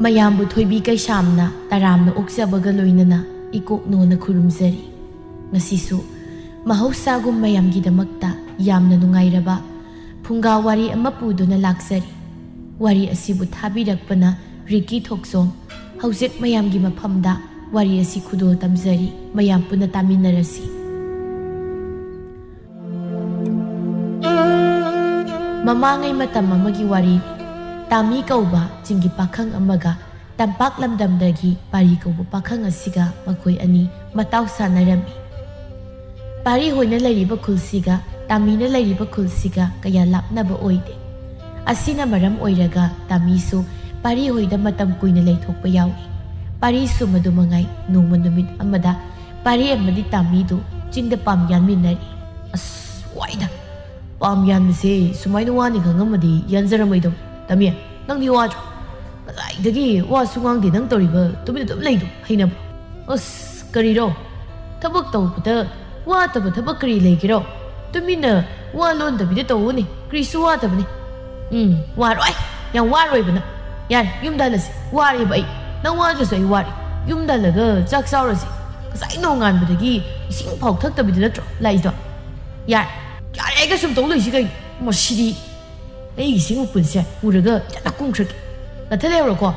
ꯃꯌꯥꯝꯕꯨ ꯊꯣꯏꯕꯤ ꯀꯩꯁꯥꯝꯅ ꯇꯔꯥꯝꯅ ꯑꯣꯛꯆꯕꯒ ꯂꯣꯏꯅꯅ ꯏꯀꯣꯛꯅꯣꯅ ꯈꯨꯔꯨꯝꯖꯔꯤ꯫ ꯉꯁꯤꯁꯨ ꯃꯍꯧꯁꯥꯒꯨꯝ ꯃꯌꯥꯝꯒꯤꯗꯃꯛꯇ ꯌꯥꯝꯅ ꯅꯨꯡꯉꯥꯏꯔꯕ ꯐꯨꯡꯒꯥ ꯋꯥꯔꯤ ꯑꯃ ꯄꯨꯗꯨꯅ ꯂꯥꯛꯆꯔꯤ꯫ ꯋꯥꯔꯤ ꯑꯁꯤꯕꯨ ꯊꯥꯕꯤꯔꯛꯄꯅ ꯔꯤꯀꯤ ꯊꯣꯛꯆꯣꯝ꯫ ꯍꯧꯖꯤꯛ ꯃꯌꯥꯝꯒꯤ ꯃꯐꯝꯗ ꯋꯥꯔꯤ ꯑꯁꯤ ꯈꯨꯗꯣꯜ ꯇꯝꯖꯔꯤ꯫ ꯃꯌꯥꯝ ꯄꯨꯟꯅ ꯇꯥꯃꯤꯟꯅꯔꯁꯤ꯫ ꯃꯃꯥꯡꯉꯩ ꯃꯇꯝ ꯑꯃꯒꯤ ꯋꯥꯔꯤꯅꯤ꯫ ꯇꯥꯃꯤ ꯀꯧꯕ ꯆꯤꯡꯒꯤ ꯄꯥꯈꯪ ꯑꯃꯒ ꯇꯝꯄꯥꯛ ꯂꯝꯗꯝꯗꯒꯤ ꯄꯥꯔꯤ ꯀꯧꯕ ꯄꯥꯈꯪ ꯑꯁꯤꯒ ꯃꯈꯣꯏ ꯑꯅꯤ ꯃꯇꯥꯎ ꯁꯥꯟꯅꯔꯝꯃꯤ꯫ ꯄꯥꯔꯤ ꯍꯣꯏꯅ ꯂꯩꯔꯤꯕ ꯈꯨꯜꯁꯤꯒ ꯇꯥꯃꯤꯅ ꯂꯩꯔꯤꯕ ꯈꯨꯜꯁꯤꯒ ꯀꯌꯥ ꯂꯥꯞꯅꯕ ꯑꯣꯏꯗꯦ꯫ ꯑꯁꯤꯅ ꯃꯔꯝ ꯑꯣꯏꯔꯒ ꯇꯥꯃꯤꯁꯨ ꯄꯥꯔꯤ ꯍꯣꯏꯗ ꯃꯇꯝ ꯀꯨꯏꯅ ꯂꯩꯊꯣꯛꯄ ꯌꯥꯎꯏ꯫ ꯄꯥꯔꯤꯁꯨ ꯃꯗꯨꯃꯉꯥꯏ ꯅꯣꯡꯃ ꯅꯨꯃꯤꯠ ꯑꯃꯗ ꯄꯥꯔꯤ ꯑꯃꯗꯤ ꯇꯥꯃꯤꯗꯨ ꯆꯤꯡꯗ ꯄꯥꯝ ꯌꯥꯟꯃꯤꯟꯅꯔꯤ꯫ ꯑꯁ ꯋꯥꯏꯗ ꯄꯥꯝ ꯌꯥꯟꯕꯁꯦ ꯁꯨꯃꯥꯏꯅ ꯋꯥꯅꯤ ꯈꯪꯉꯝꯃꯗꯤ ꯌꯥꯟꯖꯔꯝꯃꯣꯏꯗꯧ꯫ ꯇꯥꯃꯤ ꯅꯪꯗꯤ ꯋꯥꯗ꯭ꯔꯣ? ꯉꯁꯥꯏꯗꯒꯤ ꯋꯥꯁꯨ ꯉꯥꯡꯗꯦ ꯅꯪ ꯇꯧꯔꯤꯕ ꯇꯨꯃꯤꯟꯅ ꯑꯗꯨꯝ ꯂꯩꯗꯣ ꯍꯩꯅꯕ꯭ꯔꯣ? ꯑꯁ ꯀꯔꯤꯔꯣ? ꯊꯕꯛ ꯇꯧꯕꯗ ꯋꯥꯗꯕ ꯊꯕꯛ ꯀꯔꯤ ꯂꯩꯒꯦꯔꯣ? ꯇꯨꯃꯤꯟꯅ ꯋꯥ ꯂꯣꯟꯗꯕꯤꯗ ꯇꯧꯎꯅꯤ, ꯀꯔꯤꯁꯨ ꯋꯥꯗꯕꯅꯤ꯫ ꯋꯥꯔꯣꯏ, ꯌꯥꯝ ꯋꯥꯔꯣꯏꯕꯅ꯫ ꯌꯥꯔꯦ ꯌꯨꯝꯗ ꯍꯜꯂꯁꯤ, ꯋꯥꯔꯦꯕ ꯑꯩ꯫ ꯅꯪ ꯋꯥꯗ꯭ꯔꯁꯨ ꯑꯩ ꯋꯥꯔꯦ꯫ ꯌꯨꯝꯗ ꯍꯜꯂꯒ ꯆꯥꯛ ꯆꯥꯎꯔꯁꯤ꯫ ꯉꯁꯥꯏ ꯅꯣꯡꯉꯥꯟꯕꯗꯒꯤ ꯏꯁꯤꯡ ꯐꯥꯎ ꯊꯛꯇꯕꯤꯗ ꯅꯠꯇ꯭ꯔꯣ ꯂꯥꯛꯏꯗꯣ? ꯌꯥꯔꯦ ꯌꯥꯔꯦ ꯑꯩꯒ ꯁꯨꯝ ꯇꯧ ꯂꯩꯁꯤ ꯀꯩꯅꯣ? ꯃꯁꯤꯗꯤ ꯑꯩꯒꯤ ꯁꯤꯡ ꯎꯄꯨꯟꯁꯦ ꯎꯔꯒ ꯌꯥꯝꯅ ꯀꯨꯡꯈ꯭ꯔꯒꯦ꯫ ꯅꯊ ꯂꯩꯍꯧꯔꯣꯀꯣ꯫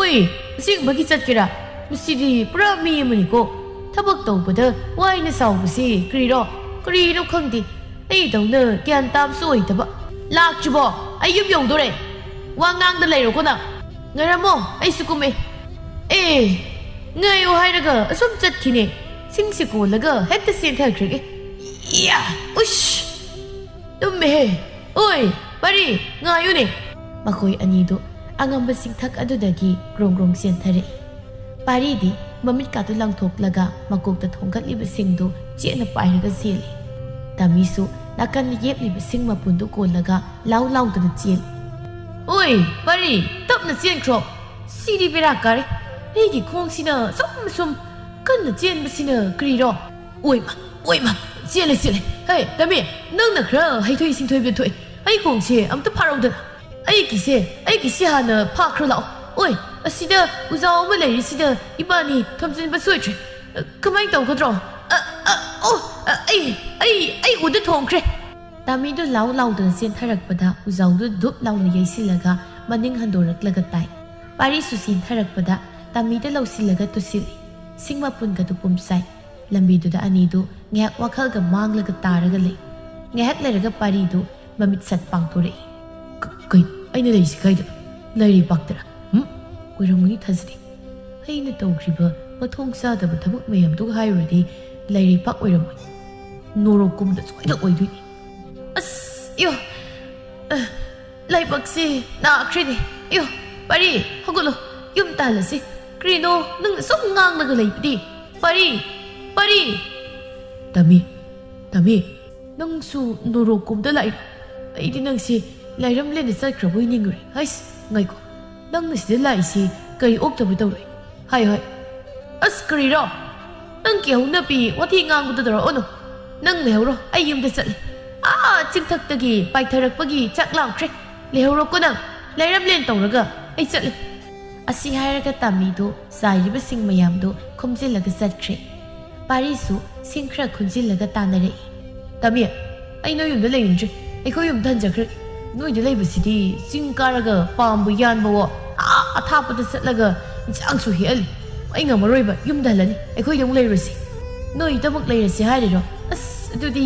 ꯎꯏ ꯑꯁꯦꯡꯕꯒꯤ ꯆꯠꯀꯦꯔꯥ? ꯃꯁꯤꯗꯤ ꯄꯨꯔꯥ ꯃꯤ ꯑꯃꯅꯤꯀꯣ꯫ ꯊꯕꯛ ꯇꯧꯕꯗ ꯋꯥꯏꯅ ꯁꯥꯎꯕꯁꯤ ꯀꯔꯤꯔꯣ? ꯀꯔꯤꯅꯣ ꯈꯪꯗꯦ꯫ ꯑꯩꯗꯧꯅ ꯒ꯭ꯌꯥꯟ ꯇꯥꯕꯁꯨ ꯑꯣꯏꯗꯕ꯫ ꯂꯥꯛꯇ꯭ꯔꯤꯕꯣ? ꯑꯩ ꯌꯨꯝ ꯌꯧꯗꯣꯔꯦ꯫ ꯋꯥ ꯉꯥꯡꯗ ꯂꯩꯔꯣꯀꯣ ꯅꯪ꯫ ꯉꯥꯏꯔꯝꯃꯣ ꯑꯩꯁꯨ ꯀꯨꯝꯃꯦ꯫ ꯉꯥꯏꯌꯣ ꯍꯥꯏꯔꯒ ꯑꯁꯨꯝ ꯆꯠꯈꯤꯅꯦ꯫ ꯁꯤꯡꯁꯤ ꯀꯣꯜꯂꯒ ꯍꯦꯛꯇ ꯆꯦꯟꯊꯈ꯭ꯔꯒꯦ꯫ ꯏꯌꯥ ꯎꯁ ꯇꯨꯝꯃꯦꯍꯦ꯫ ꯑꯣꯏ ꯄꯥꯔꯤ ꯉꯥꯏꯌꯨꯅꯦ꯫ ꯃꯈꯣꯏ ꯑꯅꯤꯗꯨ ꯑꯉꯝꯕ ꯆꯤꯡꯊꯛ ꯑꯗꯨꯗꯒꯤ ꯒ꯭ꯔꯣꯡ ꯒ꯭ꯔꯣꯡ ꯆꯦꯟꯊꯔꯛꯏ꯫ ꯄꯥꯔꯤꯗꯤ ꯃꯃꯤꯠꯀꯥꯗꯨ ꯂꯪꯊꯣꯛꯂꯒ ꯃꯀꯣꯛꯇ ꯊꯣꯡꯒꯠꯂꯤꯕꯁꯤꯡꯗꯨ ꯆꯦꯠꯅ ꯄꯥꯏꯔꯒ ꯆꯦꯜꯂꯤ꯫ ꯇꯥꯃꯤꯁꯨ ꯅꯥꯀꯟꯗ ꯌꯦꯞꯂꯤꯕ ꯁꯤꯡ ꯃꯄꯨꯟꯗꯨ ꯀꯣꯜꯂꯒ ꯂꯥꯎ ꯂꯥꯎꯗꯅ ꯆꯦꯜꯂꯤ꯫ ꯑꯣꯏ ꯄꯥꯔꯤ ꯇꯞꯅ ꯆꯦꯟꯈ꯭ꯔꯣ꯫ ꯁꯤꯗꯤ ꯕꯦꯔꯥ ꯀꯥꯔꯦ꯫ ꯑꯩꯒꯤ ꯈꯣꯡꯁꯤꯅ ꯁꯨꯝ ꯀꯟꯅ ꯆꯦꯟꯕꯁꯤꯅ ꯀꯔꯤꯔꯣ? ꯑꯣꯏꯃ ꯆꯦꯜꯂꯦ ꯆꯦꯜꯂꯦ꯫ ꯍꯦ ꯇꯥꯃꯤ ꯅꯪꯅ ꯈꯔ ꯍꯩꯊꯣꯏ ꯁꯤꯡꯊꯣꯏꯕ ꯊꯣꯛꯑꯦ꯫ ꯑꯩ ꯈꯣꯡꯁꯦ ꯑꯝꯇ ꯐꯥꯔꯧꯗꯅ꯫ ꯑꯩꯒꯤꯁꯦ ꯍꯥꯟꯅ ꯐꯥꯈ꯭ꯔ ꯂꯥꯛꯑꯣ꯫ ꯑꯣꯏ ꯑꯁꯤꯗ ꯎꯖꯥꯎ ꯑꯃ ꯂꯩꯔꯤꯁꯤꯗ ꯏꯕꯥꯅꯤ ꯊꯝꯖꯤꯟꯕ ꯁꯣꯏꯗ꯭ꯔꯦ꯫ ꯀꯃꯥꯏꯅ ꯇꯧꯒꯗ꯭ꯔꯣ? ꯑꯩ ꯎꯗ ꯊꯣꯡꯈ꯭ꯔꯦ꯫ ꯇꯥꯃꯤꯗꯨ ꯂꯥꯎ ꯂꯥꯎꯗꯅ ꯆꯦꯟꯊꯔꯛꯄꯗ ꯎꯖꯥꯎꯗꯨ ꯙꯨꯞ ꯂꯥꯎꯅ ꯌꯩꯁꯤꯜꯂꯒ ꯃꯅꯤꯡ ꯍꯟꯗꯣꯔꯛꯂꯒ ꯇꯥꯏ꯫ ꯄꯥꯔꯤꯁꯨ ꯆꯦꯟꯊꯔꯛꯄꯗ ꯇꯥꯃꯤꯗ ꯂꯧꯁꯤꯜꯂꯒ ꯇꯨꯁꯤꯜꯂꯤ꯫ ꯁꯤꯡ ꯃꯄꯨꯟꯒꯗꯨ ꯄꯨꯝꯆꯥꯏ꯫ ꯂꯝꯕꯤꯗꯨꯗ ꯑꯅꯤꯗꯨ ꯉꯥꯏꯍꯥꯛ ꯋꯥꯈꯜꯒ ꯃꯥꯡꯂꯒ ꯇꯥꯔꯒ ꯂꯩ꯫ ꯉꯥꯏꯍꯥꯛ ꯂꯩꯔꯒ ꯄꯥꯔꯤꯗꯨ ꯃꯃꯤꯠ ꯁꯠ ꯄꯥꯡꯊꯣꯔꯛꯏ꯫ ꯀꯩꯅꯣ ꯑꯩꯅ ꯂꯩꯔꯤꯁꯤ ꯀꯥꯏꯗ? ꯂꯩꯔꯤꯄꯥꯛꯇꯔꯥ? ꯑꯣꯏꯔꯝꯒꯅꯤ ꯊꯥꯖꯗꯦ꯫ ꯑꯩꯅ ꯇꯧꯈ꯭ꯔꯤꯕ ꯃꯊꯣꯡ ꯆꯥꯗꯕ ꯊꯕꯛ ꯃꯌꯥꯝꯗꯨꯒ ꯍꯥꯏꯔꯨꯔꯗꯤ ꯂꯩꯔꯤꯄꯥꯛ ꯑꯣꯏꯔꯝꯃꯣꯏ, ꯅꯣꯔꯣꯛꯀꯨꯝꯕꯗ ꯁꯣꯏꯗꯅ ꯑꯣꯏꯗꯣꯏꯅꯤ꯫ ꯑꯁ ꯂꯥꯏꯕꯛꯁꯤ ꯅꯥꯈ꯭ꯔꯦꯅꯦ꯫ ꯄꯥꯔꯤ ꯍꯧꯒꯠꯂꯣ, ꯌꯨꯝ ꯇꯥꯜꯂꯁꯤ꯫ ꯀꯔꯤꯅꯣ ꯅꯪꯅ ꯁꯨꯝ ꯉꯥꯡꯂꯒ ꯂꯩꯕꯗꯤ? ꯄꯥꯔꯤ ꯇꯥꯃꯤ ꯅꯪꯁꯨ ꯅꯣꯔꯣꯛꯀꯨꯝꯕꯗ ꯂꯥꯛꯏ? ꯑꯩꯗꯤ ꯅꯪꯁꯤ ꯂꯥꯏꯔꯝꯂꯦꯟꯗ ꯆꯠꯈ꯭ꯔꯕꯣꯏ ꯅꯤꯡꯉꯨꯔꯦ꯫ ꯍꯩꯁ ꯉꯥꯏꯈꯣ, ꯅꯪꯅ ꯁꯤꯗ ꯂꯥꯛꯏꯁꯤ ꯀꯔꯤ ꯑꯣꯛꯇꯕ ꯇꯧꯔꯣꯏ? ꯍꯥꯏ ꯑꯁ ꯀꯔꯤꯔꯣ? ꯅꯪ ꯀꯤꯍꯧꯅꯄꯤ ꯋꯥꯊꯤ ꯉꯥꯡꯕꯗ ꯇꯧꯔꯛꯑꯣꯅꯨ꯫ ꯅꯪ ꯂꯩꯍꯧꯔꯣ, ꯑꯩ ꯌꯨꯝꯗ ꯆꯠꯂꯤ꯫ ꯆꯤꯡꯊꯛꯇꯒꯤ ꯄꯥꯏꯊꯔꯛꯄꯒꯤ ꯆꯥꯛ ꯂꯥꯝꯈ꯭ꯔꯦ꯫ ꯂꯩꯍꯧꯔꯣꯀꯣ ꯅꯪ, ꯂꯥꯏꯔꯝꯂꯦꯟ ꯇꯧꯔꯒ ꯑꯩ ꯆꯠꯂꯤ꯫ ꯑꯁꯤ ꯍꯥꯏꯔꯒ ꯇꯥꯃꯤꯗꯨ ꯆꯥꯏꯔꯤꯕꯁꯤꯡ ꯃꯌꯥꯝꯗꯨ ꯈꯣꯝꯖꯤꯜꯂꯒ ꯆꯠꯈ꯭ꯔꯦ꯫ ꯄꯥꯔꯤꯁꯨ ꯁꯤꯡ ꯈꯔ ꯈꯨꯟꯖꯤꯜꯂꯒ ꯇꯥꯟꯅꯔꯛꯏ꯫ ꯇꯥꯃꯤ ꯑꯩ ꯅꯣꯏ ꯌꯨꯝꯗ ꯂꯩꯅꯤꯡꯗ꯭ꯔꯦ꯫ ꯑꯩꯈꯣꯏ ꯌꯨꯝꯗ ꯍꯟꯖꯈ꯭ꯔꯦ꯫ ꯅꯣꯏꯗ ꯂꯩꯕꯁꯤꯗꯤ ꯆꯤꯡ ꯀꯥꯔꯒ ꯄꯥꯝꯕꯨ ꯌꯥꯟꯕꯋꯣ, ꯑꯊꯥꯞꯄꯗ ꯆꯠꯂꯒ ꯏꯟꯁꯥꯡꯁꯨ ꯍꯦꯛꯍꯜꯂꯤ꯫ ꯑꯩ ꯉꯝꯃꯔꯣꯏꯕ, ꯌꯨꯝꯗ ꯍꯜꯂꯅꯤ꯫ ꯑꯩꯈꯣꯏꯗ ꯑꯃꯨꯛ ꯂꯩꯔꯨꯔꯁꯤ꯫ ꯅꯣꯏꯗꯃꯛ ꯂꯩꯔꯁꯤ ꯍꯥꯏꯔꯤꯔꯣ? ꯑꯁ ꯑꯗꯨꯗꯤ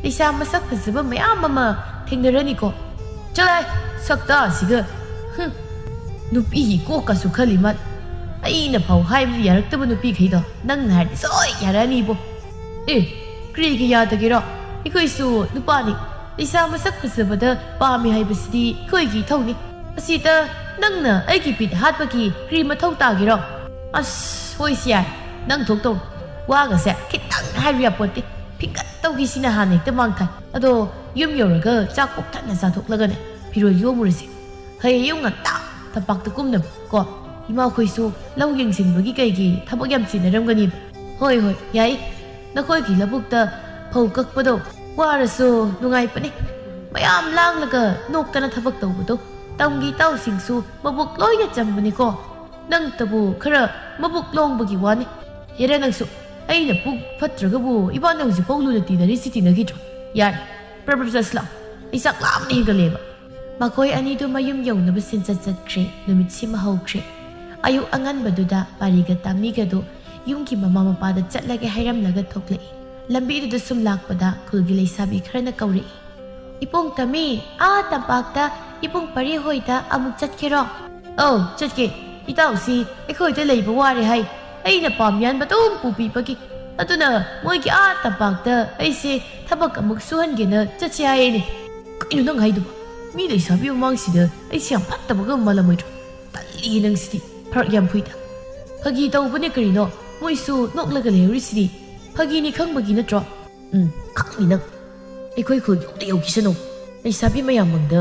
ꯂꯩꯁꯥ ꯃꯁꯛ ꯐꯖꯕ ꯃꯌꯥꯝ ꯑꯃ ꯊꯦꯡꯅꯔꯅꯤꯀꯣ꯫ ꯆꯠꯂꯣ ꯁꯛꯇꯥ ꯑꯁꯤꯒ꯫ ꯅꯨꯄꯤꯒꯤ ꯀꯣꯛꯀꯁꯨ ꯈꯜꯂꯤ ꯃꯥꯜ꯫ ꯑꯩꯅ ꯐꯥꯎ ꯍꯥꯏꯕꯗꯤ ꯌꯥꯔꯛꯇꯕ ꯅꯨꯄꯤꯈꯩꯗꯣ ꯅꯪꯅ ꯍꯥꯏꯔꯗꯤ ꯁꯣꯏ ꯌꯥꯔꯛꯑꯅꯤꯕꯣ꯫ ꯀꯔꯤꯒꯤ ꯌꯥꯗꯒꯦꯔꯣ? ꯑꯩꯈꯣꯏꯁꯨ ꯅꯨꯄꯥꯅꯤ꯫ ꯂꯩꯁꯥ ꯃꯁꯛ ꯐꯖꯕꯗ ꯄꯥꯝꯃꯤ ꯍꯥꯏꯕꯁꯤꯗꯤ ꯑꯩꯈꯣꯏꯒꯤ ꯏꯊꯧꯅꯤ꯫ ꯑꯁꯤꯗ ꯅꯪꯅ ꯑꯩꯒꯤ ꯕꯤꯠ ꯍꯥꯠꯄꯒꯤ ꯀꯔꯤ ꯃꯊꯧ ꯇꯥꯒꯦꯔꯣ? ꯑꯁ ꯍꯣꯏꯁꯤ ꯌꯥꯔꯦ, ꯅꯪ ꯊꯣꯛꯇꯧꯔꯣ꯫ ꯋꯥꯒꯁꯦ ꯈꯤꯇꯪ ꯍꯥꯏꯕ ꯌꯥꯄꯣꯠꯇꯦ꯫ ꯐꯤꯡꯒꯠ ꯇꯧꯈꯤꯁꯤꯅ ꯍꯥꯟꯅ ꯍꯦꯛꯇ ꯃꯥꯡꯊꯥꯏ꯫ ꯑꯗꯣ ꯌꯨꯝ ꯌꯧꯔꯒ ꯆꯥꯛ ꯄꯣꯛ ꯊꯟꯅ ꯆꯥꯊꯣꯛꯂꯒꯅꯦ ꯐꯤꯔꯣꯜ ꯌꯣꯝꯃꯨꯔꯁꯤ꯫ ꯍꯌꯦꯡ ꯉꯟꯇꯥ ꯇꯝꯄꯥꯛꯇ ꯀꯨꯝꯅꯕ ꯀꯣ꯫ ꯏꯃꯥꯈꯣꯏꯁꯨ ꯂꯧ ꯌꯦꯡꯁꯤꯟꯕꯒꯤ ꯀꯩꯒꯤ ꯊꯕꯛ ꯌꯥꯝ ꯆꯤꯟꯅꯔꯝꯒꯅꯤꯕ꯫ ꯍꯣꯏ ꯌꯥꯏ꯫ ꯅꯈꯣꯏꯒꯤ ꯂꯧꯕꯨꯛꯇ ꯐꯧ ꯀꯛꯄꯗꯣ ꯋꯥꯔꯁꯨ ꯅꯨꯡꯉꯥꯏꯕꯅꯤ꯫ ꯃꯌꯥꯝ ꯂꯥꯡꯂꯒ ꯅꯣꯛꯇꯅ ꯊꯕꯛ ꯇꯧꯕꯗꯣ꯫ ꯇꯝꯒꯤ ꯏꯇꯥꯎꯁꯤꯡꯁꯨ ꯃꯕꯨꯛ ꯂꯣꯏꯅ ꯆꯝꯕꯅꯤꯀꯣ꯫ nang tabu khara mabuk longbagi wani yere nangsu aina puk phatragabu ibana husi pawlu na tinari siti na gitro yar prabsasla isak lam ni galeba makoi ani du mayum yauna ba sin chat kre numit sima hawkre ayu angan baduda pariga tamiga do yumki mama mapada chatlage hairam laga thoklei lambi du sum lakpada khulgi leisabi khrana kauri ipong tami a tampakta ipong pari hoida amuk chatkero oh chatke itausi ekhoida leiba ware hai aina pamyan batum pupi pagi aduna moigi a tampakta aise thabak amuk suhangena chatsi haini kainu nang haidu mi leisabi umangsida aise yam phattabaga malamoidro tali nang sidi pharak yam phuida phagi tawbane karino moisu noklaga lerisidi phagi ni khangbagi natro khangni nang ꯑꯩꯈꯣꯏ ꯈꯨꯜ ꯌꯧꯗ ꯌꯧꯈꯤꯁꯅꯨ ꯂꯩꯁꯥꯕꯤ ꯃꯌꯥꯝ ꯃꯪꯗ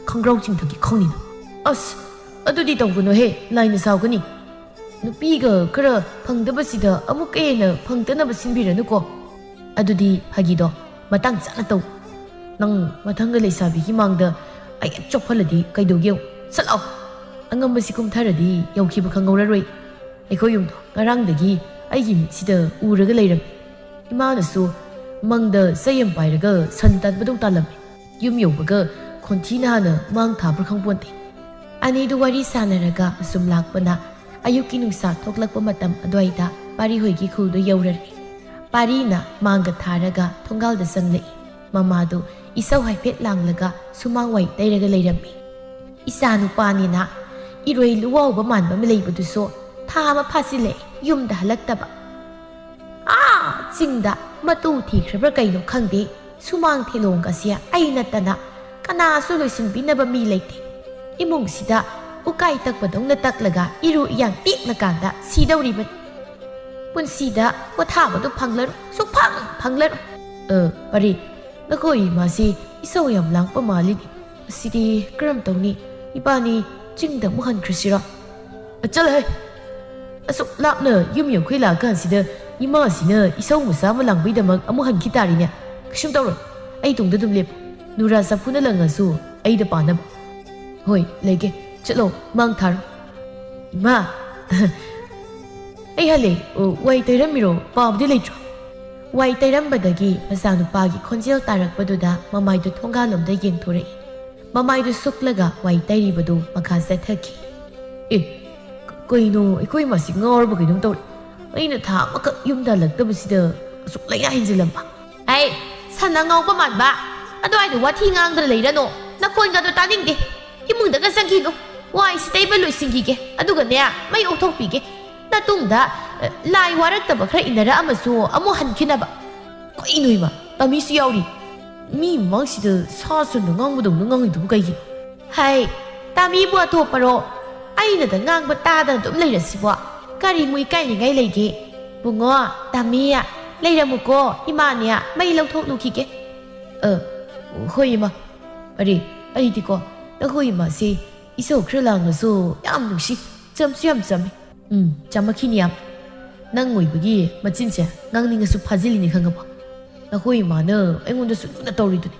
ꯈꯪꯒ꯭ꯔꯥꯎ ꯆꯤꯡꯊꯒꯤ ꯈꯪꯅꯤꯅ ꯑꯁ ꯑꯗꯨꯗꯤ ꯇꯧꯒꯅꯨꯍꯦ ꯂꯥꯏꯅ ꯁꯥꯎꯒꯅꯤ ꯅꯨꯄꯤꯒ ꯈꯔ ꯐꯪꯗꯕꯁꯤꯗ ꯑꯃꯨꯛꯀ ꯍꯦꯟꯅ ꯐꯪꯗꯅꯕ ꯁꯤꯟꯕꯤꯔꯅꯨꯀꯣ ꯑꯗꯨꯗꯤ ꯐꯥꯒꯤꯗꯣ ꯃꯇꯥꯡ ꯆꯥꯅ ꯇꯧ ꯅꯪ ꯃꯊꯪꯒ ꯂꯩꯁꯥꯕꯤꯒꯤ ꯃꯥꯡꯗ ꯑꯩ ꯍꯦꯛ ꯆꯣꯞꯍꯜꯂꯗꯤ ꯀꯩꯗꯧꯒꯦ ꯁꯠꯂꯥꯎ ꯑꯉꯝꯕꯁꯤ ꯀꯨꯝꯊꯔꯗꯤ ꯌꯧꯈꯤꯕ ꯈꯪꯍꯧꯔꯔꯣꯏ ꯑꯩꯈꯣꯏ ꯌꯨꯝꯗꯣ ꯉꯔꯥꯡꯗꯒꯤ ꯑꯩꯒꯤ ꯃꯤꯠꯁꯤꯗ ꯎꯔꯒ ꯂꯩꯔꯝꯃꯤ ꯏꯃꯥꯅꯁꯨ ꯃꯪꯗ ꯆꯩꯌꯝ ꯄꯥꯏꯔꯒ ꯁꯟ ꯇꯥꯟꯕꯗꯧ ꯇꯥꯜꯂꯝꯃꯤ ꯌꯨꯝ ꯌꯧꯕꯒ ꯈꯣꯟꯊꯤꯅ ꯍꯥꯟꯅ ꯃꯥꯡ ꯊꯥꯕ꯭ꯔꯥ ꯈꯪꯄꯣꯟꯇꯦ ꯑꯅꯤꯗꯨ ꯋꯥꯔꯤ ꯁꯥꯟꯅꯔꯒ ꯑꯁꯨꯝ ꯂꯥꯛꯄꯅ ꯑꯌꯨꯛꯀꯤ ꯅꯨꯡꯁꯥ ꯊꯣꯛꯂꯛꯄ ꯃꯇꯝ ꯑꯗꯨꯋꯥꯏꯗ ꯄꯥꯔꯤꯍꯣꯏꯒꯤ ꯈꯨꯜꯗꯣ ꯌꯧꯔꯔꯦ ꯄꯥꯔꯤꯅ ꯃꯥꯡꯒ ꯊꯥꯔꯒ ꯊꯣꯡꯒꯥꯜꯗ ꯆꯪꯂꯛꯏ ꯃꯃꯥꯗꯨ ꯏꯁꯧ ꯍꯥꯏꯐꯦꯠ ꯂꯥꯡꯂꯒ ꯁꯨꯃꯥꯡ ꯋꯥꯏ ꯇꯩꯔꯒ ꯂꯩꯔꯝꯃꯤ ꯏꯆꯥ ꯅꯨꯄꯥꯅꯤꯅ ꯏꯔꯣꯏ ꯂꯨꯋꯥꯎꯕ ꯃꯥꯟꯕ ꯑꯃ ꯂꯩꯕꯗꯨꯁꯨ ꯊꯥ ꯑꯃ ꯐꯥꯖꯤꯜꯂꯛꯑꯦ ꯌꯨꯝꯗ ꯍꯜꯂꯛꯇꯕ ꯆꯤꯡꯗ ꯃꯇꯨ ꯊꯤꯈ꯭ꯔꯕ꯭ꯔꯥ ꯀꯩꯅꯣ ꯈꯪꯗꯦ ꯁꯨꯃꯥꯡ ꯊꯦꯂꯣꯡ ꯑꯁꯤ ꯑꯩ ꯅꯠꯇꯅ ꯀꯅꯥꯁꯨ ꯂꯣꯏꯁꯤꯟꯕꯤꯅꯕ ꯃꯤ ꯂꯩꯇꯦ ꯏꯃꯨꯡꯁꯤꯗ ꯎꯀꯥꯏ ꯇꯛꯄꯗꯧꯅ ꯇꯛꯂꯒ ꯏꯔꯨ ꯏꯌꯥꯡ ꯇꯦꯛꯂꯀꯥꯟꯗ ꯁꯤꯗꯧꯔꯤꯕꯅꯤ ꯄꯨꯟꯁꯤꯗ ꯄꯣꯊꯥꯕꯗꯨ ꯐꯪꯂꯔꯣꯏ ꯁꯨꯛꯐꯪ ꯐꯪꯂꯔꯣꯏ ꯄꯔꯤ ꯅꯈꯣꯏ ꯏꯃꯥꯁꯤ ꯏꯁꯧ ꯌꯥꯝ ꯂꯥꯡꯄ ꯃꯥꯜꯂꯤꯅꯤ ꯑꯁꯤꯗꯤ ꯀꯔꯝ ꯇꯧꯅꯤ ꯏꯕꯥꯅꯤ ꯆꯤꯡꯗ ꯑꯃꯨꯛ ꯍꯟꯈ꯭ꯔꯁꯤꯔꯣ ꯆꯠꯂꯍꯦ ꯑꯁꯨꯛ ꯂꯥꯞꯅ ꯌꯨꯝ ꯌꯧꯈꯩ ꯂꯥꯛꯑꯀꯥꯟꯁꯤꯗ ꯏꯃꯥꯁꯤꯅ ꯏꯁꯧ ꯃꯆꯥ ꯑꯃ ꯂꯥꯡꯕꯩꯗꯃꯛ ꯑꯃꯨꯛ ꯍꯟꯈꯤ ꯇꯥꯔꯤꯅꯦ ꯀꯩꯁꯨꯝ ꯇꯧꯔꯣꯏ ꯑꯩ ꯇꯨꯡꯗ ꯑꯗꯨꯝ ꯂꯦꯞꯄꯨ ꯅꯨꯔꯥ ꯆꯐꯨꯅ ꯂꯪꯉꯁꯨ ꯑꯩꯗ ꯄꯥꯅꯕ ꯍꯣꯏ ꯂꯩꯒꯦ ꯆꯠꯂꯣ ꯃꯥꯡ ꯊꯥꯔꯣ ꯏꯃꯥ ꯑꯩ ꯍꯜꯂꯦ ꯋꯥꯏ ꯇꯩꯔꯝꯃꯤꯔꯣ ꯄꯥꯕꯗꯤ ꯂꯩꯇ꯭ꯔꯣ ꯋꯥꯏ ꯇꯩꯔꯝꯕꯗꯒꯤ ꯃꯆꯥꯅꯨꯄꯥꯒꯤ ꯈꯣꯟꯖꯦꯜ ꯇꯥꯔꯛꯄꯗꯨꯗ ꯃꯃꯥꯏꯗꯨ ꯊꯣꯡꯒꯥꯜꯂꯣꯝꯗ ꯌꯦꯡꯊꯣꯔꯛꯏ ꯃꯃꯥꯏꯗꯨ ꯁꯨꯛꯂꯒ ꯋꯥꯏ ꯇꯩꯔꯤꯕꯗꯨ ꯃꯈꯥ ꯆꯠꯊꯈꯤ ꯀꯩꯅꯣ ꯑꯩꯈꯣꯏ ꯏꯃꯥꯁꯤ ꯉꯥꯎꯔꯕ ꯀꯩꯅꯣꯝ ꯇꯧꯔꯦ ꯑꯩꯅ ꯊꯥ ꯑꯃꯈꯛ ꯌꯨꯝꯗ ꯍꯜꯂꯛꯇꯕꯁꯤꯗ ꯑꯁꯨꯛ ꯂꯩꯅꯥ ꯍꯦꯟꯖꯤꯜꯂꯝꯕ ꯍꯩ ꯁꯟꯅ ꯉꯥꯎꯕ ꯃꯥꯟꯕ ꯑꯗꯨꯋꯥꯏꯗ ꯋꯥꯊꯤ ꯉꯥꯡꯗꯅ ꯂꯩꯔꯅꯣ ꯅꯈꯣꯟꯒꯗꯣ ꯇꯥꯅꯤꯡꯗꯦ ꯏꯃꯨꯡꯗꯒ ꯆꯪꯈꯤꯅꯣ ꯋꯥꯏꯁꯤ ꯇꯩꯕ ꯂꯣꯏꯁꯤꯟꯈꯤꯒꯦ ꯑꯗꯨꯒꯅꯦ ꯃꯩ ꯑꯣꯛꯊꯣꯛꯄꯤꯒꯦ ꯃꯇꯨꯡꯗ ꯂꯥꯏ ꯋꯥꯔꯛꯇꯕ ꯈꯔ ꯏꯟꯅꯔꯛꯑꯃꯁꯨ ꯑꯃꯨꯛ ꯍꯟꯈꯤꯅꯕ ꯀꯩꯅꯣ ꯏꯃꯥ ꯇꯝꯃꯤꯁꯨ ꯌꯥꯎꯔꯤ ꯃꯤ ꯃꯃꯥꯡꯁꯤꯗ ꯁꯥ ꯁꯟꯅ ꯉꯥꯡꯕꯗꯧꯅ ꯉꯥꯡꯉꯤꯗꯨꯕꯨ ꯀꯩꯒꯤꯅꯣ ꯍꯩ ꯇꯥꯃꯤꯕꯨ ꯑꯇꯣꯞꯄꯔꯣ ꯑꯩꯅꯗ ꯉꯥꯡꯕ ꯇꯥꯗꯅ ꯑꯗꯨꯝ ꯂꯩꯔꯁꯤꯕꯣ ꯀꯔꯤ ꯃꯨꯏ ꯀꯥꯏꯅꯤꯡꯉꯥꯏ ꯂꯩꯒꯦ ꯕꯨꯡꯉꯣ ꯇꯥꯃꯤ ꯂꯩꯔꯝꯃꯨꯀꯣ ꯏꯃꯥꯅꯦ ꯃꯩ ꯂꯧꯊꯣꯛꯂꯨꯈꯤꯒꯦ ꯍꯣꯏ ꯏꯃꯥ ꯑꯔꯦ ꯑꯩꯗꯤꯀꯣ ꯅꯈꯣꯏ ꯏꯃꯥꯁꯦ ꯏꯁꯧ ꯈꯔ ꯂꯥꯡꯉꯁꯨ ꯌꯥꯝ ꯅꯨꯡꯁꯤ ꯆꯝꯁꯨ ꯌꯥꯝ ꯆꯝꯃꯤ ꯆꯝꯃꯛꯈꯤꯅꯤ ꯌꯥꯝ ꯅꯪ ꯑꯣꯏꯕꯒꯤ ꯃꯆꯤꯟꯁꯦ ꯉꯥꯡꯅꯤꯡꯉꯁꯨ ꯐꯥꯖꯤꯜꯂꯤꯅꯤ ꯈꯪꯉꯕ ꯅꯈꯣꯏ ꯏꯃꯥꯅ ꯑꯩꯉꯣꯟꯗꯁꯨ ꯂꯨꯅ ꯇꯧꯔꯤꯗꯨꯅꯤ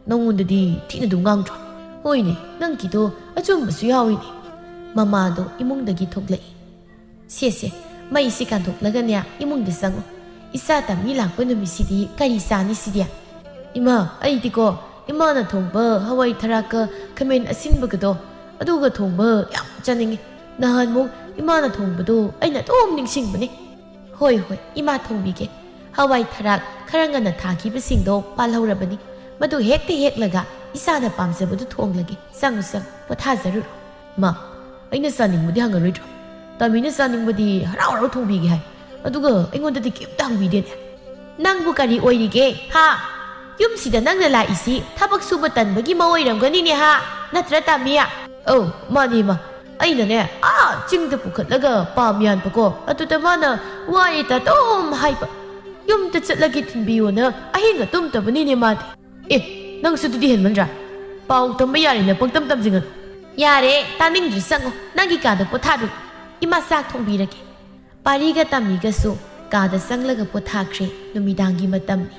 ꯅꯪꯉꯣꯟꯗꯗꯤ ꯊꯤꯅ ꯑꯗꯨꯝ ꯉꯥꯡꯗ꯭ꯔꯣ ꯍꯣꯏꯅꯦ ꯅꯪꯒꯤꯗꯣ ꯑꯆꯨꯝꯕꯁꯨ ꯌꯥꯎꯏꯅꯦ ꯃꯃꯥꯗꯣ ꯏꯃꯨꯡꯗꯒꯤ ꯊꯣꯛꯂꯛꯏ ꯁꯦꯁꯦ ꯃꯩꯁꯤ ꯀꯥꯟꯊꯣꯛꯂꯒꯅꯦ ꯏꯃꯨꯡꯗ ꯆꯪꯉꯨ ꯏꯆꯥ ꯇꯝꯃꯤ ꯂꯥꯛꯄ ꯅꯨꯃꯤꯠꯁꯤꯗꯤ ꯀꯔꯤ ꯆꯥꯅꯤ ꯁꯤꯗꯤ ꯏꯃꯥ ꯑꯩꯗꯤꯀꯣ ꯏꯃꯥꯅ ꯊꯣꯡꯕ ꯍꯋꯥꯏ ꯊꯔꯥꯛꯀ ꯈꯥꯃꯦꯟ ꯑꯁꯤꯟꯕꯒꯗꯣ ꯑꯗꯨꯒ ꯊꯣꯡꯕ ꯌꯥꯝ ꯆꯥꯅꯤꯡꯉꯤ ꯅꯍꯥꯟꯃꯨꯛ ꯏꯃꯥꯅ ꯊꯣꯡꯕꯗꯣ ꯑꯩꯅ ꯑꯗꯨꯝ ꯅꯤꯡꯁꯤꯡꯕꯅꯤ ꯍꯣꯏ ꯍꯣꯏ ꯏꯃꯥ ꯊꯣꯡꯕꯤꯒꯦ ꯍꯋꯥꯏ ꯊꯔꯥꯛ ꯈꯔ ꯉꯟꯅ ꯊꯥꯈꯤꯕꯁꯤꯡꯗꯣ ꯄꯥꯜꯍꯧꯔꯕꯅꯤ ꯃꯗꯨ ꯍꯦꯛꯇ ꯍꯦꯛꯂꯒ ꯏꯆꯥꯅ ꯄꯥꯝꯖꯕꯗꯨ ꯊꯣꯡꯂꯒꯦ ꯆꯪꯉꯨ ꯄꯣꯊꯥꯖꯔꯨꯔꯣ ꯃꯥ ꯑꯩꯅ ꯆꯥꯅꯤꯡꯕꯗꯤ ꯍꯪꯉꯔꯣꯏꯗ꯭ꯔꯣ ꯇꯥꯃꯤꯅ ꯆꯥꯅꯤꯡꯕꯗꯤ ꯍꯔꯥꯎ ꯍꯔꯥꯎ ꯊꯣꯡꯕꯤꯒꯦ ꯍꯥꯏ ꯑꯗꯨꯒ ꯑꯩꯉꯣꯟꯗꯗꯤ ꯀꯩꯝꯇ ꯍꯪꯕꯤꯗꯦꯅꯦ ꯅꯪꯕꯨ ꯀꯔꯤ ꯑꯣꯏꯔꯤꯒꯦ ꯍꯥ ꯌꯨꯝꯁꯤꯗ ꯅꯪꯅ ꯂꯥꯛꯏꯁꯤ ꯊꯕꯛ ꯁꯨꯕ ꯇꯟꯕꯒꯤ ꯑꯣꯏꯔꯝꯒꯅꯤꯅꯦ ꯍꯥ ꯅꯠꯇ꯭ꯔ ꯇꯥꯃꯤ ꯃꯥꯅꯤ ꯃꯥ ꯑꯩꯅꯅꯦ ꯆꯤꯡꯗ ꯄꯨꯈꯠꯂꯒ ꯄꯥꯝ ꯌꯥꯟꯕꯀꯣ ꯑꯗꯨꯗ ꯃꯥꯅ ꯋꯥꯏꯗ ꯑꯗꯨꯝ ꯍꯥꯏꯕ ꯌꯨꯝꯗ ꯆꯠꯂꯒꯦ ꯊꯤꯟꯕꯤꯌꯣꯅ ꯑꯍꯤꯡꯒ ꯇꯨꯝꯗꯕꯅꯤꯅꯦ ꯃꯥꯗꯤ ꯅꯪꯁꯨ ꯑꯗꯨꯗꯤ ꯍꯦꯟꯃꯟꯗ꯭ꯔꯥ ꯄꯥꯎ ꯇꯝꯕ ꯌꯥꯔꯤꯅ ꯄꯪꯇꯝ ꯇꯝꯁꯤꯡꯒꯅꯨ ꯌꯥꯔꯦ ꯇꯥꯅꯤꯡꯗ꯭ꯔꯤ ꯆꯪꯉꯣ ꯅꯪꯒꯤ ꯀꯥꯗ ꯄꯣꯊꯥꯔꯨ ꯏꯃꯥ ꯆꯥꯛ ꯊꯣꯡꯕꯤꯔꯒꯦ ꯄꯥꯔꯤꯒ ꯇꯥꯃꯤꯒꯁꯨ ꯀꯥꯗ ꯆꯪꯂꯒ ꯄꯣꯊꯥꯈ꯭ꯔꯦ ꯅꯨꯃꯤꯗꯥꯡꯒꯤ ꯃꯇꯝꯅꯤ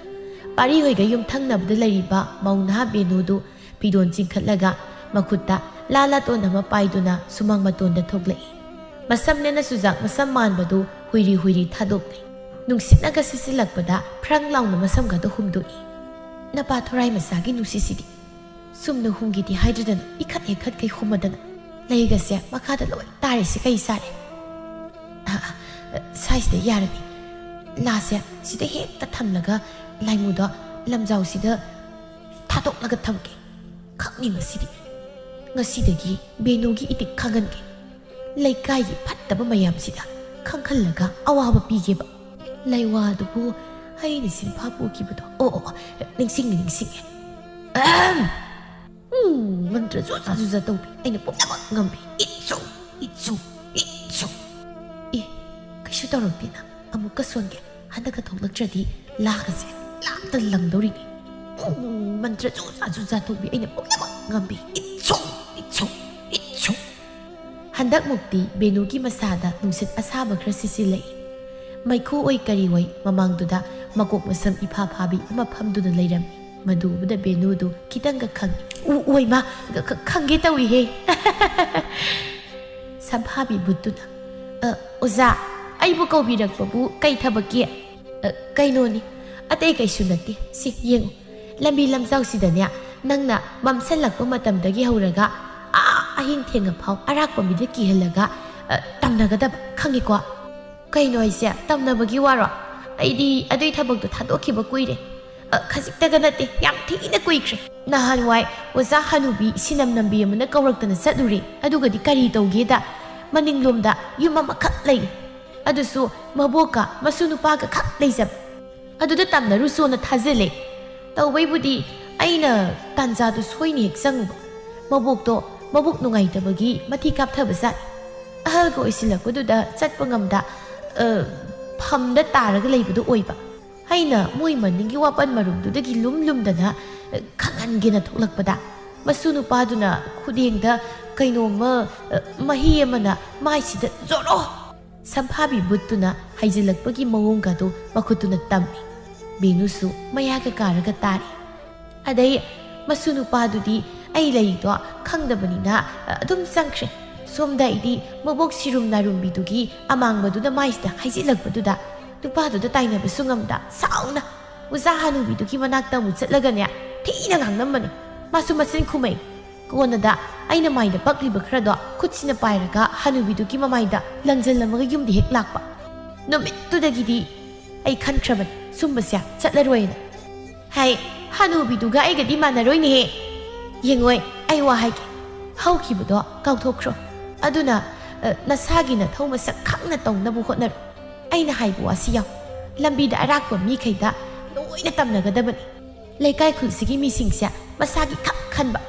ꯄꯥꯔꯤꯍꯣꯏꯒ ꯌꯨꯝꯊꯪꯅꯕꯗ ꯂꯩꯔꯤꯕ ꯃꯧ ꯅꯍꯥ ꯕꯦꯅꯨꯗꯨ ꯐꯤꯗꯣꯟ ꯆꯤꯡꯈꯠꯂꯒ ꯃꯈꯨꯠꯇ ꯂꯥ ꯂꯥꯇꯣꯟ ꯑꯃ ꯄꯥꯏꯗꯨꯅ ꯁꯨꯃꯥꯡ ꯃꯇꯣꯟꯗ ꯊꯣꯛꯂꯛꯏ Masamnena sujak masam manbadu huiri thadokli. Nungsitnaga sisilakpada prang launa masam gado humdoi. Napa thorai masagi nusisidi. Sumna humgiti hydrogen ikat kay humadana. Laigasya makada loy tarisi kay sare. Size de yarami. Lasya sida hekta thamlaga laimuda lamjau sida thadok thamke. Khakni ngasidi. Ngasidagi Benugi itik khaganke. Laikai phattaba mayam sida khangkhallaga awaba pigeba. Laiwa dubu haini sinpha pukibudo. Ningsing. Mantra zuza tawbi aina pumnamak ngambi. Itsu. Kaishu tawrapina amuka songe handaga thoklaktradi lagase lakta langdaurini. Mantra zuza tawbi aina pumnamak ngambi. Itsu. Handak mukti Benugi masada nungsit asaba khra sisilai. Maikhu oi kariwai mamangduda makok masam ipha phabi ama phamduna leiram. Madubuda Benudu kitanga khang. Oi ma khange tawi he. Samphabi butuna. Oza aibu kaubirakpabu kai thabaki. Kainoni atei kaisu natti si yengu. Lambi lamjau sidanya nangna mamsalakpa matamdagi hauraga ahing thenga phau arakpa mide kihalaga tamnagadab khangiko. Kaino aisya tamnabagi waro aidi adui thabak thadokhiba kuire. Khajiktaga nate yam thina kuikre. Nahanwai oza hanubi sinam nambi amana kawraktana saduri adugadi kari tawgeda maninglomda yuma makhak lei. Adusu maboka masunupaga khak leijab. Aduda tamnaru sona thazele. Tawbaibudi aina tanjadu soini hek sanguba. Mabuk nungaitabagi mati kapthabasa. Ahalgo isilakwaduda chatpa ngamda phamda taraga leibudu oiba. Haina moi maningi wapan marumdudagi lumdana khangangena thoklakpada. Masunupaduna khudengda kainoma mahi amana maisida zoro. Samphabi buttuna haijilakpagi mawongado makhutuna tammi. Benusu mayaga karaga tari. Adai masunupadudi ai leido khangdabanina adum sangkhre. Somdaidi mabok sirum narumbidugi amangbaduda maisda haijilakpaduda nupaduda tainaba sungamda sauna uza hanubidugi manakta mutsatlaganya thina ngangnambani masu masin khumai konada aina maida pakliba khrado khutsina pairaga hanubidugi mamaida langjallamaga yumdi hek lakpa numittudagidi ai khankhraban sumbasya chatlaroina hai hanubiduga aigadi manaroine he yengoi ai wa haike haukibudo kauthokhro aduna nasagina thomasa khangna tongnabu hotnar aina haibu asiya lambida arakpa mi khaida loina tamnagadabani laikai khulsigi mi singsia masagi khanba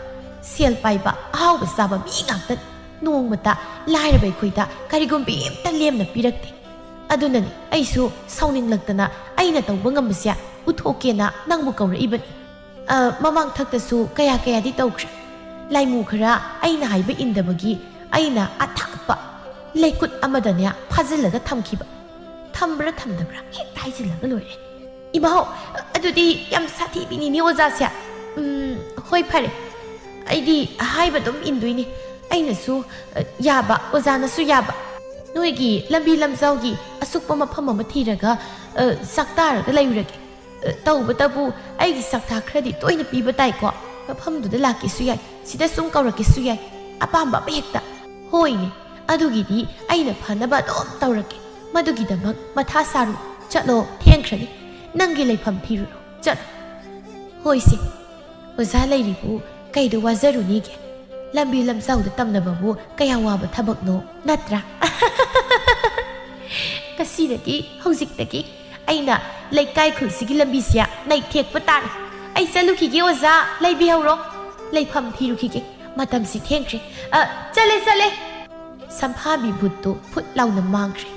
sel paiba ahauba saba mi ngakta nongmata lairabai khoida karigumbi emta lemna pirakte adunani aisu sauninglaktana aina tawba ngambasya uthokena nangbu kawraibani mamang thaktasu kaya di tawkhra laimu khara aina haiba indabagi aina athakpa laikut amadanya phajilaga thamkhiba thambra thamdabra hek taijilaga loire imao adudi yam sathi bini ni ojasya hoi phare aidi haiba dum induini aina su yaba ojana su yaba noigi lambi lamjaugi asukpa mafam ama thiraga saktaraga lairage tawbatabu aigi sakta khradi toina piba taiko mafamduda laki su yai sida sum kaurake su yai apamba hekta hoine adugidi aina phanaba dom tawrake madugidamak matha saru chalo thengkhrani nangi leifam thiru chat hoise oza lairibu kaido wazaruni ge lambi lamsauda tamnababu kaya waba thabakno natra kasidagi haujiktagi aina laikai khulsigi lambisya nai thekpa tar ai chalukhige oza laibi hauro leifam thirukhige matam si thengkhre chale samphabi butto phut launa mangkhre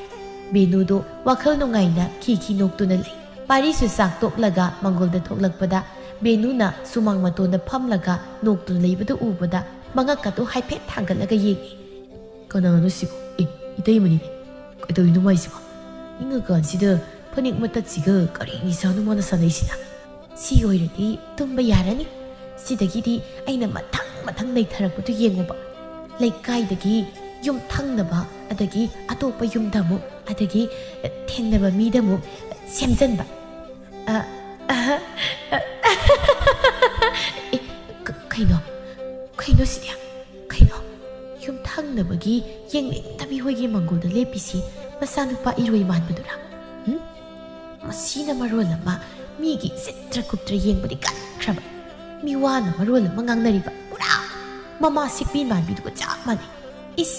Benudo wakhal nungaina khi noktuna lei parisu sak toklaga mangolda thoklakpada Benuna sumang matona phamlaga noktuna leibadu ubada mangakatu haiphet thangalaga yengi kananu sigo itei mani kaidoi numaisiba inga kansida phanik matatsiga kari ni sanu mana sanaisina si oiradi tumba yarani sidagidi aina mathang nei tharakputu yengoba laikai dagi yum thangna adagi atopa yum damu adagi thengnaba mi damu semjanba kaino sidia kaino yum thangnabagi yengning hoigi mangolda lepisi masanupa iroi manbadura masina marolama migi sitra kuptra yengbadi katkraba miwana marolama ngangnariba pura mama sikpi manbidugo chap mani is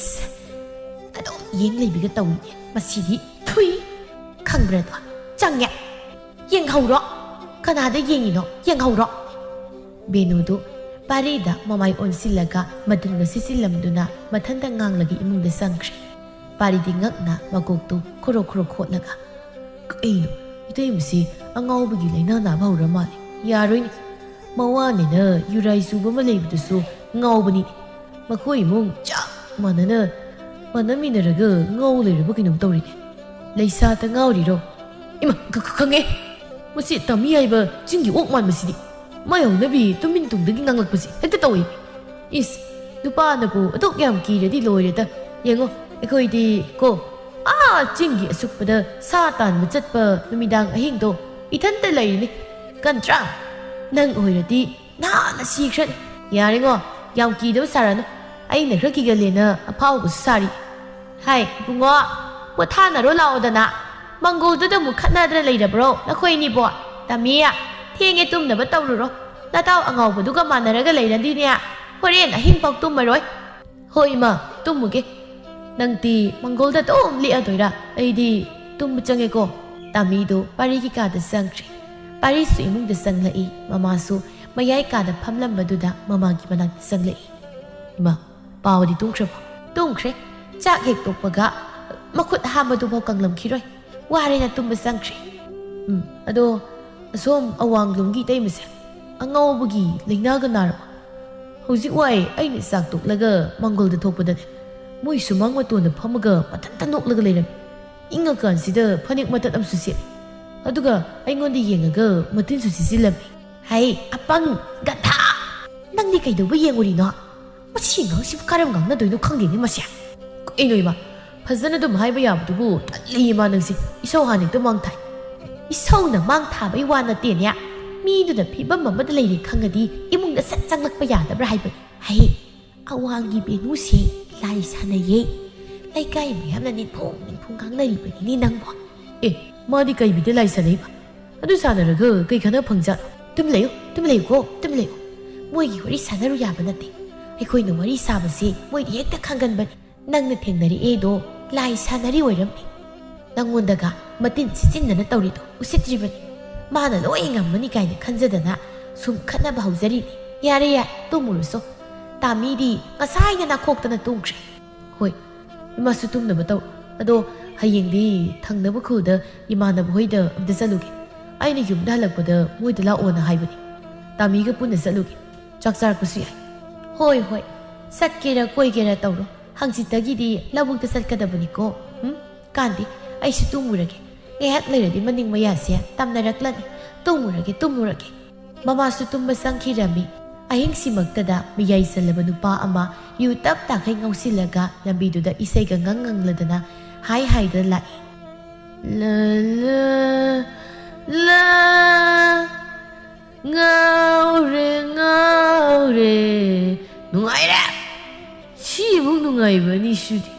adom yeng leibiga tawine masidi thui khangrado changya yeng hauro kanada yengino yeng hauro benudu parida mamai onsilaga madunga sisilamduna mathanda nganglagi imungda sangkri paridi ngakna magoktu khoro khotlaga kaino itayumsi angawbagi laina na bhaura mali yaroini mawane na yurai suba malaibudusu ngawbani makhoi mung cha manamina ngaw leiraba kinum tawrine leisa ta ngawriro ima khange masi tami aiba jingi ok man masidi mayawnabi tumin tungdagi nganglakpasi hekta tawi is nupa na ko atok yam kiradi loireda yengo ekhoidi ko jingi asukpada satan machatpa numidang ahingdo ithanta laini kantra nang oiradi na sikran yaringo yam kido sarana aina khrakiga lena aphaw sari hai bungo pothana ro laodana mangol da mu khatnadra leirabro nakhoi ni bo tamiya thenge tumnaba tawruro nataw angawbaduga manaraga leirandi ne horen ahin pok tummaroi hoima tumuge nangti mangol da tom li adoira aidi tum change ko tamido parigi ka da sangri pari suimung da sanglai mamasu mayai ka da phamlambaduda mamagi manak sanglai ima pawadi tungkhre chak hek tokpaga makhut hamadu bau kanglam khiroi warena tumba sangkhre ado asom awanglumgi taimase angawbugi leinaga nar hojik wai aini sak toklaga mangol da thokpada moi sumang matona phamaga patanta noklaga leiram inga kan sida phanik matat amsu se aduga aingondi yengaga matin su sisilam hai apang gatha nangni kaidoba yenguri no masi ngasi karam ngangna doino khangde ni masya inoiba fazana dum haiba yabdubu talli ma nangsi isau hanik to mang thai isau na mang tha bai wana te nya mi du da phibam mamad leiri khangadi imung da sat changlak pa yada bra haiba hai awangi benu si lai sana ye lai kai mi hamna ni phung khang lai ba ni nang bo ma di kai bi de lai sana ba adu sana ra ga kai khana phangja tum leyo tum leyo moi gi hori sana ru yaba na te ai khoi no mari sabasi moi di ekta khangan ba nangna thengnari edo lai sanari oiramni nangondaga matin sichinnana tawrido usitribani mana loi ngammani kaina khanjadana sum khana bahuzari yare ya tumuruso tamidi ngasai na khoktana tungkre hoi imasu tumna bataw ado hayengdi thangnaba khuda imana bhoida amda saluge aina yumda halakpada moida la ona haibani tamiga punna saluge chakchar kusi hoi satkera koigera tawro hangchitagidi labukta satkadabani ko kandi aisu tumurage ehak leiradi maning mayase tamnaraklani tumurage mama su tumba sangkhirami ahing simaktada miyai salaba nupa ama yu tap takai ngausilaga lambiduda isaiga ngangangladana hai da lai la ngaure nungaira Shibung nungaibani shudi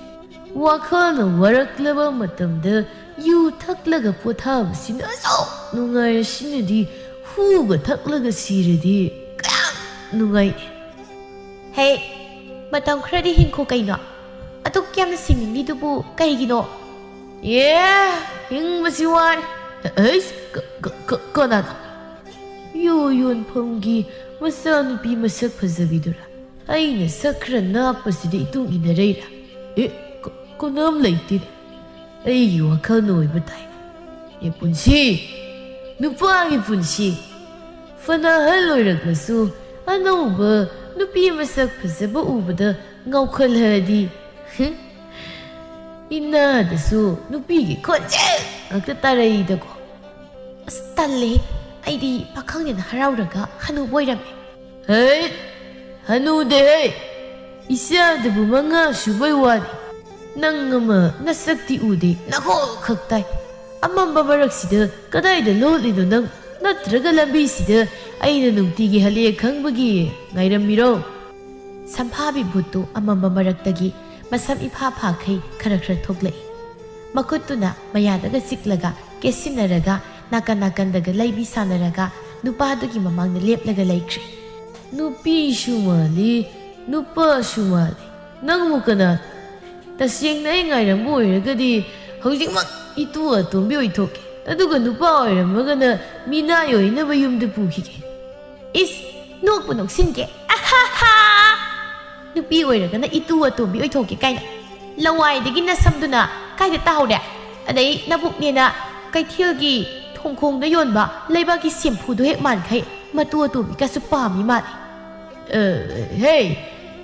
wakhana waraklaba matamda yu thaklaga pothabsina so nungai sinadi huga thaklaga siradi kam nungai hey matam khradi hinko kaina atuk kyam singni dubu kaigino hingmasi war kona yun phomgi masanupi masak phajabidura aina sakra napasidi itung inareira konam leiti ai wakhal noi batai punsi nupangi punsi fana haloirak nasu anauba nupi masak phajaba ubada ngaukhal ina dasu nupi gi khonje akta tarai dako astalle aidi pakhangnen harauraga hanu boirame hey hanu de Isadabу manga subay wari. Nang ama nasakti ude nako khaktai. Amamba maraksida kadai da lolino nang natraga lambi sida aina nungtigi hale khangбagi ngairamiro. Samphabi bhutu amamba maraktagi masam ipha phakhai khara khara thoklai. Makutuna mayadaga siklaga kesinaraga nakan-nakandaga laibi sanaraga nupadugi mamangna leplaga laikri. Nupi shumali, nupa shumali. Nangmu kana tasiyengna ay ngairambu oiragadi hojikmak itu atombi oithoke. Aduga nupa oiramagana minayo inaba yumda pukhige. Is nokpu noksinke. Ahaha! Nupi oiragana itu atombi oithoke kaina. Lawaidagi nasamduna kaida tahaude. Adai nabuknena kaithilgi thongkhongda yonba leibaki semphudu hek mankhai matu atombi kasu pami mali. Hey,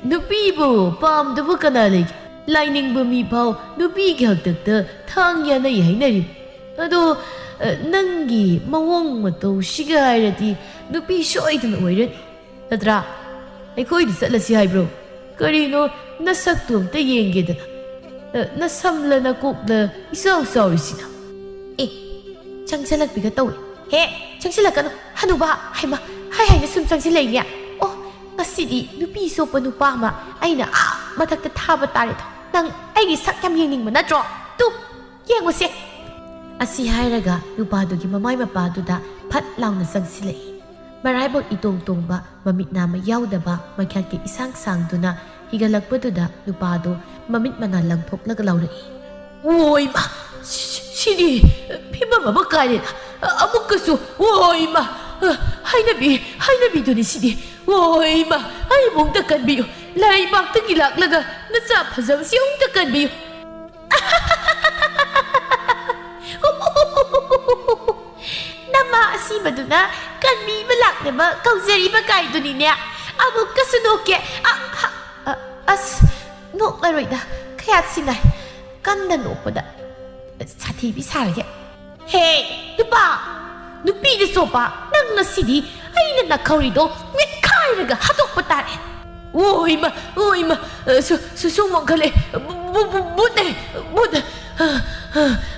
nupi bo pamdabu kana lege. Lainingba mi pau nupi gi haktakta thang yana hainari. Ado nangi mawong matau shiga hairati nupi soidana oirani. Natra aikoidi satlasi haibro. Karino nasaktu amta yengedana. Nasamla nakokla isaw sawisina. Changsalakbiga tawi. He, changsalakano hanuba haima haina sum changsilainya. Oh, ngasidi nupi sopa nupa ma aina mathakta thaba tare tho. Nang aigi sak yam yengingba natro. Tu yengose. Asi hairaga nupadugi mamai mapaduda phat launa changsilai. Maraibok itong tongba mamit nama yaudaba makyatki isang sangduna higalakpaduda nupado mamit mana langthoklaga laurai. Oi ma, sidi phima mama kaina amukasu oi ma hainabi duni sidi oi ma ai mongta kanbiyo lai bakta gilaklaga nacha phajam siung ta kanbiyo. Nama asibaduna kanbi balaknaba kauzariba kaiduni ne amukasu noke as noklaroi da kayat sinai kanda nokpada sati bi sarage. Hey, nupi de sopa nang nasidi aina nakawrido mikhairaga hatokpa tare. Oi ma so mongkale bude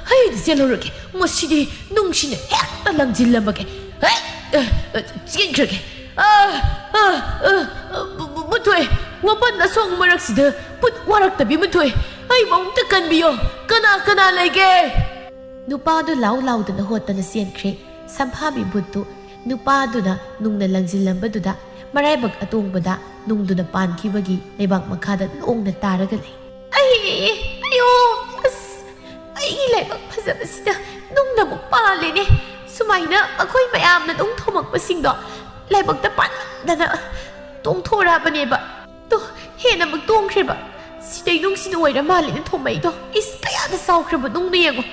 hai zelorage mosidi nungsine hekta langjillamage. Hey, chinkrage. Mutoi wapan na song maraksida put waraktabi mutoi ai mongta kanbiyo kana lege. Nupado laudana hotana senkre samphabi bhutu nupaduna nungna langzillambaduda maraibak atongbada nungduna pankibagi leibak makhada longna taraga lei. Ayo as aigi leibak phajabasida nungna muk palene sumaina akhoi mayamna nung thomakpasingdo leibakta pandana tongthorabane ba to hena mak tongkhreba sidai nungsina oira malina thomaido is kayada saukreba nungna yengo.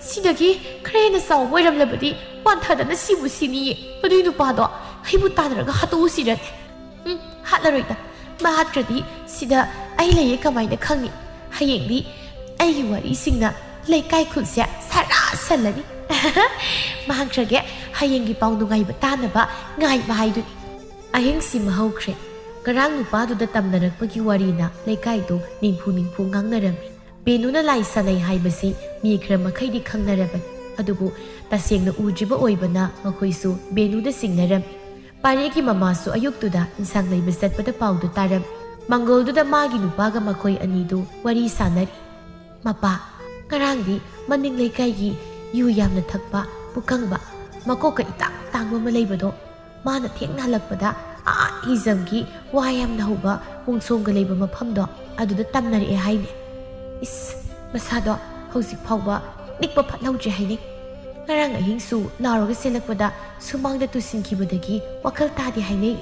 Sidagi krena saw oiramlabadi wanthadana sibu siniye adui nupado haibu tadraga hatu sirat. Hatlaroida mahatkradi sida ai leye kamaina khangi hayengdi ai wari singna leikai khulsia sara salani. Mahangkrage hayengi paunu ngai batanaba ngai bahaidu. Ahing si mahawkre karang nupado da tamnarakpagi warina leikai do ningphu ngangnarami. Benuna lai sanai haibasi mi khra makhaidi khangnaraban adubu tasengna ujiba oibana makhoisu benuda singnaram. Paregi mamasu ayuktuda insang leiba satpada paudu taram. Mangolduda magi nupaga makhoi anidu wari sanari. Mapa karangdi maning leikaigi yu yamna thakpa pukangba makoka itak tangwa malaibado mana thengna halakpada izamgi wayamna hoba wungsongga leiba mafamdo aduda tamnari e haine. Is masado hausi phawba nikpa phatlauji haini. Ngarang ahingsu naroga selakpada sumangda tusinkibadagi wakal tadi haini.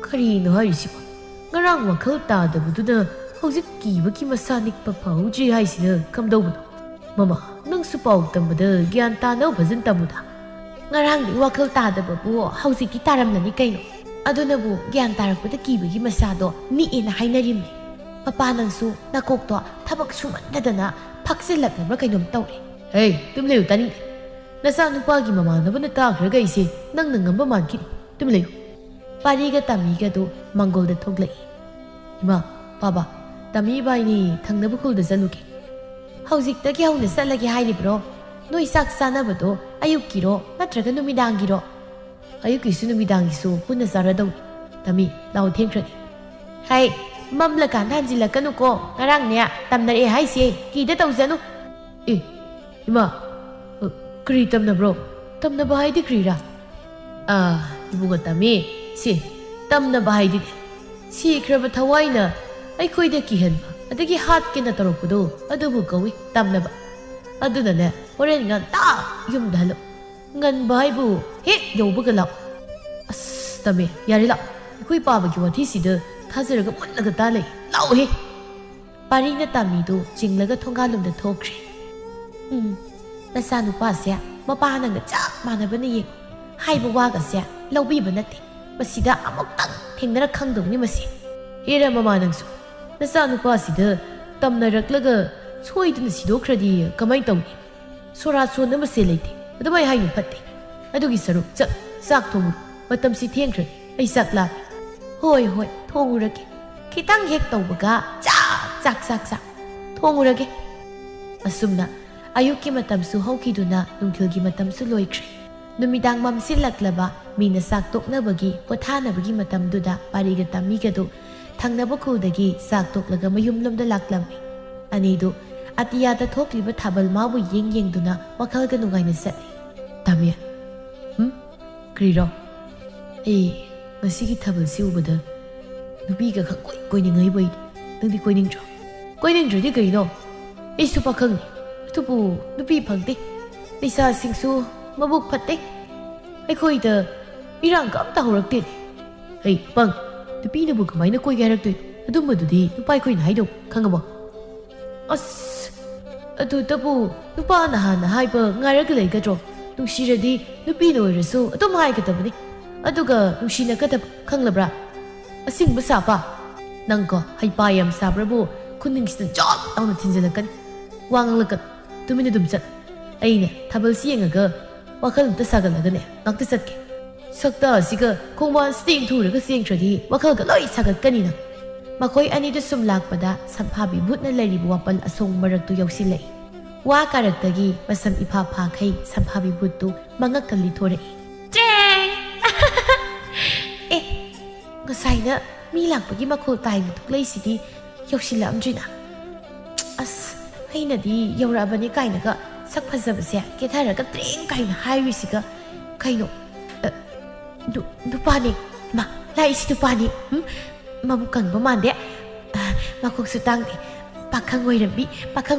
Karino haisiba ngarang wakal tadabududa hausi kibaki masa nikpa phawji haisina kamdawbano. Mama nang supau tambada gyan tanaw bhajan tamuda. Ngarang di wakal tadababu hausi ki taramnani kaino. Adunabu gyan tarakpada kibagi masado niina hainarimni. Papanangsu nakokto tabak sumandadana phaksilaknabra kainom tawre. Hey, tumleu taning. Nasa nupagi mamanaba na takraga ise nang nangamba mankini. Tumleu. Pariga tamiga do mangolda thoglai. Ima, ꯄꯥꯕ ꯇꯝꯃꯤ ꯏꯕꯥꯏꯅꯤ ꯊꯪꯅꯕ ꯈꯨꯜꯗ ꯆꯠꯂꯨꯒꯦ ꯍꯧꯖꯤꯛꯇꯒꯤ ꯍꯧꯅ ꯆꯠꯂꯒꯦ ꯍꯥꯏꯔꯤꯕ꯭ꯔꯣ ꯅꯣꯏ ꯆꯥꯛ ꯆꯥꯅꯕꯗꯣ ꯑꯌꯨꯛꯀꯤꯔꯣ ꯅꯠꯇ꯭ꯔꯒ ꯅꯨꯃꯤꯗꯥꯡꯒꯤꯔꯣ ꯑꯌꯨꯛꯀꯤꯁꯨ ꯅꯨꯃꯤꯗꯥꯡꯒꯤꯁꯨ ꯄꯨꯟꯅ ꯆꯥꯔꯗꯧꯅꯤ ꯇꯝꯃꯤ ꯂꯥꯎ ꯊꯦꯡꯈ꯭ꯔꯅꯤ ꯍꯩ ꯃꯝꯂꯀꯥꯟꯗ ꯍꯟꯖꯤꯜꯂꯛꯀꯅꯨꯀꯣ ꯉꯔꯥꯡꯅꯦ ꯇꯝꯅꯔꯛꯑꯦ ꯍꯥꯏꯁꯦ ꯀꯤꯗ ꯇꯧꯖꯅꯨ ꯑꯦ ꯏꯃꯥ ꯀꯔꯤ ꯇꯝꯅꯕ꯭ꯔꯣ ꯇꯝꯅꯕ ꯍꯥꯏꯗꯤ ꯀꯔꯤꯔꯥ 이보고 땀이 시 땀나봐 하이디네 시크러버 타와이나 아이코이데 기현바 아드기 핫게나 떨어보도 아드부 거위 땀나봐 아드나네 호렌간 딱 юм달로 ngan 바이부 헷 여우버가 라 아스 땀이 야리라 이코이 빠바기 와티시드 타즈르가 문나가 따레 라오해 파리나 땀이도 징라가 통갈lum다 토크리 나사 누파스야 마파하는가 짝 많아버네 예 하이브 와가스야 ꯂꯧꯕꯤꯕ ꯅꯠꯇꯦ ꯃꯁꯤꯗ ꯑꯃꯨꯛꯇꯪ ꯊꯦꯡꯅꯔ ꯈꯪꯗꯧꯅꯤ ꯃꯁꯤ ꯍꯦꯔ ꯃꯃꯥ ꯅꯪꯁꯨ ꯅꯆꯥꯅꯨꯄꯥꯁꯤꯗ ꯇꯝꯅꯔꯛꯂꯒ ꯁꯣꯏꯗꯅ ꯁꯤꯗꯣꯛꯈ꯭ꯔꯗꯤ ꯀꯃꯥꯏꯅ ꯇꯧꯅꯤ ꯁꯣꯔꯥ ꯁꯣꯟꯅꯕꯁꯦ ꯂꯩꯇꯦ ꯑꯗꯨꯃꯥꯏ ꯍꯥꯏꯅ ꯐꯠꯇꯦ ꯑꯗꯨꯒꯤ ꯁꯔꯨꯛ ꯆꯥꯛ ꯊꯣꯡꯉꯨ ꯃꯇꯝꯁꯤ ꯊꯦꯡꯈ꯭ꯔꯅꯤ ꯑꯩ ꯆꯥꯛ ꯂꯥꯝꯃꯤ ꯍꯣꯏ ꯍꯣꯏ ꯊꯣꯡꯉꯨꯔꯒꯦ ꯈꯤꯇꯪ ꯍꯦꯛ ꯇꯧꯕꯒ ꯆꯥꯛ ꯊꯣꯡꯉꯨꯔꯒꯦ ꯑꯁꯨꯝꯅ ꯑꯌꯨꯛꯀꯤ ꯃꯇꯝꯁꯨ ꯍꯧꯈꯤꯗꯨꯅ ꯅꯨꯡꯊꯤꯜꯒꯤ ꯃꯇꯝꯁꯨ ꯂꯣꯏꯈ꯭ꯔꯦ ꯅꯨꯃꯤꯗꯥꯡ ꯃꯝꯁꯤꯜꯂꯛꯂꯕ ꯃꯤꯅ ꯆꯥꯛ ꯇꯣꯛꯅꯕꯒꯤ ꯄꯣꯊꯥꯅꯕꯒꯤ ꯃꯇꯝꯗꯨꯗ ꯄꯥꯔꯤꯒ ꯇꯝꯃꯤꯒꯗꯨ ꯊꯪꯅꯕ ꯈꯨꯜꯗꯒꯤ ꯆꯥꯛ ꯇꯣꯛꯂꯒ ꯃꯌꯨꯝꯂꯣꯝꯗ ꯂꯥꯛꯂꯝꯃꯤ ꯑꯅꯤꯗꯨ ꯑꯇꯤꯌꯥꯗ ꯊꯣꯛꯂꯤꯕ ꯊꯥꯕꯜ ꯃꯥꯕꯨ ꯌꯦꯡꯗꯨꯅ ꯋꯥꯈꯜꯒ ꯅꯨꯡꯉꯥꯏꯅ ꯆꯠꯂꯤ ꯇꯝꯃꯤ ꯀꯔꯤꯔꯣ ꯑꯩ ꯉꯁꯤꯒꯤ ꯊꯥꯕꯜꯁꯤ ꯎꯕꯗ ꯅꯨꯄꯤꯒ ꯈꯪꯀꯣꯏ ꯀꯣꯏꯅꯤꯡꯉꯩꯕꯩ ꯅꯪꯗꯤ ꯀꯣꯏꯅꯤꯡꯗ꯭ꯔꯣ ꯀꯣꯏꯅꯤꯡꯗ꯭ꯔꯗꯤ ꯀꯔꯤꯅꯣ ꯑꯩꯁꯨ ꯄꯥꯈꯪꯅꯤ ꯑꯗꯨꯕꯨ ꯅꯨꯄꯤ ꯐꯪꯗꯦ ꯂꯩꯁꯥꯁꯤꯡꯁꯨ ꯃꯕꯨꯛ ꯐꯠꯇꯦ ꯑꯩꯈꯣꯏꯗ ꯏꯔꯥꯡꯒ ꯑꯝꯇ ꯍꯧꯔꯛꯇꯦꯅꯦ ꯍꯩ ꯄꯪ ꯅꯨꯄꯤꯅꯕꯨ ꯀꯃꯥꯏꯅ ꯀꯣꯏꯒꯦ ꯍꯥꯏꯔꯛꯇꯣꯏꯅꯣ ꯑꯗꯨꯝꯕꯗꯨꯗꯤ ꯅꯨꯄꯥ ꯑꯩꯈꯣꯏꯅ ꯍꯥꯏꯗꯧ ꯈꯪꯉꯕꯣ ꯑꯁ ꯑꯗꯨꯇꯕꯨ ꯅꯨꯄꯥꯅ ꯍꯥꯟꯅ ꯍꯥꯏꯕ ꯉꯥꯏꯔꯒ ꯂꯩꯒꯗ꯭ꯔꯣ ꯅꯨꯡꯁꯤꯔꯗꯤ ꯅꯨꯄꯤꯅ ꯑꯣꯏꯔꯁꯨ ꯑꯗꯨꯝ ꯍꯥꯏꯒꯗꯕꯅꯤ ꯑꯗꯨꯒ ꯅꯨꯡꯁꯤꯅꯒꯗꯕ ꯈꯪꯂꯕ꯭ꯔꯥ ꯑꯁꯤꯡꯕ ꯁꯥꯄ ꯅꯪꯀꯣ ꯍꯩꯄꯥ ꯌꯥꯝ ꯁꯥꯕ꯭ꯔꯕꯨ ꯈꯨꯅꯤꯡꯁꯤꯗ ꯖꯣꯠ ꯂꯥꯎꯅ ꯊꯤꯟꯖꯤꯜꯂꯛꯀꯅꯤ ꯋꯥ ꯉꯥꯡꯂꯛꯀꯅꯨ ꯇꯨꯃꯤꯟꯅ ꯑꯗꯨꯝ ꯆꯠ ꯑꯩꯅꯦ ꯊꯥꯕꯜꯁꯤ ꯌꯦꯡꯉꯒ ꯋꯥꯈꯜ ꯑꯝꯇ ꯁꯥꯒꯠꯂꯒꯅꯦ ꯉꯥꯛꯇ ꯆꯠꯀꯦ ꯁꯛꯇ ꯑꯁꯤꯒ ꯈꯣꯡꯕꯥꯟ ꯁ꯭ꯇꯦꯡ ꯊꯨꯔꯒ ꯆꯦꯡꯈ꯭ꯔꯗꯤ ꯋꯥꯈꯜꯒ ꯂꯣꯏ ꯁꯥꯒꯠꯀꯅꯤꯅ ꯃꯈꯣꯏ ꯑꯅꯤꯗꯨ ꯁꯨꯝ ꯂꯥꯛꯄꯗ ꯁꯝꯐꯥꯕꯤ ꯚꯨꯠꯅ ꯂꯩꯔꯤꯕ ꯋꯥꯄꯜ ꯑꯁꯣꯡ ꯃꯔꯛꯇꯨ ꯌꯧꯁꯤꯜꯂꯛꯏ ꯋꯥ ꯀꯥꯔꯛꯇꯒꯤ ꯃꯁꯝ ꯏꯐꯥ ꯐꯥꯈꯩ ꯁꯝꯐꯥꯕꯤ ꯚꯨꯠꯇꯨ ꯃꯉꯛꯀ ꯂꯤꯊꯣꯔꯛꯏ ꯆꯦꯡ ꯑꯦ ꯉꯁꯥꯏꯅ ꯃꯤ ꯂꯥꯛꯄꯒꯤ ꯃꯈꯣꯜ ꯇꯥꯏꯅ ꯊꯣꯛꯂꯛꯏꯁꯤꯗꯤ ꯌꯧꯁꯤꯜꯂꯛꯑꯝꯗ꯭ꯔꯤꯅ ꯑꯁ ꯑꯩꯅꯗꯤ ꯌꯧꯔꯛꯑꯕꯅꯤ ꯀꯥꯏꯅꯒ ꯁꯛ ꯐꯖꯕꯁꯦ ꯀꯦꯊꯔꯒ ꯇ꯭ꯔꯦꯡ ꯀꯥꯏꯅ ꯍꯥꯏꯔꯤꯁꯤꯒ ꯀꯩꯅꯣ ꯅꯨꯄꯥꯅꯤ ꯃꯥ ꯂꯥꯛꯏꯁꯤ ꯅꯨꯄꯥꯅꯤ ꯃꯕꯨꯛ ꯀꯪꯕ ꯃꯥꯟꯗꯦ ꯃꯀꯣꯛꯁꯨ ꯇꯥꯡꯗꯦ ꯄꯥꯈꯪ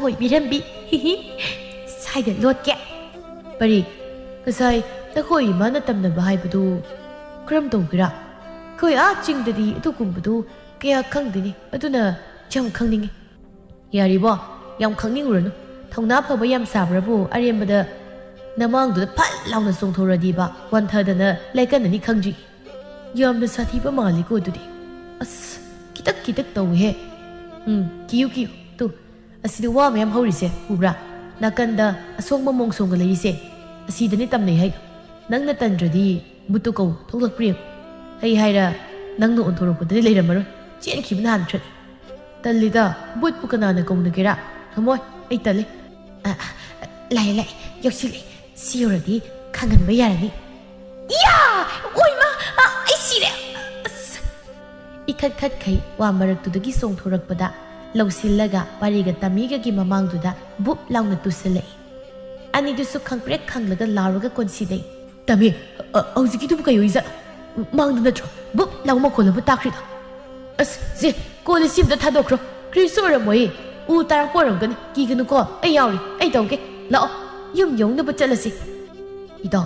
ꯑꯣꯏꯕꯤꯔꯝꯕꯤ ꯁꯥꯏꯗ ꯂꯣꯠꯀꯦ ꯄꯔꯤ ꯉꯁꯥꯏ ꯅꯈꯣꯏ ꯏꯃꯥꯅ ꯇꯝꯅꯕ ꯍꯥꯏꯕꯗꯨ ꯀꯔꯝ ꯇꯧꯒꯦꯔꯥ ꯑꯩꯈꯣꯏ ꯆꯤꯡꯗꯗꯤ ꯑꯗꯨꯒꯨꯝꯕꯗꯨ ꯀꯌꯥ ꯈꯪꯗꯦꯅꯤ ꯑꯗꯨꯅ ꯌꯥꯝ ꯈꯪꯅꯤꯡꯉꯤ ꯌꯥꯔꯤꯕꯣ ꯌꯥꯝ ꯈꯪꯅꯤꯡꯉꯨꯔꯅꯨ ꯊꯧꯅꯥ ꯐꯕ ꯌꯥꯝ ꯁꯥꯕ꯭ꯔꯕꯨ ꯑꯔꯦꯝꯕꯗ ꯅꯃꯥꯡꯗꯨꯗ ꯐꯠ ꯂꯥꯎꯅ ꯆꯣꯡꯊꯣꯔꯗꯤꯕ ꯋꯥꯟꯊꯗꯅ ꯂꯩꯀꯟꯅꯅꯤ ꯈꯪꯗ꯭ꯔꯤ ꯌꯥꯝꯅ ꯁꯥꯊꯤꯕ ꯃꯥꯜꯂꯤꯀꯣ ꯑꯗꯨꯗꯤ ꯑꯁ ꯈꯤꯇꯛ ꯇꯧꯋꯦꯍꯦ ꯀꯤꯌꯨ ꯇꯨ ꯑꯁꯤꯗ ꯋꯥ ꯃꯌꯥꯝ ꯍꯧꯔꯤꯁꯦ ꯎꯕ꯭ꯔꯥ ꯅꯥꯀꯟꯗ ꯑꯁꯣꯡꯕ ꯃꯣꯡꯁꯣꯡꯒ ꯂꯩꯔꯤꯁꯦ ꯑꯁꯤꯗꯅꯤ ꯇꯝꯅꯩ ꯍꯥꯏꯗꯣ ꯅꯪꯅ ꯇꯟꯗ꯭ꯔꯗꯤ ꯕꯨꯠꯇꯨ ꯀꯧ ꯊꯣꯛꯂꯛꯄ꯭ꯔ ꯌꯦꯡꯉꯨ ꯑꯩ ꯍꯥꯏꯔ ꯅꯪꯅ ꯑꯣꯟꯊꯣꯔꯛꯄꯗꯗꯤ ꯂꯩꯔꯝꯃꯔꯣꯏ ꯆꯦꯟꯈꯤꯕꯅ ꯍꯥꯟꯈ꯭ꯔꯅꯤ ꯇꯜꯂꯤꯗ ꯕꯨꯠꯄꯨ ꯀꯅꯥꯅ ꯀꯧꯅꯒꯦꯔꯥ ꯉꯝꯃꯣꯏ ꯑꯩ ꯇꯜꯂꯤ ꯂꯥꯛꯑꯦ ꯌꯧꯁꯤꯜꯂꯦ ꯁꯤ ꯌꯧꯔꯗꯤ ꯈꯪꯍꯟꯕ ꯌꯥꯔꯅꯤ ꯏꯌꯥ ꯑꯣꯏꯃ ꯑꯩ ꯁꯤꯔꯦ ꯑꯁ ꯏꯈꯠꯈꯩ ꯋꯥ ꯃꯔꯛꯇꯨꯗꯒꯤ ꯆꯣꯡꯊꯣꯔꯛꯄꯗ ꯂꯧꯁꯤꯜꯂꯒ ꯄꯥꯔꯤꯒ ꯇꯝꯃꯤꯒꯒꯤ ꯃꯃꯥꯡꯗꯨꯗ ꯕꯨꯞ ꯂꯥꯎꯅ ꯇꯨꯁꯤꯜꯂꯛꯏ ꯑꯅꯤꯗꯨꯁꯨ ꯈꯪꯄ꯭ꯔꯦꯛ ꯈꯪꯂꯒ ꯂꯥꯎꯔꯒ ꯀꯣꯟꯁꯤꯜꯂꯛꯏ ꯇꯝꯃꯤ ꯍꯧꯖꯤꯛꯀꯤꯗꯨꯕꯨ ꯀꯩ ꯑꯣꯏꯖꯥꯠ ꯃꯥꯡꯗ ꯅꯠꯇ꯭ꯔꯣ ꯕꯨꯞ ꯂꯥꯎ ꯃꯈꯣꯜ ꯑꯃ ꯇꯥꯈ꯭ꯔꯤꯗꯣ ꯑꯁ ꯁꯦ ꯀꯣꯜꯂꯤ ꯁꯤ ꯑꯝꯇ ꯊꯥꯗꯣꯛꯈ꯭ꯔꯣ ꯀꯔꯤꯁꯨ ꯑꯣꯏꯔꯝꯃꯣꯏ ꯎ ꯇꯥꯔꯛꯄ ꯑꯣꯏꯔꯝꯒꯅꯤ ꯀꯤꯒꯅꯨꯀꯣ ꯑꯩ ꯌꯥꯎꯔꯤ ꯑꯩ ꯇꯧꯒꯦ ꯂꯥꯛꯑꯣ ꯌꯨꯝ ꯌꯧꯅꯕ ꯆꯠꯂꯁꯤ ꯏꯇꯥꯎ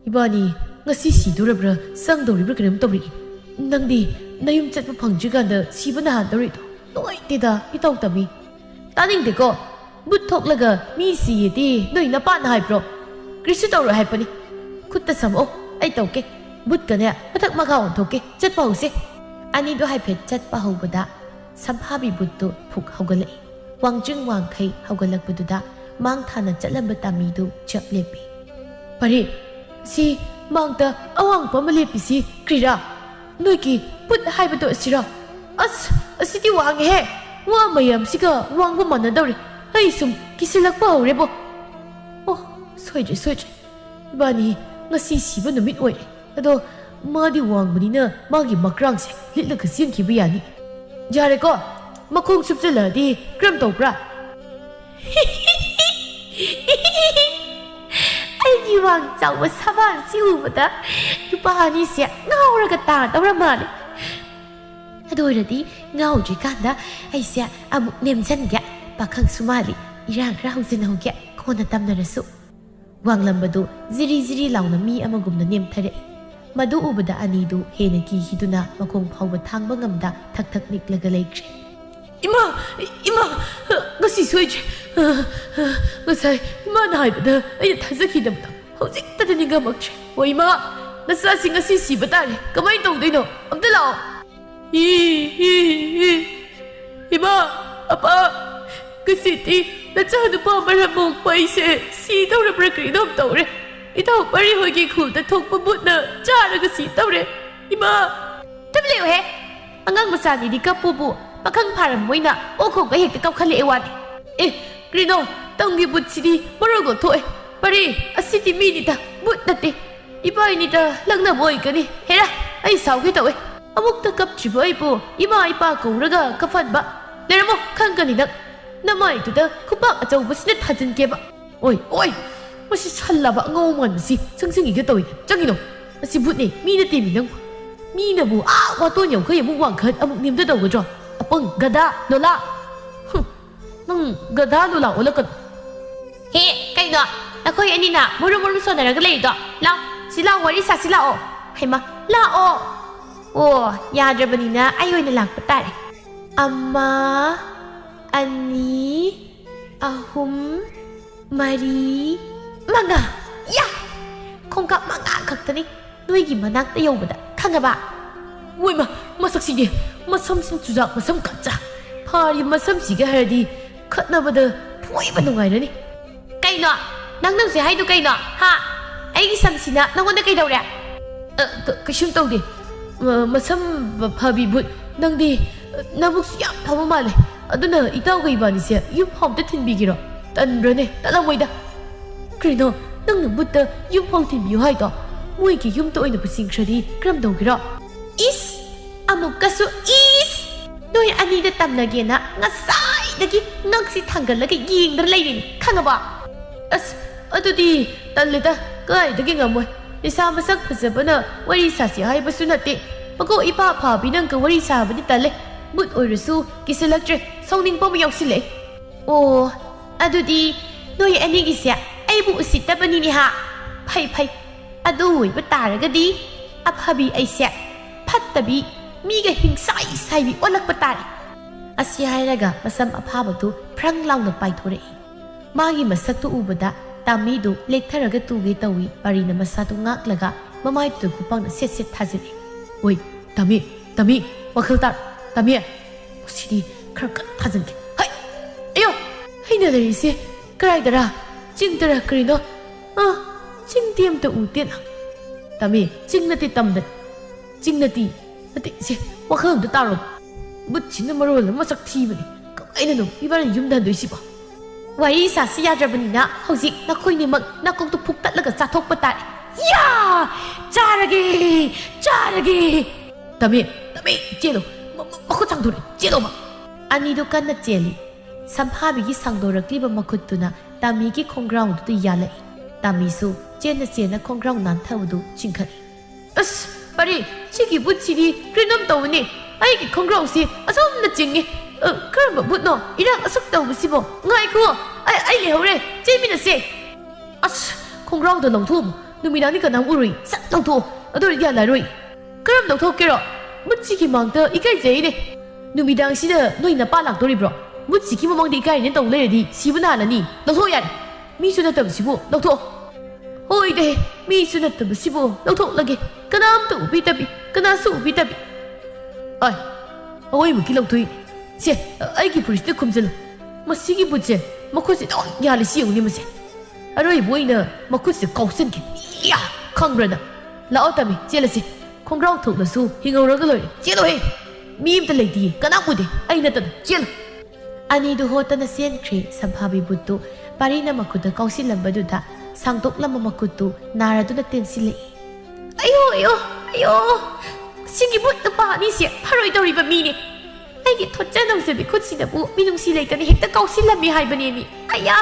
ꯏꯕꯥꯅꯤ ꯉꯁꯤ ꯁꯤꯗꯣꯔꯕ꯭ꯔꯥ ꯆꯪꯗꯧꯔꯤꯕ꯭ꯔꯥ ꯀꯔꯤꯝ ꯇꯧꯔꯤ ꯅꯪꯗꯤ ꯅꯌꯨꯝ ꯆꯠꯄ ꯐꯪꯗ꯭ꯔꯤꯀꯥꯟꯗ ꯁꯤꯕ ꯅꯍꯥꯟꯗꯧꯔꯤꯗꯣ ꯅꯨꯡꯉꯥꯏꯇꯦꯗ ꯏꯇꯥꯎ ꯇꯝꯃꯤ ꯇꯥꯅꯤꯡꯗꯦꯀꯣ ꯕꯨꯠ ꯊꯣꯛꯂꯒ ꯃꯤ ꯁꯤꯌꯦꯗꯤ ꯅꯣꯏ ꯅꯄꯥꯅ ꯍꯥꯏꯕ꯭ꯔꯣ ꯀꯔꯤꯁꯨ ꯇꯧꯔꯣꯏ ꯍꯥꯏꯕꯅꯤ ꯈꯨꯠꯇ ꯁꯝꯃꯛꯑꯣ ꯑꯩ ꯇꯧꯒꯦ ꯕꯨꯠꯀꯅꯦ ꯃꯊꯛ ꯃꯈꯥ ꯑꯣꯟꯊꯣꯛꯀꯦ ꯆꯠꯄ ꯍꯧꯁꯦ ꯑꯅꯤꯗꯣ ꯍꯥꯏꯐꯦꯠ ꯆꯠꯄ ꯍꯧꯕꯗ ꯁꯝꯐꯥꯕꯤ ꯕꯨꯠꯇꯨ ꯐꯨꯛ ꯍꯧꯒꯠꯂꯛꯏ ꯋꯥꯡꯖꯤꯡ ꯋꯥꯡꯈꯩ ꯍꯧꯒꯠꯂꯛꯄꯗꯨꯗ ꯃꯥꯡ ꯊꯥꯅ ꯆꯠꯂꯝꯕ ꯇꯥꯃꯤꯗꯨ ꯆꯞ ꯂꯦꯞꯄꯤ ꯄꯔꯤ ꯁꯤ ꯃꯥꯡꯗ ꯑꯋꯥꯡꯕ ꯑꯃ ꯂꯦꯞꯄꯤꯁꯤ ꯀ꯭ꯔꯤꯔꯥ ꯅꯣꯏꯒꯤ ꯕꯨꯠ ꯍꯥꯏꯕꯗꯣ ꯑꯁꯤꯔꯣ ꯑꯁ ꯑꯁꯤꯗꯤ ꯋꯥꯡꯉꯦꯍꯦ ꯋꯥ ꯃꯌꯥꯝꯁꯤꯒ ꯋꯥꯡꯕ ꯃꯥꯟꯅꯗꯧꯔꯦ ꯑꯩ ꯁꯨꯝ ꯀꯤꯁꯤꯜꯂꯛꯄ ꯍꯧꯔꯦꯕꯣ ꯑꯣ ꯁꯣꯏꯗ꯭ꯔꯦ ꯏꯕꯥꯅꯤ ꯉꯁꯤ ꯁꯤꯕ ꯅꯨꯃꯤꯠ ꯑꯣꯏꯔꯦ ꯑꯗꯣ ꯃꯥꯗꯤ ꯋꯥꯡꯕꯅꯤꯅ ꯃꯥꯒꯤ ꯃꯀ꯭ꯔꯥꯡꯁꯦ ꯂꯤꯠꯂꯒ ꯆꯦꯟꯈꯤꯕ ꯌꯥꯅꯤ ꯌꯥꯔꯦꯀꯣ ꯃꯈꯣꯡ ꯁꯨꯞꯆꯜꯂꯛꯑꯗꯤ ꯀꯔꯝ ꯇꯧꯕ꯭ꯔꯥ ꯑꯩꯒꯤ ꯋꯥꯡ ꯆꯥꯎꯕ ꯁꯕꯥꯟꯁꯤ ꯎꯕꯗ ꯅꯨꯄꯥ ꯑꯅꯤꯁꯦ ꯉꯥꯎꯔꯒ ꯇꯥꯗꯧꯔ ꯃꯥꯜꯂꯦ ꯑꯗꯨ ꯑꯣꯏꯔꯗꯤ ꯉꯥꯎꯗ꯭ꯔꯤꯀꯥꯟꯗ ꯑꯩꯁꯦ ꯑꯃꯨꯛ ꯅꯦꯝꯖꯟꯒꯦ ꯄꯥꯈꯪꯁꯨ ꯃꯥꯜꯂꯤ ꯏꯔꯥꯡ ꯈꯔ ꯍꯧꯖꯤꯟꯍꯧꯒꯦ ꯀꯣꯟꯅ ꯇꯝꯅꯔꯁꯨ ꯋꯥꯡꯂꯝꯕꯗꯨ ꯖꯤꯔꯤ ꯖꯤꯔꯤ ꯂꯥꯎꯅ ꯃꯤ ꯑꯃꯒꯨꯝꯅ ꯅꯦꯝꯊꯔꯛꯏ ꯃꯗꯨ ꯎꯕꯗ ꯑꯅꯤꯗꯨ ꯍꯦꯟꯅ ꯀꯤꯈꯤꯗꯨꯅ ꯃꯈꯣꯡ ꯐꯥꯎꯕ ꯊꯥꯡꯕ ꯉꯝꯗ ꯊꯛ ꯊꯛ ꯅꯤꯛꯂꯒ ꯂꯩꯈ꯭ꯔꯦ ꯏꯃꯥ ꯉꯁꯤ ꯁꯣꯏꯗ꯭ꯔꯦ ꯉꯁꯥꯏ ꯏꯃꯥꯅ ꯍꯥꯏꯕꯗ ꯑꯩꯅ ꯊꯥꯖꯈꯤꯗꯕꯗ ꯍꯧꯖꯤꯛꯇꯗ ꯅꯤꯡꯉꯝꯃꯛꯇ꯭ꯔꯦ ꯍꯣꯏ ꯏꯃꯥ ꯅꯆꯥꯁꯤ ꯉꯁꯤ ꯁꯤꯕ ꯇꯥꯔꯦ ꯀꯃꯥꯏꯅ ꯇꯧꯗꯣꯏꯅꯣ ꯑꯝꯇ ꯂꯥꯛꯑꯣ 이마 아빠 그시티 나 차도 뻔뻔한 목바이세 시더라 그리도 없더래 이다 빨리 호기 구다 톡보 묻나 짜라가 시더래 이마 탑래요 해 안강 마사니니까 뽀뽀 막강 바람 모이나 오코가 핵도 깝칼리 에와니 에 그리노 땅기 묻지리 뭐라고 토에 빨리 아시티 미니다 묻다때 이바이니다 랑나 모이가니 해라 아이 사오게 더해 ꯑꯃꯨꯛꯇ ꯀꯞꯇ꯭ꯔꯤꯕ ꯑꯩꯕꯨ ꯏꯃꯥ ꯏꯄꯥ ꯀꯧꯔꯒ ꯀꯞꯍꯟꯕ ꯂꯩꯔꯝꯃꯣ ꯈꯪꯒꯅꯤ ꯅꯪ ꯅꯃꯥꯏꯗꯨꯗ ꯈꯨꯄꯥꯛ ꯑꯆꯧꯕꯁꯤꯅ ꯊꯥꯖꯤꯟꯒꯦꯕ ꯑꯣꯏ ꯃꯁꯤ ꯁꯜꯂꯕ ꯑꯉꯧ ꯃꯥꯟꯕꯁꯤ ꯆꯪꯁꯤꯟꯈꯤꯒꯦ ꯇꯧꯏ ꯆꯪꯉꯤꯅꯣ ꯃꯁꯤ ꯕꯨꯠꯅꯦ ꯃꯤ ꯅꯠꯇꯦꯃꯤ ꯅꯪꯕꯨ ꯃꯤꯅꯕꯨ ꯋꯥꯇꯣꯟ ꯌꯥꯡꯈꯩ ꯑꯃꯨꯛ ꯋꯥꯡꯈꯠ ꯑꯃꯨꯛ ꯅꯦꯝꯗ ꯇꯧꯒꯗ꯭ꯔꯣ ꯑꯄꯪ ꯒꯙꯥ ꯂꯣꯂꯥ ꯅꯪ ꯒꯙꯥ ꯂꯣꯂꯥ ꯑꯣꯜꯂꯛꯀꯅꯨ ꯍꯦ ꯀꯩꯅꯣ ꯅꯈꯣꯏ ꯑꯅꯤꯅ ꯃꯔꯨ ꯁꯣꯟꯅꯔꯒ ꯂꯩꯔꯤꯗꯣ ꯂꯥꯎ ꯁꯤ ꯂꯥꯎ ꯋꯥꯔꯤ ꯁꯥꯁꯤ ꯂꯥꯛꯑꯣ ꯍꯩꯃꯥ ꯂꯥꯛꯑꯣ ꯑꯣ ꯌꯥꯗ꯭ꯔꯕꯅꯤꯅ ꯑꯩ ꯑꯣꯏꯅ ꯂꯥꯛꯄ ꯇꯥꯔꯦ ꯑꯃ ꯑꯅꯤ ꯑꯍꯨꯝ ꯃꯔꯤ ꯃꯉꯥ ꯌꯥ ꯈꯣꯡꯀꯥꯞ ꯃꯉꯥ ꯈꯛꯇꯅꯤ ꯅꯣꯏꯒꯤ ꯃꯅꯥꯛꯇ ꯌꯧꯕꯗ ꯈꯪꯉꯕ ꯋꯣꯏꯃ ꯃꯁꯛꯁꯤꯗꯤ ꯃꯁꯝꯁꯤꯡ ꯆꯨꯖꯥꯛ ꯃꯁꯝ ꯀꯠꯆꯥ ꯐꯥꯔꯤ ꯃꯁꯝꯁꯤꯒ ꯍꯥꯏꯔꯗꯤ ꯈꯠꯅꯕꯗ ꯐꯣꯏꯕ ꯅꯨꯡꯉꯥꯏꯔꯅꯤ ꯀꯩꯅꯣ ꯅꯪꯁꯦ ꯍꯥꯏꯗꯣ ꯀꯩꯅꯣ ꯍꯥ ꯑꯩꯒꯤ ꯁꯝꯁꯤꯅ ꯅꯪꯉꯣꯟꯗ ꯀꯩꯗꯧꯔꯦ ꯀꯩꯁꯨꯝ ꯇꯧꯗꯦ ꯃꯁꯝ ꯐꯕꯤ ꯕꯨꯠ ꯅꯪꯗꯤ ꯅꯕꯨꯛꯁꯨ ꯌꯥꯝ ꯐꯕ ꯃꯥꯜꯂꯦ ꯑꯗꯨꯅ ꯏꯇꯥꯎꯒ ꯏꯕꯥꯅꯤꯁꯦ ꯌꯨꯝ ꯐꯥꯎꯇ ꯊꯤꯟꯕꯤꯒꯦꯔꯣ ꯇꯟꯕ꯭ꯔꯅꯦ ꯇꯠꯂꯝꯃꯣꯏꯗ ꯀꯔꯤꯅꯣ ꯅꯪꯅ ꯕꯨꯠꯇ ꯌꯨꯝ ꯐꯥꯎ ꯊꯤꯟꯕꯤꯌꯨ ꯍꯥꯏꯗꯣ ꯃꯣꯏꯒꯤ ꯌꯨꯝꯗ ꯑꯣꯏꯅ ꯄꯨꯁꯤꯟꯈ꯭ꯔꯗꯤ ꯀꯔꯝ ꯇꯧꯒꯦꯔꯣ ꯏꯁ ꯑꯃꯨꯛꯀꯁꯨ ꯏꯁ ꯅꯣꯏ ꯑꯅꯤꯗ ꯇꯝꯅꯒꯦꯅ ꯉꯁꯥꯏꯗꯒꯤ ꯉꯛꯁꯤ ꯊꯥꯡꯒꯠꯂꯒ ꯌꯦꯡꯗꯅ ꯂꯩꯔꯤꯅꯤ ꯈꯪꯉꯕ ꯑꯁ ꯑꯗꯨꯗꯤ ꯇꯜꯂꯦꯗ ꯀꯥꯏꯗꯒꯤ ꯉꯝꯃꯣꯏ ꯏꯁꯥ ꯃꯁꯛ ꯐꯖꯕꯅ ꯋꯥꯔꯤ ꯁꯥꯁꯤ ꯍꯥꯏꯕꯁꯨ ꯅꯠꯇꯦ ꯃꯀꯣꯛ ꯏꯄꯥ ꯐꯥꯕꯤ ꯅꯪꯒ ꯋꯥꯔꯤ ꯁꯥꯕꯗꯤ ꯇꯜꯂꯦ ꯕꯨꯠ ꯑꯣꯏꯔꯁꯨ ꯀꯤꯁꯤꯜꯂꯛꯇ꯭ꯔꯦ ꯁꯥꯎꯅꯤꯡꯕ ꯑꯃ ꯌꯥꯎꯁꯤꯜꯂꯛꯑꯦ ꯑꯣ ꯑꯗꯨꯗꯤ ꯅꯣꯏ ꯑꯅꯤꯒꯤꯁꯦ ꯑꯩꯕꯨ ꯎꯁꯤꯠꯇꯕꯅꯤꯅꯦ ꯍꯥ ꯐꯩ ꯑꯗꯨ ꯑꯣꯏꯕ ꯇꯥꯔꯒꯗꯤ ꯑꯐꯕꯤ ꯑꯩꯁꯦ ꯐꯠꯇꯕꯤ ꯃꯤꯒ ꯍꯤꯡꯁꯥꯏ ꯁꯥꯏꯕꯤ ꯑꯣꯜꯂꯛꯄ ꯇꯥꯔꯦ ꯑꯁꯤ ꯍꯥꯏꯔꯒ ꯃꯁꯝ ꯑꯐꯥꯕꯗꯨ ꯐ꯭ꯔꯪ ꯂꯥꯎꯅ ꯄꯥꯏꯊꯣꯔꯛꯏ ꯃꯥꯒꯤ ꯃꯁꯛꯇꯨ ꯎꯕꯗ ꯇꯥꯃꯤꯗꯨ ꯂꯦꯛꯊꯔꯒ ꯇꯨꯒꯦ ꯇꯧꯏ ꯄꯥꯔꯤꯅ ꯃꯁꯥꯗꯨ ꯉꯥꯛꯂꯒ ꯃꯃꯥꯏꯗꯨꯗ ꯈꯨꯄꯥꯛꯅ ꯁꯦꯠ ꯊꯥꯖꯤꯜꯂꯤ ꯑꯣꯏ ꯇꯥꯃꯤ ꯋꯥꯈꯜ ꯇꯥꯔ ꯇꯥꯃꯤ ꯁꯤꯗꯤ ꯈꯔ ꯀꯟꯅ ꯊꯥꯖꯤꯟꯒꯦ ꯍꯩ ꯑꯌꯣ ꯑꯩꯅ ꯂꯩꯔꯤꯁꯦ ꯀꯗꯥꯏꯗꯔꯥ ꯆꯤꯡꯗꯔꯥ ꯀꯔꯤꯅꯣ ꯆꯤꯡꯗꯤ ꯑꯝꯇ ꯎꯗꯦꯅ ꯇꯥꯃꯤ ꯆꯤꯡ ꯅꯠꯇꯦ ꯇꯝꯗ ꯆꯤꯡ ꯅꯠꯇꯦ ꯁꯦ ꯋꯥꯈꯜ ꯑꯝꯇ ꯇꯥꯔꯣ ꯕꯨꯠꯁꯤꯅ ꯃꯔꯣꯜ ꯑꯃ ꯃꯁꯛ ꯊꯤꯕꯅꯤ ꯀꯃꯥꯏꯅꯅꯣ ꯏꯕꯥꯅꯤ ꯌꯨꯝꯗ ꯍꯟꯗꯣꯏꯁꯤꯕꯣ ꯋꯥꯔꯤ ꯁꯥꯁꯤ ꯌꯥꯗ꯭ꯔꯕꯅꯤꯅ ꯍꯧꯖꯤꯛ ꯅꯈꯣꯏꯅꯤꯃꯛ ꯅꯀꯣꯛꯇꯨ ꯐꯨꯛꯇꯠꯂꯒ ꯆꯥꯊꯣꯛꯄ ꯇꯥꯔꯦ ꯌꯥ ꯆꯥꯔꯒꯦ ꯇꯥꯃꯤ ꯆꯦꯜꯂꯣ ꯃꯈꯨꯠ ꯁꯥꯡꯗꯣꯔꯛꯑꯦ ꯆꯦꯜꯂꯣꯕ ꯑꯅꯤꯗꯨ ꯀꯟꯅ ꯆꯦꯜꯂꯤ ꯁꯝꯐꯥꯕꯤꯒꯤ ꯁꯥꯡꯗꯣꯔꯛꯂꯤꯕ ꯃꯈꯨꯠꯇꯨꯅ ꯇꯥꯃꯤꯒꯤ ꯈꯣꯡꯒ꯭ꯔꯥꯎꯗꯨꯗ ꯌꯥꯜꯂꯛꯏ ꯇꯥꯃꯤꯁꯨ ꯆꯦꯟꯅ ꯈꯣꯡꯒ꯭ꯔꯥꯎ ꯅꯥꯟꯊꯕꯗꯨ ꯆꯤꯡꯈꯠꯂꯤ ꯑꯁ ꯄꯔꯤ ꯁꯤꯒꯤ ꯕꯨꯠꯁꯤꯗꯤ ꯀꯔꯤꯅꯣꯝ ꯇꯧꯕꯅꯤ ꯑꯩꯒꯤ ꯈꯣꯡꯒ꯭ꯔꯥꯎꯁꯤ ꯑꯁꯣꯝꯗ ꯆꯤꯡꯉꯤ ꯀꯔꯝꯕ ꯕꯨꯠꯅꯣ ꯏꯔꯥꯡ ꯑꯁꯨꯛ ꯇꯧꯕꯁꯤꯕꯣ ꯉꯥꯏꯈꯣ ꯑꯩ ꯂꯩꯍꯧꯔꯦ ꯆꯦꯟꯃꯤꯟꯅꯁꯦ ꯑꯁ ꯈꯣꯡꯒ꯭ꯔꯥꯎꯗꯣ ꯂꯧꯊꯣꯛꯑꯝꯃꯣ ꯅꯨꯃꯤꯗꯥꯡꯗꯤ ꯀꯅꯥꯝ ꯎꯔꯣꯏ ꯁꯠ ꯂꯧꯊꯣꯛꯑꯣ ꯑꯗꯨ ꯑꯣꯏꯔꯗꯤ ꯌꯥꯜꯂꯔꯣꯏ ꯀꯔꯝ ꯂꯧꯊꯣꯛꯀꯦꯔꯣ ꯕꯨꯠꯁꯤꯒꯤ ꯃꯥꯡꯗ ꯏꯀꯥꯏꯖꯩꯅꯦ ꯅꯨꯃꯤꯗꯥꯡꯁꯤꯗ ꯅꯣꯏ ꯅꯄꯥ ꯂꯥꯛꯇꯣꯔꯤꯕ꯭ꯔꯣ ꯕꯨꯠꯁꯤꯒꯤ ꯃꯃꯥꯡꯗ ꯏꯀꯥꯏꯔꯦꯅ ꯇꯧ ꯂꯩꯔꯗꯤ ꯁꯤꯕ ꯅꯥꯜꯂꯅꯤ ꯂꯧꯊꯣꯛꯑꯣ ꯌꯥꯔꯦ ꯃꯤꯁꯨ ꯅꯠꯇꯕꯁꯤꯕꯨ ꯂꯧꯊꯣꯛꯑꯣ ꯍꯣꯏꯗꯦ ꯃꯤꯁꯨ ꯅꯠꯇꯕꯁꯤꯕꯨ ꯂꯧꯊꯣꯛꯂꯒꯦ ꯀꯅꯥꯝꯇ ꯎꯕꯤꯗꯕꯤ ꯀꯅꯥꯁꯨ ꯎꯕꯤꯗꯕꯤ ꯑꯩ ꯑꯋꯣꯏꯕꯀꯤ ꯂꯧꯊꯣꯛꯏ ꯁꯦ ꯑꯩꯒꯤ ꯐꯨꯔꯤꯠꯁꯤꯗ ꯈꯨꯝꯖꯤꯜꯂꯨ ꯃꯁꯤꯒꯤ ꯕꯨꯠꯁꯦ ꯃꯈꯨꯠꯁꯦ ꯑꯗꯨꯝ ꯌꯥꯜꯂꯤꯁꯤ ꯌꯦꯡꯉꯨꯅꯤ ꯃꯁꯦ ꯑꯔꯣꯏꯕ ꯑꯣꯏꯅ ꯃꯈꯨꯠꯁꯦ ꯀꯥꯎꯁꯟꯒꯦ ꯌꯥ ꯈꯪꯕ꯭ꯔꯅ ꯂꯥꯛꯑꯣ ꯇꯥꯃꯤ ꯆꯦꯜꯂꯁꯤ ꯈꯣꯡꯒ꯭ꯔꯥꯎ ꯊꯣꯛꯂꯁꯨ ꯍꯤꯡꯍꯧꯔꯒ ꯂꯣꯏꯔꯦ ꯆꯦꯜꯂꯣꯍꯦ ꯃꯤ ꯑꯝꯇ ꯂꯩꯇꯤꯌꯦ ꯀꯅꯥꯝ ꯎꯗꯦ ꯑꯩ ꯅꯠꯇꯅ ꯆꯦꯜꯂꯨ ꯑꯅꯤꯗꯨ ꯍꯣꯠꯇꯅ ꯆꯦꯟꯈ꯭ꯔꯦ ꯁꯝꯐꯥꯕꯤ ꯕꯨꯠꯇꯨ ꯄꯥꯔꯤꯅ ꯃꯈꯨꯠꯇ ꯀꯥꯎꯁꯤꯜꯂꯝꯕꯗꯨꯗ ꯁꯥꯡꯗꯣꯛꯂꯝꯕ ꯃꯈꯨꯠꯇꯨ ꯅꯥꯔꯗꯨꯅ ꯇꯦꯟꯁꯤꯜꯂꯛꯏ ꯑꯌꯣ ꯑꯌꯣ ꯑꯌꯣ ꯁꯤꯒꯤ ꯕꯨꯠ ꯅꯨꯄꯥ ꯑꯅꯤꯁꯦ ꯐꯔꯣꯏꯗꯧꯔꯤꯕ ꯃꯤꯅꯤ ꯑꯩꯒꯤ ꯊꯣꯠꯆ ꯅꯧꯖꯕꯤ ꯈꯨꯠꯁꯤꯗꯕꯨ ꯃꯤꯅꯨꯡꯁꯤ ꯂꯩꯇꯅ ꯍꯦꯛꯇ ꯀꯥꯎꯁꯤꯜꯂꯝꯃꯤ ꯍꯥꯏꯕꯅꯦꯃꯤ ꯑꯌꯥ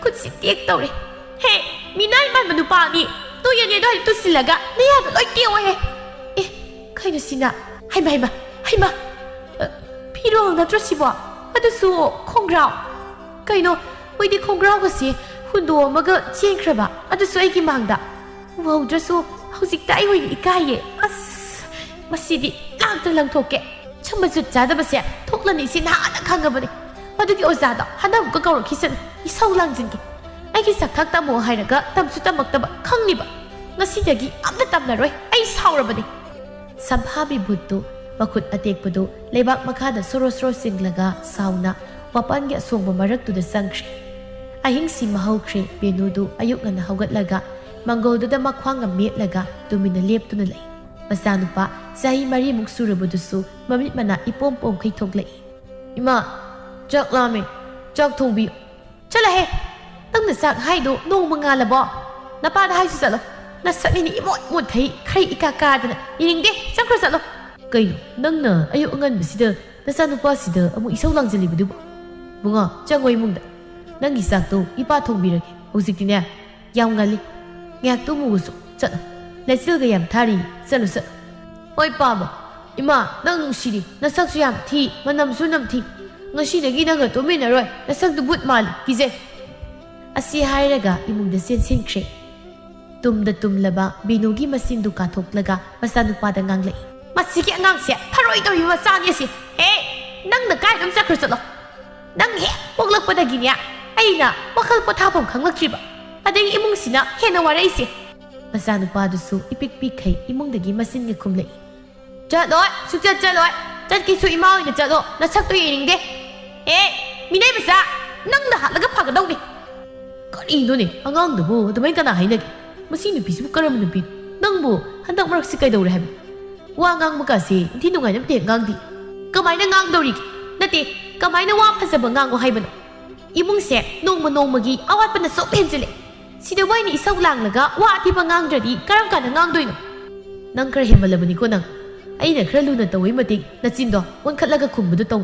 ꯈꯨꯠꯁꯤ ꯇꯦꯛ ꯇꯧꯔꯦ ꯍꯦ ꯃꯤꯅꯥꯏ ꯃꯥꯟꯕ ꯅꯨꯄꯥ ꯑꯅꯤ ꯇꯨꯌꯦꯅꯦ ꯑꯗꯨꯋꯥꯏꯗ ꯇꯨꯁꯤꯜꯂꯒ ꯅꯌꯥꯗ ꯂꯣꯏ ꯇꯦꯛꯑꯣꯍꯦ ꯑꯦ ꯀꯩꯅꯣ ꯁꯤꯅ ꯍꯩꯃ ꯍꯩꯃ ꯍꯩꯃ ꯐꯤꯔꯣꯜ ꯅꯠꯇ꯭ꯔꯣ ꯁꯤꯕꯣ ꯑꯗꯨꯁꯨ ꯈꯣꯡꯒ꯭ꯔꯥꯎ ꯀꯩꯅꯣ ꯃꯣꯏꯗꯤ ꯈꯣꯡꯒ꯭ꯔꯥꯎꯒꯁꯦ ꯍꯨꯟꯗꯣꯛꯑꯝꯃꯒ ꯆꯦꯟꯈ꯭ꯔꯕ ꯑꯗꯨꯁꯨ ꯑꯩꯒꯤ ꯃꯥꯡꯗ ꯎꯍꯧꯗ꯭ꯔꯁꯨ ꯍꯧꯖꯤꯛꯇ ꯑꯩ ꯑꯣꯏꯅ ꯏꯀꯥꯏꯌꯦ ꯑꯁ ꯃꯁꯤꯗꯤ ꯂꯥꯛꯇ ꯂꯪꯊꯣꯛꯀꯦ ꯁꯨꯝꯕ ꯖꯨꯠ ꯆꯥꯗꯕꯁꯦ ꯊꯣꯛꯂꯅꯤ ꯁꯤ ꯅꯍꯥꯟꯅ ꯈꯪꯉꯕꯅꯦ ꯃꯗꯨꯒꯤ ꯑꯣꯖꯥꯗꯣ ꯍꯟꯗꯛ ꯑꯃꯨꯛꯀ ꯀꯧꯔꯛꯈꯤꯁꯅꯨ ꯏꯁꯧ ꯂꯥꯡꯖꯤꯟꯒꯦ ꯑꯩꯒꯤ ꯁꯛꯊꯥꯛ ꯇꯝꯃꯣ ꯍꯥꯏꯔꯒ ꯇꯝꯁꯨ ꯇꯝꯃꯛꯇꯕ ꯈꯪꯅꯤꯕ ꯉꯁꯤꯗꯒꯤ ꯑꯝꯇ ꯇꯝꯅꯔꯣꯏ ꯑꯩ ꯁꯥꯎꯔꯕꯅꯤ ꯁꯝꯐꯥꯕꯤ ꯚꯨꯠꯇꯨ ꯃꯈꯨꯠ ꯑꯇꯦꯛꯄꯗꯨ ꯂꯩꯕꯥꯛ ꯃꯈꯥꯗ ꯁꯣꯔꯣ ꯁꯣꯔꯣ ꯆꯤꯡꯂꯒ ꯁꯥꯎꯅ ꯃꯄꯥꯟꯒꯤ ꯑꯁꯣꯡꯕ ꯃꯔꯛꯇꯨꯗ ꯆꯪꯈ꯭ꯔꯦ ꯑꯍꯤꯡꯁꯤ ꯃꯍꯧꯈ꯭ꯔꯦ ꯕꯦꯅꯨꯗꯨ ꯑꯌꯨꯛ ꯉꯟꯅ ꯍꯧꯒꯠꯂꯒ ꯃꯪꯒꯣꯜꯗꯨꯗ ꯃꯈ꯭ꯋꯥꯡꯒ ꯃꯦꯠꯂꯒ ꯇꯨꯃꯤꯟꯅ ꯂꯦꯞꯇꯨꯅ ꯂꯩ ꯃꯆꯥꯅꯨꯄꯥ ꯆꯍꯤ 4 ꯁꯨꯔꯕꯗꯨꯁꯨ ꯃꯃꯤꯠ ꯃꯅꯥ ꯏꯄꯣꯝ ꯄꯣꯝꯈꯩ ꯊꯣꯛꯂꯛꯏ ꯏꯃꯥ ꯆꯥꯛ ꯂꯥꯝꯃꯦ ꯆꯥꯛ ꯊꯣꯡꯕꯤꯌꯨ ꯆꯠꯂꯍꯦ ꯅꯪꯅ ꯆꯥꯛ ꯍꯥꯏꯗꯣ ꯅꯣꯡꯃ ꯉꯥꯜꯂꯕꯣ ꯅꯄꯥꯗ ꯍꯥꯏꯁꯨ ꯆꯠꯂꯣ ꯅꯁꯛꯅꯤꯅ ꯏꯃꯣꯠ ꯃꯣꯠꯈꯩ ꯈꯔ ꯏꯀꯥ ꯀꯥꯗꯅ ꯌꯦꯡꯅꯤꯡꯗꯦ ꯆꯠꯈ꯭ꯔꯣ ꯆꯠꯂꯣ ꯀꯩꯅꯣ ꯅꯪꯅ ꯑꯌꯨꯛ ꯑꯉꯟꯕꯁꯤꯗ ꯅꯆꯥꯅꯨꯄꯥꯁꯤꯗ ꯑꯃꯨꯛ ꯏꯁꯧ ꯂꯥꯡꯖꯤꯜꯂꯤꯕꯗꯨꯕꯨ ꯕꯨꯡꯉꯣ ꯆꯪꯉꯣ ꯏꯃꯨꯡꯗ ꯅꯪꯒꯤ ꯆꯥꯛꯇꯣ ꯏꯄꯥ ꯊꯣꯡꯕꯤꯔꯒꯦ ꯍꯧꯖꯤꯛꯇꯤꯅꯦ ꯌꯥꯝ ꯉꯜꯂꯤ ꯉꯥꯏꯍꯥꯛ ꯇꯨꯝꯃꯨꯒꯁꯨ ꯆꯠꯂꯣ ꯂꯩꯆꯤꯜꯒ ꯌꯥꯝ ꯊꯥꯔꯤ ꯆꯠꯂꯨ ꯆꯠꯂꯨ ꯍꯣꯏ ꯄꯥꯕ ꯏꯃꯥ ꯅꯪ ꯅꯨꯡꯁꯤꯔꯤ ꯅꯁꯛꯁꯨ ꯌꯥꯝ ꯊꯤ ꯃꯅꯝꯁꯨ ꯅꯝꯊꯤ ꯉꯁꯤꯗꯒꯤ ꯅꯪꯒ ꯇꯨꯝꯃꯤꯟꯅꯔꯣꯏ ꯅꯁꯛꯇꯨ ꯕꯨꯠ ꯃꯥꯜꯂꯤ ꯀꯤꯖꯩ ꯑꯁꯤ ꯍꯥꯏꯔꯒ ꯏꯃꯨꯡꯗ ꯆꯦꯟꯁꯤꯟꯈ꯭ꯔꯦ ꯇꯨꯝꯗ ꯇꯨꯝꯂꯕ ꯕꯤꯅꯨꯒꯤ ꯃꯆꯤꯟꯗꯨ ꯀꯥꯊꯣꯛꯂꯒ ꯃꯆꯥꯅꯨꯄꯥꯗ ꯉꯥꯡꯂꯛꯏ ꯃꯁꯤꯒꯤ ꯑꯉꯥꯡꯁꯦ ꯐꯔꯣꯏꯗꯧꯔꯤꯕ ꯃꯆꯥꯅꯤ ꯑꯁꯤ ꯍꯦ ꯅꯪꯅ ꯀꯥꯏꯗ ꯆꯠꯈ꯭ꯔꯣ ꯆꯠꯂꯣ ꯅꯪ ꯍꯦꯛ ꯄꯣꯛꯂꯛꯄꯗꯒꯤꯅꯦ ꯑꯩꯅ ꯋꯥꯈꯜ ꯄꯣꯊꯥꯐꯝ ꯈꯪꯂꯛꯇ꯭ꯔꯤꯕ ꯑꯗꯒꯤ ꯏꯃꯨꯡꯁꯤꯅ ꯍꯦꯟꯅ ꯋꯥꯔꯛꯏꯁꯦ ꯃꯆꯥꯅꯨꯄꯥꯗꯨꯁꯨ ꯏꯄꯤꯛ ꯄꯤꯛꯈꯩ ꯏꯃꯨꯡꯗꯒꯤ ꯃꯆꯤꯟꯒ ꯈꯨꯝꯂꯛꯏ ꯆꯠꯂꯣꯏ ꯁꯨꯡꯆꯠ ꯆꯠꯂꯣꯏ ꯆꯠꯀꯦꯁꯨ ꯏꯃꯥ ꯑꯣꯏꯅ ꯆꯠꯂꯣ ꯅꯁꯛꯇꯣ ꯌꯦꯡꯅꯤꯡꯗꯦ ꯑꯦ ꯃꯤꯅꯩ ꯃꯆꯥ ꯅꯪꯅ ꯍꯥꯠꯂꯒ ꯐꯒꯗꯧꯅꯤ ꯀꯔꯤꯅꯣꯅꯦ ꯑꯉꯥꯡꯗꯨꯕꯨ ꯑꯗꯨꯃꯥꯏꯅ ꯀꯅꯥ ꯍꯥꯏꯅꯒꯦ ꯃꯁꯤ ꯅꯨꯄꯤꯁꯤꯕꯨ ꯀꯔꯝꯕ ꯅꯨꯄꯤꯅꯣ ꯅꯪꯕꯨ ꯍꯟꯗꯛ ꯃꯔꯛꯁꯤ ꯀꯩꯗꯧꯔꯦ ꯍꯥꯏꯕ ꯋꯥ ꯉꯥꯡꯕꯀꯥꯁꯦ ꯏꯟꯊꯤ ꯅꯨꯡꯉꯥꯏꯅ ꯑꯝꯇ ꯍꯦꯛ ꯉꯥꯡꯗꯦ ꯀꯃꯥꯏꯅ ꯉꯥꯡꯗꯧꯔꯤꯒꯦ ꯅꯠꯇꯦ ꯀꯃꯥꯏꯅ ꯋꯥ ꯐꯖꯕ ꯉꯥꯡꯉꯣ ꯍꯥꯏꯕꯅꯣ ꯏꯃꯨꯡꯁꯦ ꯅꯣꯡꯃ ꯅꯣꯡꯃꯒꯤ ꯑꯋꯥꯠꯄꯅ ꯁꯨꯝ ꯍꯦꯟꯖꯤꯜꯂꯦ ꯁꯤꯗ ꯋꯥꯏꯅ ꯏꯁꯧ ꯂꯥꯡꯂꯒ ꯋꯥ ꯑꯊꯤꯕ ꯉꯥꯡꯗ꯭ꯔꯗꯤ ꯀꯔꯝ ꯀꯥꯟꯗ ꯉꯥꯡꯗꯣꯏꯅꯣ ꯅꯪ ꯈꯔ ꯍꯦꯟꯃꯜꯂꯕꯅꯤꯀꯣ ꯅꯪ ꯑꯩꯅ ꯈꯔ ꯂꯨꯅ ꯇꯧꯋꯤ ꯃꯇꯤꯛ ꯅꯆꯤꯟꯗꯣ ꯑꯣꯟꯈꯠꯂꯒ ꯈꯨꯝꯕꯗꯨ ꯇꯧ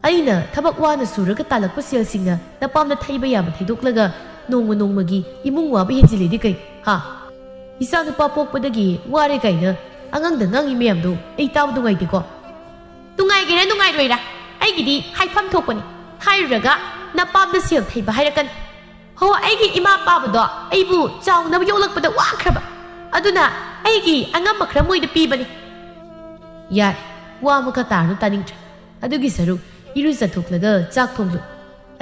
ꯑꯩꯅ ꯊꯕꯛ ꯋꯥꯅ ꯁꯨꯔꯒ ꯇꯥꯜꯂꯛꯄ ꯁꯦꯜꯁꯤꯡꯅ ꯅꯄꯥꯝꯗ ꯊꯩꯕ ꯌꯥꯕ ꯊꯩꯗꯣꯛꯂꯒ ꯅꯣꯡꯃ ꯅꯣꯡꯃꯒꯤ ꯏꯃꯨꯡ ꯋꯥꯕ ꯍꯦꯟꯖꯤꯜꯂꯤꯗꯤ ꯀꯩ ꯍꯥ ꯏꯆꯥ ꯅꯨꯄꯥ ꯄꯣꯛꯄꯗꯒꯤ ꯋꯥꯔꯦ ꯀꯥꯏꯅ ꯑꯉꯥꯡꯗ ꯉꯥꯡꯉꯤ ꯃꯌꯥꯝꯗꯣ ꯑꯩ ꯇꯥꯕ ꯅꯨꯡꯉꯥꯏꯇꯦꯀꯣ ꯅꯨꯡꯉꯥꯏꯒꯦꯔꯥ ꯅꯨꯡꯉꯥꯏꯔꯣꯏꯔꯥ ꯑꯩꯒꯤꯗꯤ ꯍꯥꯏꯐꯝ ꯊꯣꯛꯄꯅꯤ ꯍꯥꯏꯔꯨꯔꯒ ꯅꯄꯥꯝꯗ ꯁꯦꯜ ꯊꯩꯕ ꯍꯥꯏꯔꯛꯀꯅꯤ ꯍꯣ ꯑꯩꯒꯤ ꯏꯃꯥ ꯄꯥꯕꯗꯣ ꯑꯩꯕꯨ ꯆꯥꯎꯅꯕ ꯌꯣꯛꯂꯛꯄꯗ ꯋꯥꯈ꯭ꯔꯕ ꯑꯗꯨꯅ ꯑꯩꯒꯤ ꯑꯉꯝꯕ ꯈꯔ ꯃꯣꯏꯗ ꯄꯤꯕꯅꯤ ꯌꯥꯏ ꯋꯥ ꯑꯃꯈꯛ ꯇꯥꯔꯅꯨ ꯇꯥꯅꯤꯡꯗ꯭ꯔꯦ ꯑꯗꯨꯒꯤ ꯁꯔꯨꯛ ꯏꯔꯨꯖꯊꯣꯛꯂꯒ ꯆꯥꯛ ꯊꯣꯡꯗꯣ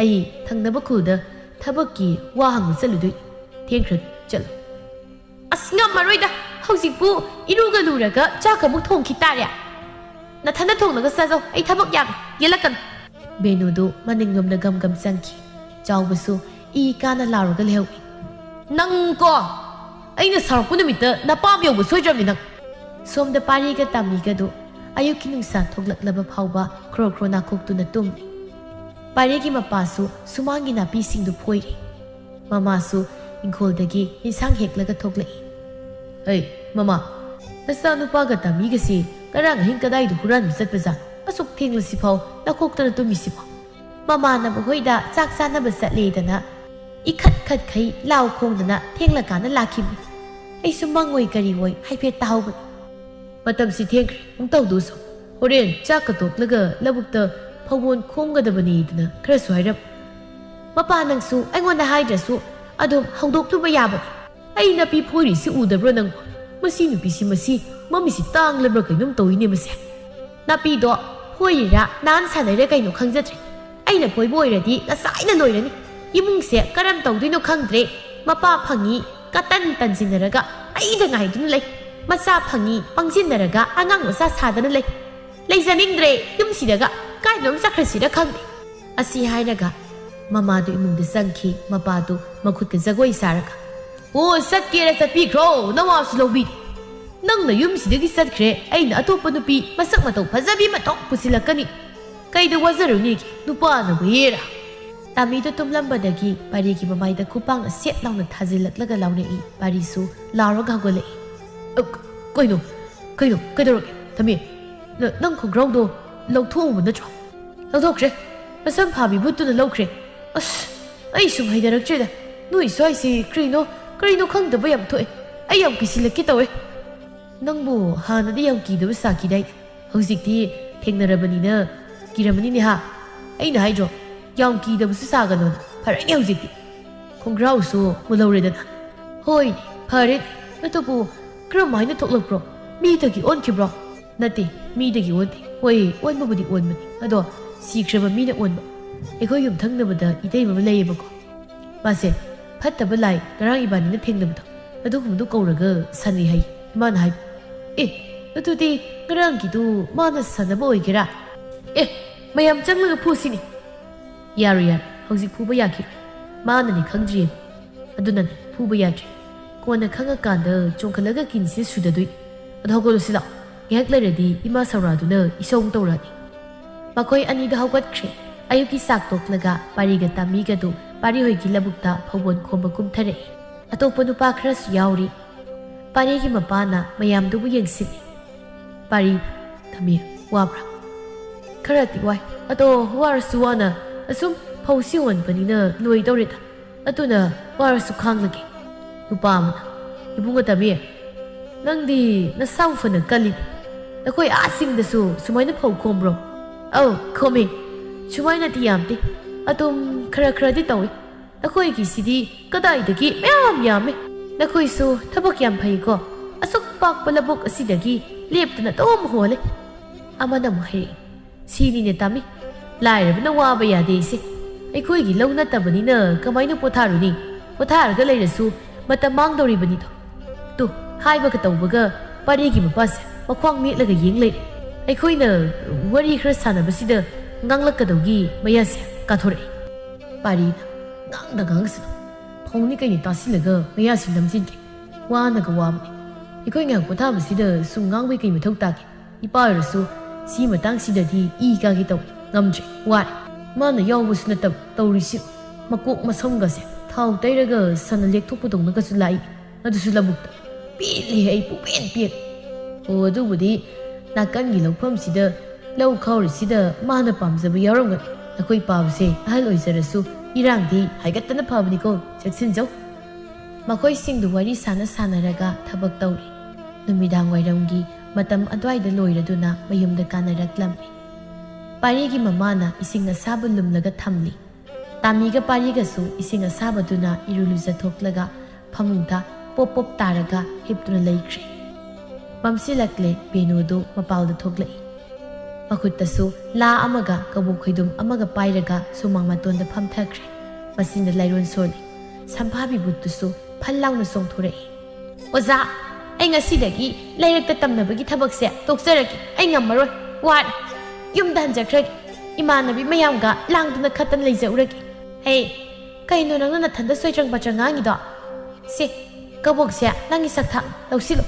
ꯑꯩ ꯊꯪꯅꯕ ꯈꯨꯜꯗ ꯊꯕꯛꯀꯤ ꯋꯥ ꯍꯪꯕ ꯆꯠꯂꯨꯗꯣꯏ ꯊꯦꯡꯈ꯭ꯔꯗꯤ ꯆꯠꯂꯣ ꯑꯁ ꯉꯝꯃꯔꯣꯏꯗ ꯍꯧꯖꯤꯛꯄꯨ ꯏꯔꯨꯒ ꯂꯨꯔꯒ ꯆꯥꯛ ꯑꯃꯨꯛ ꯊꯣꯡꯈꯤ ꯇꯥꯔꯦ ꯅꯊꯟꯗ ꯊꯣꯡꯂꯒ ꯆꯥꯖꯧ ꯑꯩ ꯊꯕꯛ ꯌꯥꯝꯃꯤ ꯌꯦꯜꯂꯛꯀꯅꯨ ꯕꯦꯅꯨꯗꯨ ꯃꯅꯤꯡꯂꯣꯝꯗ ꯒꯝ ꯒꯝ ꯆꯪꯈꯤ ꯆꯥꯎꯕꯁꯨ ꯏ ꯀꯥꯅ ꯂꯥꯎꯔꯒ ꯂꯩꯍꯧꯏ ꯅꯪꯀꯣ ꯑꯩꯅ ꯁꯥꯎꯔꯛꯄ ꯅꯨꯃꯤꯠꯇ ꯅꯄꯥꯝ ꯌꯧꯕ ꯁꯣꯏꯗ꯭ꯔꯕꯅꯤ ꯅꯪ ꯁꯣꯝꯗ ꯄꯥꯔꯤꯒ ꯇꯥꯃꯤꯒꯗꯨ ꯑꯌꯨꯛꯀꯤ ꯅꯨꯡꯁꯥ ꯊꯣꯛꯂꯛꯂꯕ ꯐꯥꯎꯕ ꯈ꯭ꯔꯣ ꯈ꯭ꯔꯣ ꯅꯥꯀꯣꯛꯇꯨꯅ ꯇꯨꯝꯂꯤ ꯄꯥꯔꯤꯒꯤ ꯃꯄꯥꯁꯨ ꯁꯨꯃꯥꯡꯒꯤ ꯅꯥꯄꯤꯁꯤꯡꯗꯨ ꯐꯣꯏꯔꯤ ꯃꯃꯥꯁꯨ ꯏꯪꯈꯣꯜꯗꯒꯤ ꯏꯟꯁꯥꯡ ꯍꯦꯛꯂꯒ ꯊꯣꯛꯂꯛꯏ ꯑꯩ ꯃꯃꯥ ꯅꯆꯥꯅꯨꯄꯥꯒ ꯇꯥꯃꯤꯒꯁꯤ ꯉꯔꯥꯡ ꯑꯍꯤꯡ ꯀꯗꯥꯏꯗ ꯍꯨꯔꯥꯟꯕ ꯆꯠꯄꯖꯥꯠ ꯑꯁꯨꯛ ꯊꯦꯡꯂꯁꯤꯐꯥꯎ ꯅꯥꯀꯣꯛꯇꯅ ꯇꯨꯝꯃꯤꯁꯤꯐꯥꯎ ꯃꯃꯥꯅ ꯃꯈꯣꯏꯗ ꯆꯥꯛ ꯆꯥꯅꯕ ꯆꯠꯂꯦꯗꯅ इखत खत खई लाव खोंदना थेंगला काना लाखिबनी ऐसु मंगोई करी होई हाइफेट ताहौबनी मतम सि थेंख्रे उंतौ दोसो होरेन चाक कतोकलगा लबुक्ता फौबोन खोंगदबनी दना खरसु हाइरब मपा नंगसु अइगोंदा हाइद्रसु अदुम हौदोक्तुबा याबनी अइ नपि फोरि सि उदब्रो नंग मसि नुपि सि मसि ममि सि तांगलब्रो कैनुम तौइने मसे नपि दो फोइरा नान सानैरे कैनु खंगजत्रे अइना फोइबो ओइरदि नसाइना लोइरनी इमुंगसे करम तौदिनो खंगद्रे मपा फंगी कतन तंजिनरगा अइदा गाइदुन लै मसा फंगी पंजिनरगा आंगांग मसा सादन लै लैजनिंद्रे युमसिदगा काइनोम चखरसिदा खंगदे असि हाइरगा ममादु इमुंगदे संखी मपादु मखुत जगोई सारगा ओ सत्केरा चटपिख्रो नवासु लोबी ꯅꯪꯅ ꯌꯨꯝꯁꯤꯗꯒꯤ ꯆꯠꯈ꯭ರೆ ꯑꯩꯅ ꯑꯇꯣꯞꯄ ꯅꯨꯄꯤ ꯃꯁꯛ ꯃꯇꯧ ꯐꯖꯕꯤ ꯃꯇꯣꯛ ꯄꯨꯁꯤꯜꯂꯛꯀꯅꯤ ꯀꯩꯗ ꯋꯥꯖꯔꯨꯅꯤꯒꯦ ꯅꯨꯄꯥꯅꯕꯨ ꯍꯦꯔꯥ ꯇꯥꯃꯤꯗꯣ ꯇꯨꯝꯂꯝꯕꯗꯒꯤ ꯄꯥꯔꯤꯒꯤ ꯃꯃꯥꯏꯗ ꯈꯨꯄꯥꯡꯅ ꯁꯦꯠ ꯂꯥꯎꯅ ꯊꯥꯖꯤꯜꯂꯛꯂꯒ ꯂꯥꯎꯔꯛꯏ ꯄꯥꯔꯤꯁꯨ ꯂꯥꯎꯔꯒ ꯍꯧꯒꯠꯂꯛꯏ ꯀꯩꯗꯧꯔꯒꯦ ꯇꯥꯃꯤ ꯅꯪ ꯈꯣꯡꯒ꯭ꯔꯥꯎꯗꯣ ꯂꯧꯊꯣꯛꯎꯕ ꯅꯠꯇ꯭ꯔꯣ ꯂꯧꯊꯣꯛꯈ꯭ꯔꯦ ꯃꯁꯝ ꯐꯥꯕꯤ ꯚꯨꯠꯇꯨꯅ ꯂꯧꯈ꯭ꯔꯦ ꯑꯁ ꯑꯩ ꯁꯨꯝ ꯍꯩꯅꯔꯛꯇ꯭ꯔꯦꯗ ꯅꯣꯏ ꯁ꯭ꯋꯥꯏꯁꯦ ꯀꯔꯤꯅೋ ꯈꯪꯗꯕ ꯌꯥꯝ ꯊꯣꯛꯑꯦ ꯑꯩ ꯌꯥꯝ ꯀꯤꯁꯤꯜꯂꯛꯀꯦ ꯇꯧꯋꯦ ꯅꯪꯕꯨ ꯍꯥꯟꯅꯗꯤ ꯌꯥꯝ ꯀꯤꯗꯕ ꯁꯥꯈꯤꯗꯥꯏ ꯍꯧꯖꯤꯛꯇꯤ ꯊꯦꯡꯅꯔꯕꯅꯤꯅ ꯀꯤꯔꯝꯃꯅꯤꯅꯦ ꯍꯥ ꯑꯩꯅ ꯍꯥꯏꯗ꯭ꯔꯣ ꯌꯥꯝ ꯀꯤꯗꯕꯁꯨ ꯁꯥꯒꯅꯣꯅ ꯐꯔꯦꯅꯦ ꯍꯧꯖꯤꯛꯇꯤ ꯈꯣꯡꯒ꯭ꯔꯥꯎꯁꯨ ꯃꯨꯜꯍꯧꯔꯦꯗꯅ ꯍꯣꯏꯅꯦ ꯐꯔꯦꯅꯦ ꯑꯗꯨꯕꯨ ꯀꯔꯝꯍꯥꯏꯅ ꯊꯣꯛꯂꯛꯄ꯭ꯔꯣ ꯃꯤꯗꯒꯤ ꯑꯣꯟꯈꯤꯕ꯭ꯔꯣ ꯅꯠꯇꯦ ꯃꯤꯗꯒꯤ ꯑꯣꯟꯗꯦ ꯍꯣꯏ ꯑꯣꯟꯕꯕꯨꯗꯤ ꯑꯣꯟꯕꯅꯤ ꯑꯗꯣ ꯁꯤꯈ꯭ꯔꯕ ꯃꯤꯅ ꯑꯣꯟꯕ ꯑꯩꯈꯣꯏ ꯌꯨꯝꯊꯪꯅꯕꯗ ꯏꯇꯩꯃ ꯑꯃ ꯂꯩꯌꯦꯕꯀꯣ ꯃꯥꯁꯦ ꯐꯠꯇꯕ ꯂꯥꯏ ꯉꯔꯥꯡ ꯏꯕꯥꯅꯤꯅ ꯊꯦꯡꯅꯕꯗꯣ ꯑꯗꯨꯒꯨꯝꯕꯗꯣ ꯀꯧꯔꯒ ꯁꯥꯟꯅꯩ ꯍꯥꯏ ꯏꯃꯥꯅ ꯍꯥꯏꯕ ꯑꯗꯨꯗꯤ ꯉꯔꯥꯡꯒꯤꯗꯨ ꯃꯥꯅ ꯁꯥꯟꯅꯕ ꯑꯣꯏꯒꯦꯔꯥ ꯃꯌꯥꯝ ꯆꯪꯂꯒ ꯐꯨꯁꯤꯅꯤ ꯌꯥꯔꯣꯏ ꯍꯧꯖꯤꯛ ꯐꯨꯕ ꯌꯥꯈꯤꯔꯣꯏ ꯃꯥꯅꯅꯤ ꯈꯪꯗ꯭ꯔꯤꯌꯦ ꯑꯗꯨꯅꯅꯦ ꯐꯨꯕ ꯌꯥꯗ꯭ꯔꯤ ꯀꯣꯟꯅ ꯈꯪꯉꯀꯥꯟꯗ ꯆꯣꯡꯈꯠꯂꯒ ꯀꯤꯟꯁꯤ ꯁꯨꯗꯗꯣꯏꯅꯤ ꯑꯗꯣ ꯍꯧꯒꯠꯂꯨꯁꯤ ꯂꯥꯛꯑꯣ ꯉꯥꯏꯍꯥꯛ ꯂꯩꯔꯗꯤ ꯏꯃꯥ ꯁꯧꯔꯥꯗꯨꯅ ꯏꯁꯧ ꯇꯧꯔꯛꯑꯅꯤ ꯃꯈꯣꯏ ꯑꯅꯤꯗ ꯍꯧꯒꯠꯈ꯭ꯔꯦ ꯑꯌꯨꯛꯀꯤ ꯆꯥꯛ ꯇꯣꯛꯂꯒ ꯄꯥꯔꯤꯒ ꯇꯥꯃꯤꯒꯗꯨ ꯄꯥꯔꯤꯍꯣꯏꯒꯤ ꯂꯧꯕꯨꯛꯇ ꯐꯧꯕꯣꯟ ꯈꯣꯝꯕ ꯀꯨꯝꯊꯔꯛꯏ ꯑꯇꯣꯞꯄ ꯅꯨꯄꯥ ꯈꯔꯁꯨ ꯌꯥꯎꯔꯤ ꯄꯥꯔꯤꯒꯤ ꯃꯄꯥꯅ ꯃꯌꯥꯝꯗꯨꯕꯨ ꯌꯦꯡꯁꯤꯜꯂꯤ ꯄꯥꯔꯤ ꯇꯥꯃꯤ ꯋꯥꯕ꯭ꯔꯥ ꯈꯔꯗꯤ ꯋꯥꯏ ꯑꯗꯣ ꯋꯥꯔꯁꯨ ꯋꯥꯅ ꯑꯁꯨꯝ ꯐꯧꯁꯤ ꯍꯣꯟꯕꯅꯤꯅ ꯂꯣꯏꯗꯧꯔꯦꯗ ꯑꯗꯨꯅ ꯋꯥꯔꯁꯨ ꯈꯥꯡꯂꯒꯦ ꯅꯨꯄꯥ ꯑꯃꯅ ꯏꯕꯨꯡꯉꯣ ꯇꯥꯃꯤ ꯅꯪꯗꯤ ꯅꯁꯥꯕꯨ ꯐꯅ ꯀꯜꯂꯤꯅꯤ ꯅꯈꯣꯏ ꯆꯤꯡꯗꯁꯨ ꯁꯨꯃꯥꯏꯅ ꯐꯧ ꯈꯣꯝꯕ꯭ꯔꯣ ꯑꯧ ꯈꯣꯝꯃꯤ ꯁꯨꯃꯥꯏꯅꯗꯤ ꯌꯥꯝꯗꯦ ꯑꯗꯨꯝ ꯈꯔꯗꯤ ꯇꯧꯏ ꯅꯈꯣꯏꯒꯤꯁꯤꯗꯤ ꯀꯗꯥꯏꯗꯒꯤ ꯃꯌꯥꯝ ꯌꯥꯝꯃꯦ ꯅꯈꯣꯏꯁꯨ ꯊꯕꯛ ꯌꯥꯝ ꯐꯩꯀꯣ ꯑꯁꯨꯛ ꯄꯥꯛꯄ ꯂꯧꯕꯨꯛ ꯑꯁꯤꯗꯒꯤ ꯂꯦꯞꯇꯅ ꯑꯗꯨꯝ ꯍꯣꯜꯂꯦ ꯑꯃꯅ ꯑꯃꯨꯛ ꯍꯥꯏꯔꯛꯏ ꯁꯤꯅꯤꯅꯦ ꯇꯥꯃꯤ ꯂꯥꯏꯔꯕꯅ ꯋꯥꯕ ꯌꯥꯗꯦ ꯏꯁꯦ ꯑꯩꯈꯣꯏꯒꯤ ꯂꯧ ꯅꯠꯇꯕꯅꯤꯅ ꯀꯃꯥꯏꯅ ꯄꯣꯊꯥꯔꯨꯅꯤ ꯄꯣꯊꯥꯔꯒ ꯂꯩꯔꯁꯨ ꯃꯇꯝ ꯃꯥꯡꯗꯧꯔꯤꯕꯅꯤꯗꯣ ꯇꯨ ꯍꯥꯏꯕꯒ ꯇꯧꯕꯒ ꯄꯥꯔꯤꯒꯤ ꯃꯄꯥꯁꯦ ꯃꯈ꯭ꯋꯥꯡ ꯅꯦꯠꯂꯒ ꯌꯦꯡ ꯂꯩꯔꯦ ꯑꯩꯈꯣꯏꯅ ꯋꯥꯔꯤ ꯈꯔ ꯁꯥꯟꯅꯕꯁꯤꯗ ꯉꯥꯡꯂꯛꯀꯗꯧꯒꯤ ꯃꯌꯥꯁꯦ ꯀꯥꯊꯣꯔꯛꯏ ꯄꯥꯔꯤꯅ ꯉꯥꯡꯁꯤꯅ ꯐꯧꯅꯤ ꯀꯩꯅꯤ ꯇꯥꯁꯤꯜꯂꯒ ꯃꯌꯥꯁꯤ ꯅꯝꯖꯤꯟꯗ꯭ꯔꯦ ꯋꯥꯅꯒ ꯋꯥꯕꯅꯤ ꯑꯩꯈꯣꯏ ꯉꯥꯏꯍꯥꯛ ꯄꯣꯊꯥꯕꯁꯤꯗ ꯁꯨꯝ ꯉꯥꯡꯕꯩ ꯀꯩ ꯃꯊꯧ ꯇꯥꯒꯦ ꯏꯄꯥ ꯑꯣꯏꯔꯁꯨ ꯁꯤ ꯃꯇꯥꯡꯁꯤꯗꯗꯤ ꯏ ꯀꯥꯒꯦ ꯇꯧ ꯉꯝꯗ꯭ꯔꯦ ꯋꯥꯔꯦ ꯃꯥꯅ ꯌꯥꯎꯕꯁꯨ ꯅꯠꯇꯕ ꯇꯧꯔꯤꯁꯤ ꯃꯀꯣꯛ ꯃꯁꯝꯒꯁꯦ ꯊꯥꯎ ꯇꯩꯔꯒ ꯁꯟꯅ ꯂꯦꯛꯊꯣꯛꯄꯗꯧꯅꯒꯁꯨ ꯂꯥꯛꯏ ꯑꯗꯨꯁꯨ ꯂꯧꯕꯨꯛꯇ ꯄꯦꯜꯂꯦ ꯑꯩ ꯄꯦꯜ ꯑꯣ ꯑꯗꯨꯕꯨꯗꯤ ꯅꯥꯀꯟꯒꯤ ꯂꯧꯐꯝꯁꯤꯗ ꯂꯧ ꯈꯥꯎꯔꯤꯁꯤꯗ ꯃꯥꯅ ꯄꯥꯝꯖꯕ ꯌꯥꯎꯔꯝꯒꯅꯤ ꯑꯩꯈꯣꯏ ꯄꯥꯕꯁꯦ ꯑꯍꯜ ꯑꯣꯏꯖꯔꯁꯨ ꯏꯔꯥꯡꯗꯤ ꯍꯥꯏꯒꯠꯇꯅ ꯐꯕꯅꯤꯀꯣ ꯆꯦꯛꯁꯤꯟꯖꯧ ꯃꯈꯣꯏꯁꯤꯡꯗꯨ ꯋꯥꯔꯤ ꯁꯥꯟꯅꯔꯒ ꯊꯕꯛ ꯇꯧꯔꯤ ꯅꯨꯃꯤꯗꯥꯡ ꯋꯥꯏꯔꯝꯒꯤ ꯃꯇꯝ ꯑꯗꯨꯋꯥꯏꯗ ꯂꯣꯏꯔꯗꯨꯅ ꯃꯌꯨꯝꯗ ꯀꯥꯅꯔꯛꯂꯝꯃꯤ ꯄꯥꯔꯤꯒꯤ ꯃꯃꯥꯅ ꯏꯁꯤꯡ ꯑꯁꯥꯕ ꯂꯨꯝꯂꯒ ꯊꯝꯂꯤ ꯇꯥꯃꯤꯒ ꯄꯥꯔꯤꯒꯁꯨ ꯏꯁꯤꯡ ꯑꯁꯥꯕꯗꯨꯅ ꯏꯔꯨ ꯂꯨꯖꯊꯣꯛꯂꯒ ꯐꯃꯨꯡꯗ ꯄꯣꯞ ꯇꯥꯔꯒ ꯍꯤꯞꯇꯨꯅ ꯂꯩꯈ꯭ꯔꯦ ꯃꯝꯁꯤꯜꯂꯛꯂꯦ ꯕꯦꯅꯨꯗꯨ ꯃꯄꯥꯜꯗ ꯊꯣꯛꯂꯛꯏ ꯃꯈꯨꯠꯇꯁꯨ ꯂꯥ ꯑꯃꯒ ꯀꯕꯣꯛ ꯈꯣꯏꯗꯨꯝ ꯑꯃꯒ ꯄꯥꯏꯔꯒ ꯁꯨꯃꯥꯡ ꯃꯇꯣꯟꯗ ꯐꯝꯊꯈ꯭ꯔꯦ ꯃꯆꯤꯟꯗ ꯂꯩꯔꯣꯟ ꯁꯣꯜꯂꯤ ꯁꯝꯐꯥꯕꯤ ꯕꯨꯠꯇꯨꯁꯨ ꯐꯜ ꯂꯥꯎꯅ ꯆꯣꯡꯊꯣꯔꯛꯏ ꯑꯣꯖꯥ ꯑꯩ ꯉꯁꯤꯗꯒꯤ ꯂꯩꯔꯛꯇ ꯇꯝꯅꯕꯒꯤ ꯊꯕꯛꯁꯦ ꯇꯣꯛꯆꯔꯒꯦ ꯑꯩ ꯉꯝꯃꯔꯣꯏ ꯋꯥꯔꯦ ꯌꯨꯝꯗ ꯍꯟꯖꯈ꯭ꯔꯒꯦ ꯏꯃꯥꯟꯅꯕꯤ ꯃꯌꯥꯝꯒ ꯂꯥꯡꯗꯨꯅ ꯈꯠꯇꯅ ꯂꯩꯖꯎꯔꯒꯦ ꯍꯦ ꯀꯩꯅꯣ ꯅꯪꯅ ꯅꯊꯟꯗ ꯁꯣꯏꯇ꯭ꯔꯪ ꯄꯥꯇ꯭ꯔꯪ ꯉꯥꯡꯉꯤꯗꯣ ꯁꯦ ꯀꯕꯣꯛꯁꯦ ꯅꯪꯒꯤ ꯁꯛꯊꯥꯛ ꯂꯧꯁꯤꯜꯂꯣ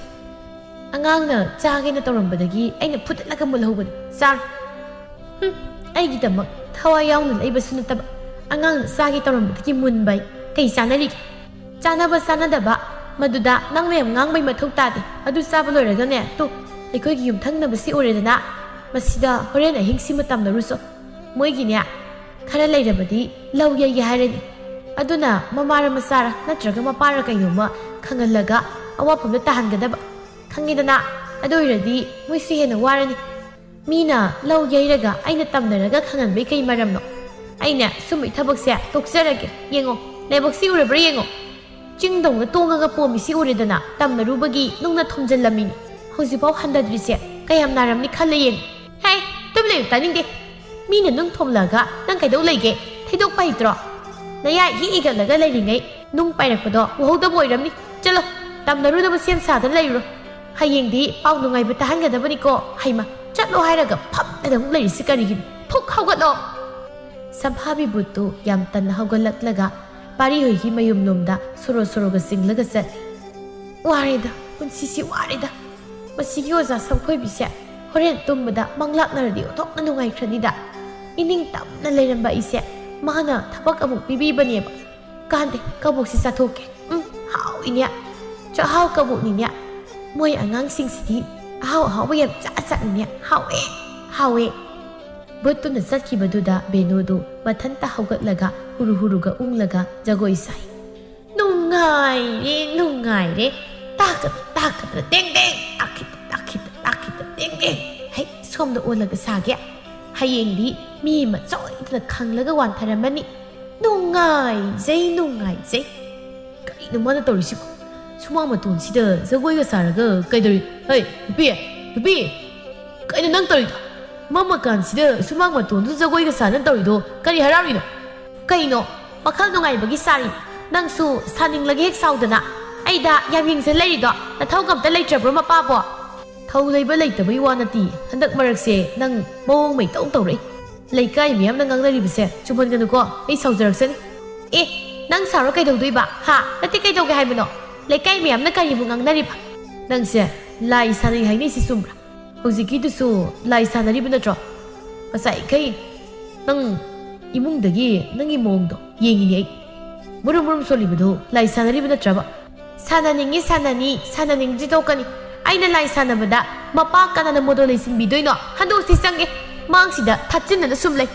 ꯑꯉꯥꯡꯅ ꯆꯥꯒꯦꯅ ꯇꯧꯔꯝꯕꯗꯒꯤ ꯑꯩꯅ ꯐꯨꯗꯠꯂꯒ ꯃꯨꯜꯍꯧꯕꯅꯤ ꯆꯥꯔꯣ ꯑꯩꯒꯤꯗꯃꯛ ꯊꯋꯥꯏ ꯌꯥꯎꯅ ꯂꯩꯕꯁꯨ ꯅꯠꯇꯕ ꯑꯉꯥꯡꯅ ꯆꯥꯒꯦ ꯇꯧꯔꯝꯕꯗꯒꯤ ꯃꯨꯟꯕ ꯀꯩ ꯆꯥꯅꯔꯤꯒꯦ ꯆꯥꯅꯕ ꯆꯥꯅꯗꯕ ꯃꯗꯨꯗ ꯅꯪ ꯃꯌꯥꯝ ꯉꯥꯡꯕꯩ ꯃꯊꯧ ꯇꯥꯗꯦ ꯑꯗꯨ ꯆꯥꯕ ꯂꯣꯏꯔꯒꯅꯦ ꯇꯨ ꯑꯩꯈꯣꯏꯒꯤ ꯌꯨꯝꯊꯪꯅꯕꯁꯤ ꯑꯣꯏꯔꯦꯗꯅ ꯃꯁꯤꯗ ꯍꯣꯔꯦꯟ ꯑꯍꯤꯡꯁꯤꯃ ꯇꯝꯅꯔꯨꯁꯣ ꯃꯣꯏꯒꯤꯅꯦ ꯈꯔ ꯂꯩꯔꯕꯗꯤ ꯂꯧ ꯌꯩꯒꯦ ꯍꯥꯏꯔꯅꯤ ꯑꯗꯨꯅ ꯃꯃꯥꯔ ꯃꯆꯥꯔ ꯅꯠꯇ꯭ꯔꯒ ꯃꯄꯥꯔ ꯀꯩꯅꯣꯝꯃ ꯈꯪꯍꯜꯂꯒ ꯑꯋꯥꯐꯝꯗ ꯇꯥꯍꯟꯒꯗꯕ ꯈꯪꯉꯤꯗꯅ ꯑꯗꯨ ꯑꯣꯏꯔꯗꯤ ꯃꯣꯏꯁꯨ ꯍꯦꯟꯅ ꯋꯥꯔꯅꯤ ꯃꯤꯅ ꯂꯧ ꯌꯩꯔꯒ ꯑꯩꯅ ꯇꯝꯅꯔꯒ ꯈꯪꯍꯟꯕꯩ ꯀꯩ ꯃꯔꯝꯅꯣ ꯑꯩꯅ ꯁꯨꯝꯕꯩ ꯊꯕꯛꯁꯦ ꯇꯣꯛꯆꯔꯒꯦ ꯌꯦꯡꯉꯣ ꯂꯥꯏꯕꯛꯁꯤ ꯎꯔꯕ꯭ꯔꯥ ꯌꯦꯡꯉꯣ ꯆꯤꯡꯗꯧꯅ ꯇꯣꯡꯉꯒ ꯄꯣꯝꯃꯤꯁꯤ ꯎꯔꯦꯗꯅ ꯇꯝꯅꯔꯨꯕꯒꯤ ꯅꯨꯡꯅ ꯊꯨꯝꯖꯤꯜꯂꯝꯃꯤꯅꯤ ꯍꯧꯖꯤꯛꯐꯥꯎ ꯍꯟꯊꯗ꯭ꯔꯤꯁꯦ ꯀꯌꯥꯝ ꯅꯥꯔꯝꯅꯤ ꯈꯜꯂ ꯌꯦꯡꯉꯣ ꯍꯦ ꯇꯨꯝ ꯂꯩꯌꯨ ꯇꯥꯅꯤꯡꯗꯦ ꯃꯤꯅ ꯅꯨꯡ ꯊꯣꯝꯂꯒ ꯅꯪ ꯀꯩꯗꯧ ꯂꯩꯒꯦ ꯊꯩꯗꯣꯛꯄ ꯍꯩꯇ꯭ꯔꯣ ꯅꯌꯥ ꯍꯤꯒꯠꯂꯒ ꯂꯩꯔꯤꯉꯩ ꯅꯨꯡ ꯄꯥꯏꯔꯛꯄꯗꯣ ꯎꯍꯧꯗꯕ ꯑꯣꯏꯔꯝꯅꯤ ꯆꯠꯂꯣ ꯇꯝꯅꯔꯨꯅꯕ ꯁꯦꯝ ꯁꯥꯗꯅ ꯂꯩꯔꯨꯔꯣ ꯍꯌꯦꯡꯗꯤ ꯄꯥꯎ ꯅꯨꯡꯉꯥꯏꯕ ꯇꯥꯍꯟꯒꯗꯕꯅꯤꯀꯣ ꯍꯩꯃ ꯆꯠꯂꯣ ꯍꯥꯏꯔꯒ ꯐꯝꯗꯅ ꯑꯃꯨꯛ ꯂꯩꯔꯤꯁꯤ ꯀꯔꯤꯒꯤꯅꯣ ꯊꯨꯛ ꯍꯧꯒꯠꯂꯣ ꯁꯝꯐꯥꯕꯤ ꯕꯨꯠꯇꯨ ꯌꯥꯝ ꯇꯟꯅ ꯍꯧꯒꯠꯂꯛꯂꯒ ꯄꯥꯔꯤꯍꯣꯏꯒꯤ ꯃꯌꯨꯝꯂꯣꯝꯗ ꯁꯣꯔꯣ ꯁꯣꯔꯣꯒ ꯆꯤꯡꯂꯒ ꯆꯠꯂꯤ ꯋꯥꯔꯦꯗ ꯄꯨꯟꯁꯤꯁꯤ ꯋꯥꯔꯦꯗ ꯃꯁꯤꯒꯤ ꯑꯣꯖꯥ ꯁꯝꯈꯣꯏꯕꯤꯁꯦ ꯍꯣꯔꯦꯟ ꯇꯨꯝꯕꯗ ꯃꯪꯂꯥꯛꯅꯔꯗꯤ ꯑꯣꯟꯊꯣꯛꯅ ꯅꯨꯡꯉꯥꯏꯈ꯭ꯔꯅꯤꯗ ꯏꯅꯤꯡ ꯇꯝꯅ ꯂꯩꯔꯝꯕ ꯑꯩꯁꯦ ꯃꯥꯅ ꯊꯕꯛ ꯑꯃꯨꯛ ꯄꯤꯕꯤꯕꯅꯦꯕ ꯀꯥꯟꯗꯦ ꯀꯕꯣꯛꯁꯤ ꯆꯥꯊꯣꯛꯀꯦ ꯍꯥꯎꯏꯅꯦ ꯆꯥꯛꯍꯥꯎ ꯀꯕꯣꯛꯅꯤꯅꯦ ꯃꯣꯏ ꯑꯉꯥꯡꯁꯤꯡꯁꯤꯗꯤ ꯑꯍꯥꯎ ꯑꯍꯥꯎꯕ ꯌꯥꯝ ꯆꯥꯅꯤꯅꯦ ꯍꯥꯎꯋꯦ ꯕꯨꯠꯇꯨꯅ ꯆꯠꯈꯤꯕꯗꯨꯗ ꯕꯦꯅꯨꯗꯨ ꯃꯊꯟꯇ ꯍꯧꯒꯠꯂꯒ ꯍꯨꯔꯨ ꯍꯨꯔꯨꯒ ꯎꯪꯂꯒ ꯖꯒꯣꯏ ꯁꯥꯏ ꯅꯨꯡꯉꯥꯏꯔꯦ ꯇꯥꯛꯀꯗ꯭ꯔ ꯇꯦꯡ ꯇꯥꯛꯈꯤꯗ ꯇꯦꯡ ꯍꯩ ꯁꯣꯝꯗ ꯑꯣꯜꯂꯒ ꯁꯥꯒꯦ ꯍꯌꯦꯡꯗꯤ ꯃꯤ ꯑꯃ ꯁꯣꯏꯗꯅ ꯈꯪꯂꯒ ꯋꯥꯟꯊꯔꯝꯃꯅꯤ ꯅꯨꯡꯉꯥꯏꯖꯩ ꯀꯔꯤꯅꯣ ꯃꯥꯅ ꯇꯧꯔꯤꯁꯤꯕꯣ ꯁꯨꯃꯥꯡ ꯃꯇꯣꯟꯁꯤꯗ ꯖꯒꯣꯏꯒ ꯁꯥꯔꯒ ꯀꯩꯗꯧꯔꯤ ꯍꯩ ꯅꯨꯄꯤ ꯀꯩꯅꯣ ꯅꯪ ꯇꯧꯔꯤꯗꯣ ꯃꯝꯃꯀꯥꯟꯁꯤꯗ ꯁꯨꯃꯥꯡ ꯃꯇꯣꯟꯗꯨ ꯖꯒꯣꯏꯒ ꯁꯥꯅ ꯇꯧꯔꯤꯗꯣ ꯀꯔꯤ ꯍꯔꯥꯎꯔꯤꯅꯣ ꯀꯩꯅꯣ ꯋꯥꯈꯜ ꯅꯨꯡꯉꯥꯏꯕꯒꯤ ꯁꯥꯔꯤ ꯅꯪꯁꯨ ꯁꯥꯅꯤꯡꯂꯒ ꯍꯦꯛ ꯁꯥꯎꯗꯅ ꯑꯩꯗ ꯌꯥꯝ ꯌꯦꯡꯖ ꯂꯩꯔꯤꯗꯣ ꯅꯊꯧꯒ ꯑꯝꯇ ꯂꯩꯇ꯭ꯔꯕ꯭ꯔꯣ ꯃꯄꯥꯕꯣ ꯊꯧ ꯂꯩꯕ ꯂꯩꯇꯕꯒꯤ ꯋꯥ ꯅꯠꯇꯦ ꯍꯟꯗꯛ ꯃꯔꯛꯁꯦ ꯅꯪ ꯃꯑꯣꯡ ꯃꯩꯇꯧ ꯇꯧꯔꯛꯏ ꯂꯩꯀꯥꯏ ꯃꯤꯌꯥꯝꯅ ꯉꯥꯡꯅꯔꯤꯕꯁꯦ ꯆꯨꯝꯍꯟꯒꯅꯨꯀꯣ ꯑꯩ ꯁꯥꯎꯖꯔꯛꯁꯅꯤ ꯅꯪ ꯁꯥꯎꯔ ꯀꯩꯗꯧꯗꯣꯏꯕ ꯅꯠꯇꯦ ꯀꯩꯗꯧꯒꯦ ꯍꯥꯏꯕꯅꯣ ꯂꯩꯀꯥꯏ ꯃꯤꯌꯥꯝꯅ ꯀꯔꯤꯕꯨ ꯉꯥꯡꯅꯔꯤꯕ ꯅꯪꯁꯦ ꯂꯥꯏ ꯁꯥꯟꯅꯩ ꯍꯥꯏꯅꯩꯁꯤ ꯆꯨꯝꯕ꯭ꯔꯥ ꯍꯧꯖꯤꯛꯀꯤꯗꯨꯁꯨ ꯂꯥꯏ ꯁꯥꯟꯅꯔꯤꯕ ꯅꯠꯇ꯭ꯔꯣ ꯉꯁꯥꯏꯈꯩ ꯅꯪ ꯏꯃꯨꯡꯗꯒꯤ ꯅꯪꯒꯤ ꯃꯑꯣꯡꯗꯣ ꯌꯦꯡꯉꯤꯅꯤ ꯑꯩ ꯃꯨrum ꯁꯣꯜꯂꯤꯕꯗꯨ ꯂꯥꯏ ꯁꯥꯟꯅꯔꯤꯕ ꯅꯠꯇ꯭ꯔꯕ ꯁꯥꯟꯅꯅꯤꯡꯗ꯭ꯔꯤ ꯇꯣꯛꯀꯅꯤ ꯑꯩꯅ ꯂꯥꯏ ꯁꯥꯟꯅꯕꯗ ꯃꯄꯥ ꯀꯅꯥꯅ ꯃꯣꯗꯣ ꯂꯩꯁꯤꯟꯕꯤꯗꯣꯏꯅꯣ ꯍꯟꯗꯣꯛꯁꯤ ꯆꯪꯒꯦ ꯃꯥꯡꯁꯤꯗ ꯊꯠꯆꯤꯟꯅꯅ ꯁꯨꯝ ꯂꯩ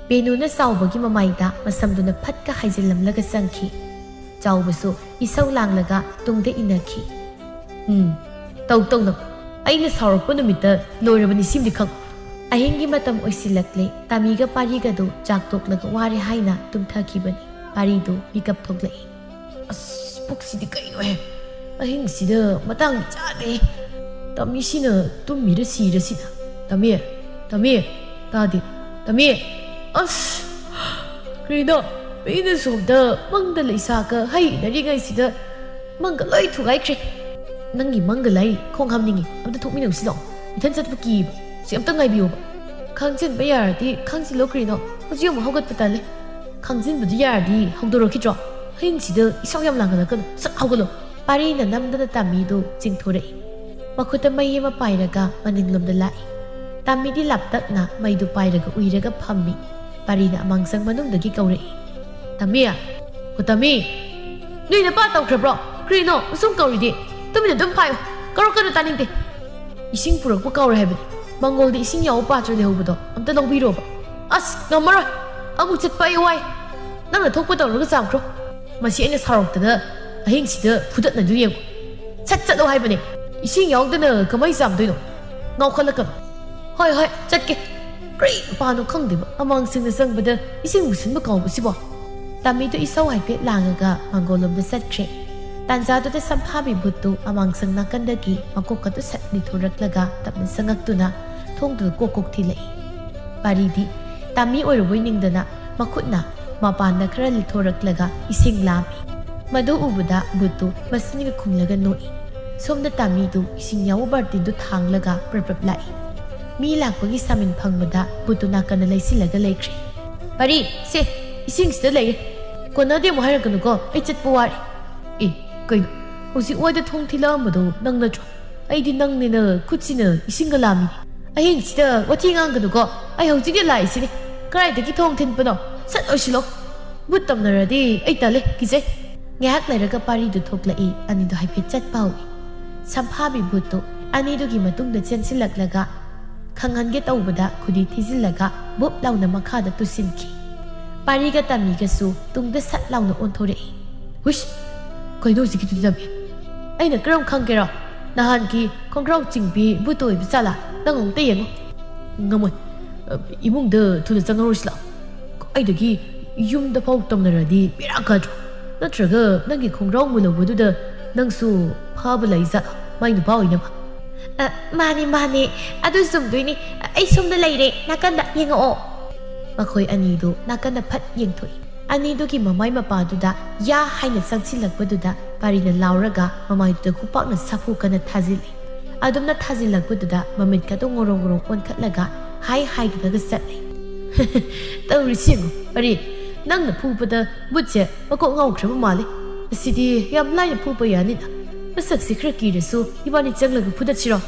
ꯕꯦꯅꯨꯅ ꯆꯥꯎꯕꯒꯤ ꯃꯃꯥꯏꯗ ꯃꯁꯝꯗꯨꯅ ꯐꯠꯀ ꯍꯥꯏꯖꯤꯜꯂꯝꯂꯒ ꯆꯪꯈꯤ ꯆꯥꯎꯕꯁꯨ ꯏꯁꯧ ꯂꯥꯡꯂꯒ ꯇꯨꯡꯗ ꯏꯟꯅꯈꯤ ꯇꯧꯅꯕ ꯑꯩꯅ ꯁꯥꯎꯔꯛꯄ ꯅꯨꯃꯤꯠꯇ ꯂꯣꯏꯔꯕꯅꯤ ꯁꯤꯝꯗꯤ ꯈꯪ ꯑꯍꯤꯡꯒꯤ ꯃꯇꯝ ꯑꯣꯏꯁꯤꯜꯂꯛꯂꯦ ꯇꯥꯃꯤꯒ ꯄꯥꯔꯤꯒꯗꯨ ꯆꯥꯛ ꯇꯣꯛꯂꯒ ꯋꯥꯔꯦ ꯍꯥꯏꯅ ꯇꯨꯝꯊꯈꯤꯕꯅꯤ ꯄꯥꯔꯤꯗꯨ ꯃꯤꯀꯞ ꯊꯣꯛꯂꯛꯏ ꯄꯨꯛꯁꯤꯗꯤ ꯀꯩꯅꯣꯍꯦ ꯑꯍꯤꯡꯁꯤꯗ ꯃꯇꯥꯡꯗꯤ ꯆꯥꯗꯦ ꯇꯥꯃꯤꯁꯤꯅ ꯇꯨꯝꯃꯤꯔ ꯁꯤꯔꯁꯤꯗ ꯇꯥꯃꯤ ꯇꯥꯗꯦ ꯇꯥꯃꯤ ꯀꯔꯤꯅꯣ ꯃꯤꯅ ꯁꯣꯝꯗ ꯃꯪꯗ ꯂꯩꯁꯥꯒ ꯍꯩꯅꯔꯤꯉꯩꯁꯤꯗ ꯃꯪꯒ ꯂꯣꯏ ꯊꯨꯒꯥꯏꯈ꯭ꯔꯦ ꯅꯪꯒꯤ ꯃꯪꯒ ꯂꯩ ꯈꯣꯡ ꯍꯥꯝꯅꯤꯡꯉꯤ ꯑꯝꯇ ꯊꯣꯛꯃꯤꯟꯅꯧꯁꯤ ꯂꯥꯛꯑꯣ ꯏꯊꯟ ꯆꯠꯄ ꯀꯤꯕ ꯁꯤ ꯑꯝꯇ ꯉꯥꯏꯕꯤꯌꯣꯕ ꯈꯥꯡꯖꯤꯟꯕ ꯌꯥꯔꯗꯤ ꯈꯥꯡꯖꯤꯜꯂꯣ ꯀꯔꯤꯅꯣ ꯍꯧꯖꯤꯛ ꯑꯃꯨꯛ ꯍꯧꯒꯠꯄ ꯇꯜꯂꯦ ꯈꯥꯡꯖꯤꯟꯕꯗꯨ ꯌꯥꯔꯗꯤ ꯍꯧꯗꯣꯔꯛꯈꯤꯗ꯭ꯔꯣ ꯍꯌꯦꯡꯁꯤꯗ ꯏꯁꯥꯎ ꯌꯥꯝ ꯂꯥꯡꯒꯠꯂꯛꯀꯅꯨ ꯁꯠ ꯍꯧꯒꯠꯂꯣ ꯄꯥꯔꯤꯅ ꯅꯝꯗꯅ ꯇꯥꯃꯤꯗꯨ ꯆꯤꯡꯊꯣꯔꯛꯏ ꯃꯈꯨꯠꯇ ꯃꯩ ꯑꯃ ꯄꯥꯏꯔꯒ ꯃꯅꯤꯡꯂꯣꯝꯗ ꯂꯥꯛꯏ ꯇꯥꯃꯤꯗꯤ ꯂꯥꯞꯇꯛꯅ ꯃꯩꯗꯨ ꯄꯥꯏꯔꯒ ꯎꯏꯔꯒ ꯐꯝꯃꯤ ꯄꯥꯔꯤꯅ ꯑꯃꯥꯡꯁꯪ ꯃꯅꯨꯡꯗꯒꯤ ꯀꯧꯔꯛꯏ ꯇꯥꯃꯤ ꯅꯣꯏ ꯅꯄꯥ ꯇꯧꯈ꯭ꯔꯕ꯭ꯔꯣ ꯀꯔꯤꯅꯣ ꯑꯁꯨꯝ ꯀꯧꯔꯤꯗꯤ ꯇꯨꯃꯤꯟꯅ ꯑꯗꯨꯝ ꯐꯥꯏꯌꯣ ꯀꯧꯔꯛꯀꯅꯨ ꯇꯥꯅꯤꯡꯗꯦ ꯏꯁꯤꯡ ꯄꯨꯔꯛꯄ ꯀꯧꯔꯦ ꯍꯥꯏꯕꯅꯤ ꯃꯪꯒꯣꯜꯗ ꯏꯁꯤꯡ ꯌꯥꯎꯕ ꯄꯥꯇ꯭ꯔ ꯂꯩꯍꯧꯕꯗꯣ ꯑꯝꯇ ꯂꯧꯕꯤꯔꯣꯕ ꯉꯝꯃꯔꯣꯏ ꯑꯃꯨꯛ ꯆꯠꯄ ꯑꯩ ꯋꯥꯏ ꯅꯪꯅ ꯊꯣꯛꯄ ꯇꯧꯔꯒ ꯆꯥꯝꯈ꯭ꯔꯣ ꯃꯁꯤ ꯑꯩꯅ ꯁꯥꯎꯔꯛꯇꯅ ꯑꯍꯤꯡꯁꯤꯗ ꯐꯨꯗꯠꯅꯗꯨ ꯌꯦꯡꯉꯨ ꯆꯠꯂꯣ ꯍꯥꯏꯕꯅꯦ ꯏꯁꯤꯡ ꯌꯥꯎꯗꯅ ꯀꯃꯥꯏ ꯆꯥꯝꯗꯣꯏꯅꯣ ꯉꯥꯎꯈꯠꯂꯛꯀꯅꯨ ꯍꯣꯏ ꯆꯠꯀꯦ ꯀꯔꯤ ꯅꯨꯄꯥꯅꯣ ꯈꯪꯗꯦꯕ ꯑꯃꯥꯡꯁꯤꯡꯅ ꯆꯪꯕꯗ ꯏꯁꯤꯡ ꯃꯨꯁꯤꯟꯕ ꯀꯥꯎꯕꯁꯤꯕꯣ ꯇꯥꯃꯤꯗꯨ ꯏꯁꯧ ꯍꯥꯏꯐꯦꯠ ꯂꯥꯡꯉꯒ ꯃꯥꯡꯒꯣꯜꯂꯣꯝꯗ ꯆꯠꯈ꯭ꯔꯦ ꯇꯥꯟꯖꯥꯗꯨꯗ ꯁꯝꯐꯥꯕꯤ ꯚꯨꯠꯇꯨ ꯑꯃꯥꯡꯁꯪ ꯅꯥꯀꯟꯗꯒꯤ ꯃꯀꯣꯛꯀꯗꯨ ꯁꯠ ꯂꯤꯊꯣꯔꯛꯂꯒ ꯇꯞꯅ ꯆꯪꯉꯛꯇꯨꯅ ꯊꯣꯡꯗꯨꯗ ꯀꯣꯛ ꯊꯤꯜꯂꯛꯏ ꯄꯥꯔꯤꯗꯤ ꯇꯥꯃꯤ ꯑꯣꯏꯔꯨꯕꯣꯏ ꯅꯤꯡꯗꯅ ꯃꯈꯨꯠꯅ ꯃꯄꯥꯟꯗ ꯈꯔ ꯂꯤꯊꯣꯔꯛꯂꯒ ꯏꯁꯤꯡ ꯂꯥꯝꯃꯤ ꯃꯗꯨ ꯎꯕꯗ ꯚꯨꯠꯇꯨ ꯃꯁꯤꯡꯒ ꯈꯨꯝꯂꯒ ꯅꯣꯛꯏ ꯁꯣꯝꯗ ꯇꯥꯃꯤꯗꯨ ꯏꯁꯤꯡ ꯌꯥꯎꯕ ꯕꯥꯔꯇꯤꯟꯗꯨ ꯊꯥꯡꯂꯒ ꯄ꯭ꯔꯞ ꯂꯥꯛꯏ ꯃꯤ ꯂꯥꯛꯄꯒꯤ ꯁꯥꯃꯤꯟ ꯐꯪꯕꯗ ꯚꯨꯠꯇꯨ ꯅꯥꯀꯟꯅ ꯂꯩꯁꯤꯜꯂꯒ ꯂꯩꯈ꯭ꯔꯦ ꯄꯥꯔꯤ ꯁꯦ ꯏꯁꯤꯡꯁꯤꯗ ꯂꯩꯔꯦ ꯀꯣꯟꯅꯗꯦ ꯑꯃꯨꯛ ꯍꯥꯏꯔꯛꯀꯅꯨꯀꯣ ꯑꯩ ꯆꯠꯄ ꯋꯥꯔꯦ ꯀꯩꯅꯣ ꯍꯧꯖꯤꯛ ꯋꯥꯏꯗ ꯊꯣꯡ ꯊꯤꯜꯂꯛꯑꯝꯕꯗꯣ ꯅꯪ ꯅꯠꯇ꯭ꯔꯣ ꯑꯩꯗꯤ ꯅꯪꯅꯦꯅ ꯈꯨꯠꯁꯤꯅ ꯏꯁꯤꯡꯒ ꯂꯥꯝꯃꯤꯅꯤ ꯑꯍꯤꯡꯁꯤꯗ ꯋꯥꯊꯤ ꯉꯥꯡꯒꯅꯨꯀꯣ ꯑꯩ ꯍꯧꯖꯤꯛꯇꯤ ꯂꯥꯛꯏꯁꯤꯅꯤ ꯀꯗꯥꯏꯗꯒꯤ ꯊꯣꯡ ꯊꯤꯟꯕꯅꯣ ꯁꯠ ꯑꯣꯏꯁꯤꯜꯂꯣ ꯚꯨꯠ ꯇꯝꯅꯔꯗꯤ ꯑꯩ ꯇꯜꯂꯦ ꯀꯤꯖꯩ ꯉꯥꯏꯍꯥꯛ ꯂꯩꯔꯒ ꯄꯥꯔꯤꯗꯨ ꯊꯣꯛꯂꯛꯏ ꯑꯅꯤꯗꯨ ꯍꯥꯏꯐꯦꯠ ꯆꯠꯄ ꯍꯧꯏ ꯁꯝꯐꯥꯕꯤ ꯚꯨꯠꯇꯨ ꯑꯅꯤꯗꯨꯒꯤ ꯃꯇꯨꯡꯗ ꯆꯦꯟꯁꯤꯜꯂꯛꯂꯒ ꯈꯪꯍꯟꯒꯦ ꯇꯧꯕꯗ ꯈꯨꯗꯤ ꯊꯤꯖꯤꯜꯂꯒ ꯕꯨꯞ ꯂꯥꯎꯅ ꯃꯈꯥꯗ ꯇꯨꯁꯤꯟꯈꯤ ꯄꯥꯔꯤꯒ ꯇꯥꯃꯤꯒꯁꯨ ꯇꯨꯡꯗ ꯁꯠ ꯂꯥꯎꯅ ꯑꯣꯟꯊꯣꯔꯛꯏ ꯍꯨꯏꯁ ꯀꯩꯅꯣ ꯍꯧꯖꯤꯛꯀꯤꯗꯨꯗꯤ ꯇꯝꯃꯤ ꯑꯩꯅ ꯀꯔꯝ ꯈꯪꯒꯦꯔꯣ ꯅꯍꯥꯟꯒꯤ ꯈꯣꯡꯒ꯭ꯔꯥꯎ ꯆꯤꯡꯕꯤ ꯚꯨꯠꯇꯨ ꯑꯣꯏꯕ ꯆꯥꯂꯥ ꯅꯪ ꯑꯃꯨꯛꯇ ꯌꯦꯡꯉꯣ ꯉꯝꯃꯣꯏ ꯏꯃꯨꯡꯗ ꯊꯨꯅ ꯆꯪꯉꯔꯣꯏꯁꯤ ꯂꯥꯛꯑꯣ ꯀꯥꯏꯗꯒꯤ ꯌꯨꯝꯗ ꯐꯥꯎ ꯇꯝꯅꯔꯗꯤ ꯕꯦꯔꯥ ꯀꯥꯗ꯭ꯔꯣ ꯅꯠꯇ꯭ꯔꯒ ꯅꯪꯒꯤ ꯈꯣꯡꯒ꯭ꯔꯥꯎ ꯃꯨꯜꯍꯧꯕꯗꯨꯗ ꯅꯪꯁꯨ ꯐꯥꯕ ꯂꯩ ꯖꯥꯠꯂꯣ ꯃꯥꯏ ꯅꯨꯄꯥ ꯑꯣꯏꯅꯕ ꯃꯥꯅꯦ ꯑꯗꯨ ꯆꯨꯝꯗꯣꯏꯅꯤ ꯑꯩ ꯁꯣꯝꯗ ꯂꯩꯔꯦ ꯅꯥꯀꯟꯗ ꯌꯦꯡꯉꯛꯑꯣ ꯃꯈꯣꯏ ꯑꯅꯤꯗꯨ ꯅꯥꯀꯟꯗ ꯐꯠ ꯌꯦꯡꯊꯣꯛꯏ ꯑꯅꯤꯗꯨꯒꯤ ꯃꯃꯥꯏ ꯃꯄꯥꯗꯨꯗ ꯌꯥ ꯍꯥꯏꯅ ꯆꯪꯁꯤꯜꯂꯛꯄꯗꯨꯗ ꯄꯥꯔꯤꯅ ꯂꯥꯎꯔꯒ ꯃꯃꯥꯏꯗꯨꯗ ꯈꯨꯄꯥꯛꯅ ꯁꯥꯐꯨ ꯀꯟꯅ ꯊꯥꯖꯤꯜꯂꯤ ꯑꯗꯨꯝꯅ ꯊꯥꯖꯤꯜꯂꯛꯄꯗꯨꯗ ꯃꯃꯤꯠꯀꯗꯣ ꯉꯣꯔꯣꯡ ꯑꯣꯟꯈꯠꯂꯒ ꯍꯥꯏꯗꯨꯅꯒ ꯆꯠꯂꯤ ꯇꯧꯔꯤꯁꯤ ꯌꯦꯡꯉꯣ ꯄꯥꯔꯤ ꯅꯪꯅ ꯐꯨꯕꯗ ꯕꯨꯠꯁꯦ ꯃꯀꯣꯛ ꯉꯥꯎꯈ꯭ꯔꯕ ꯃꯥꯜꯂꯤ ꯑꯁꯤꯗꯤ ꯌꯥꯝ ꯂꯥꯏꯅ ꯐꯨꯕ ꯌꯥꯅꯤꯗ ꯃꯁꯛꯁꯤ ꯈꯔ ꯀꯤꯔꯁꯨ ꯏꯕꯥꯅꯤ ꯆꯪꯂꯒ ꯐꯨꯗꯠꯁꯤꯔꯣ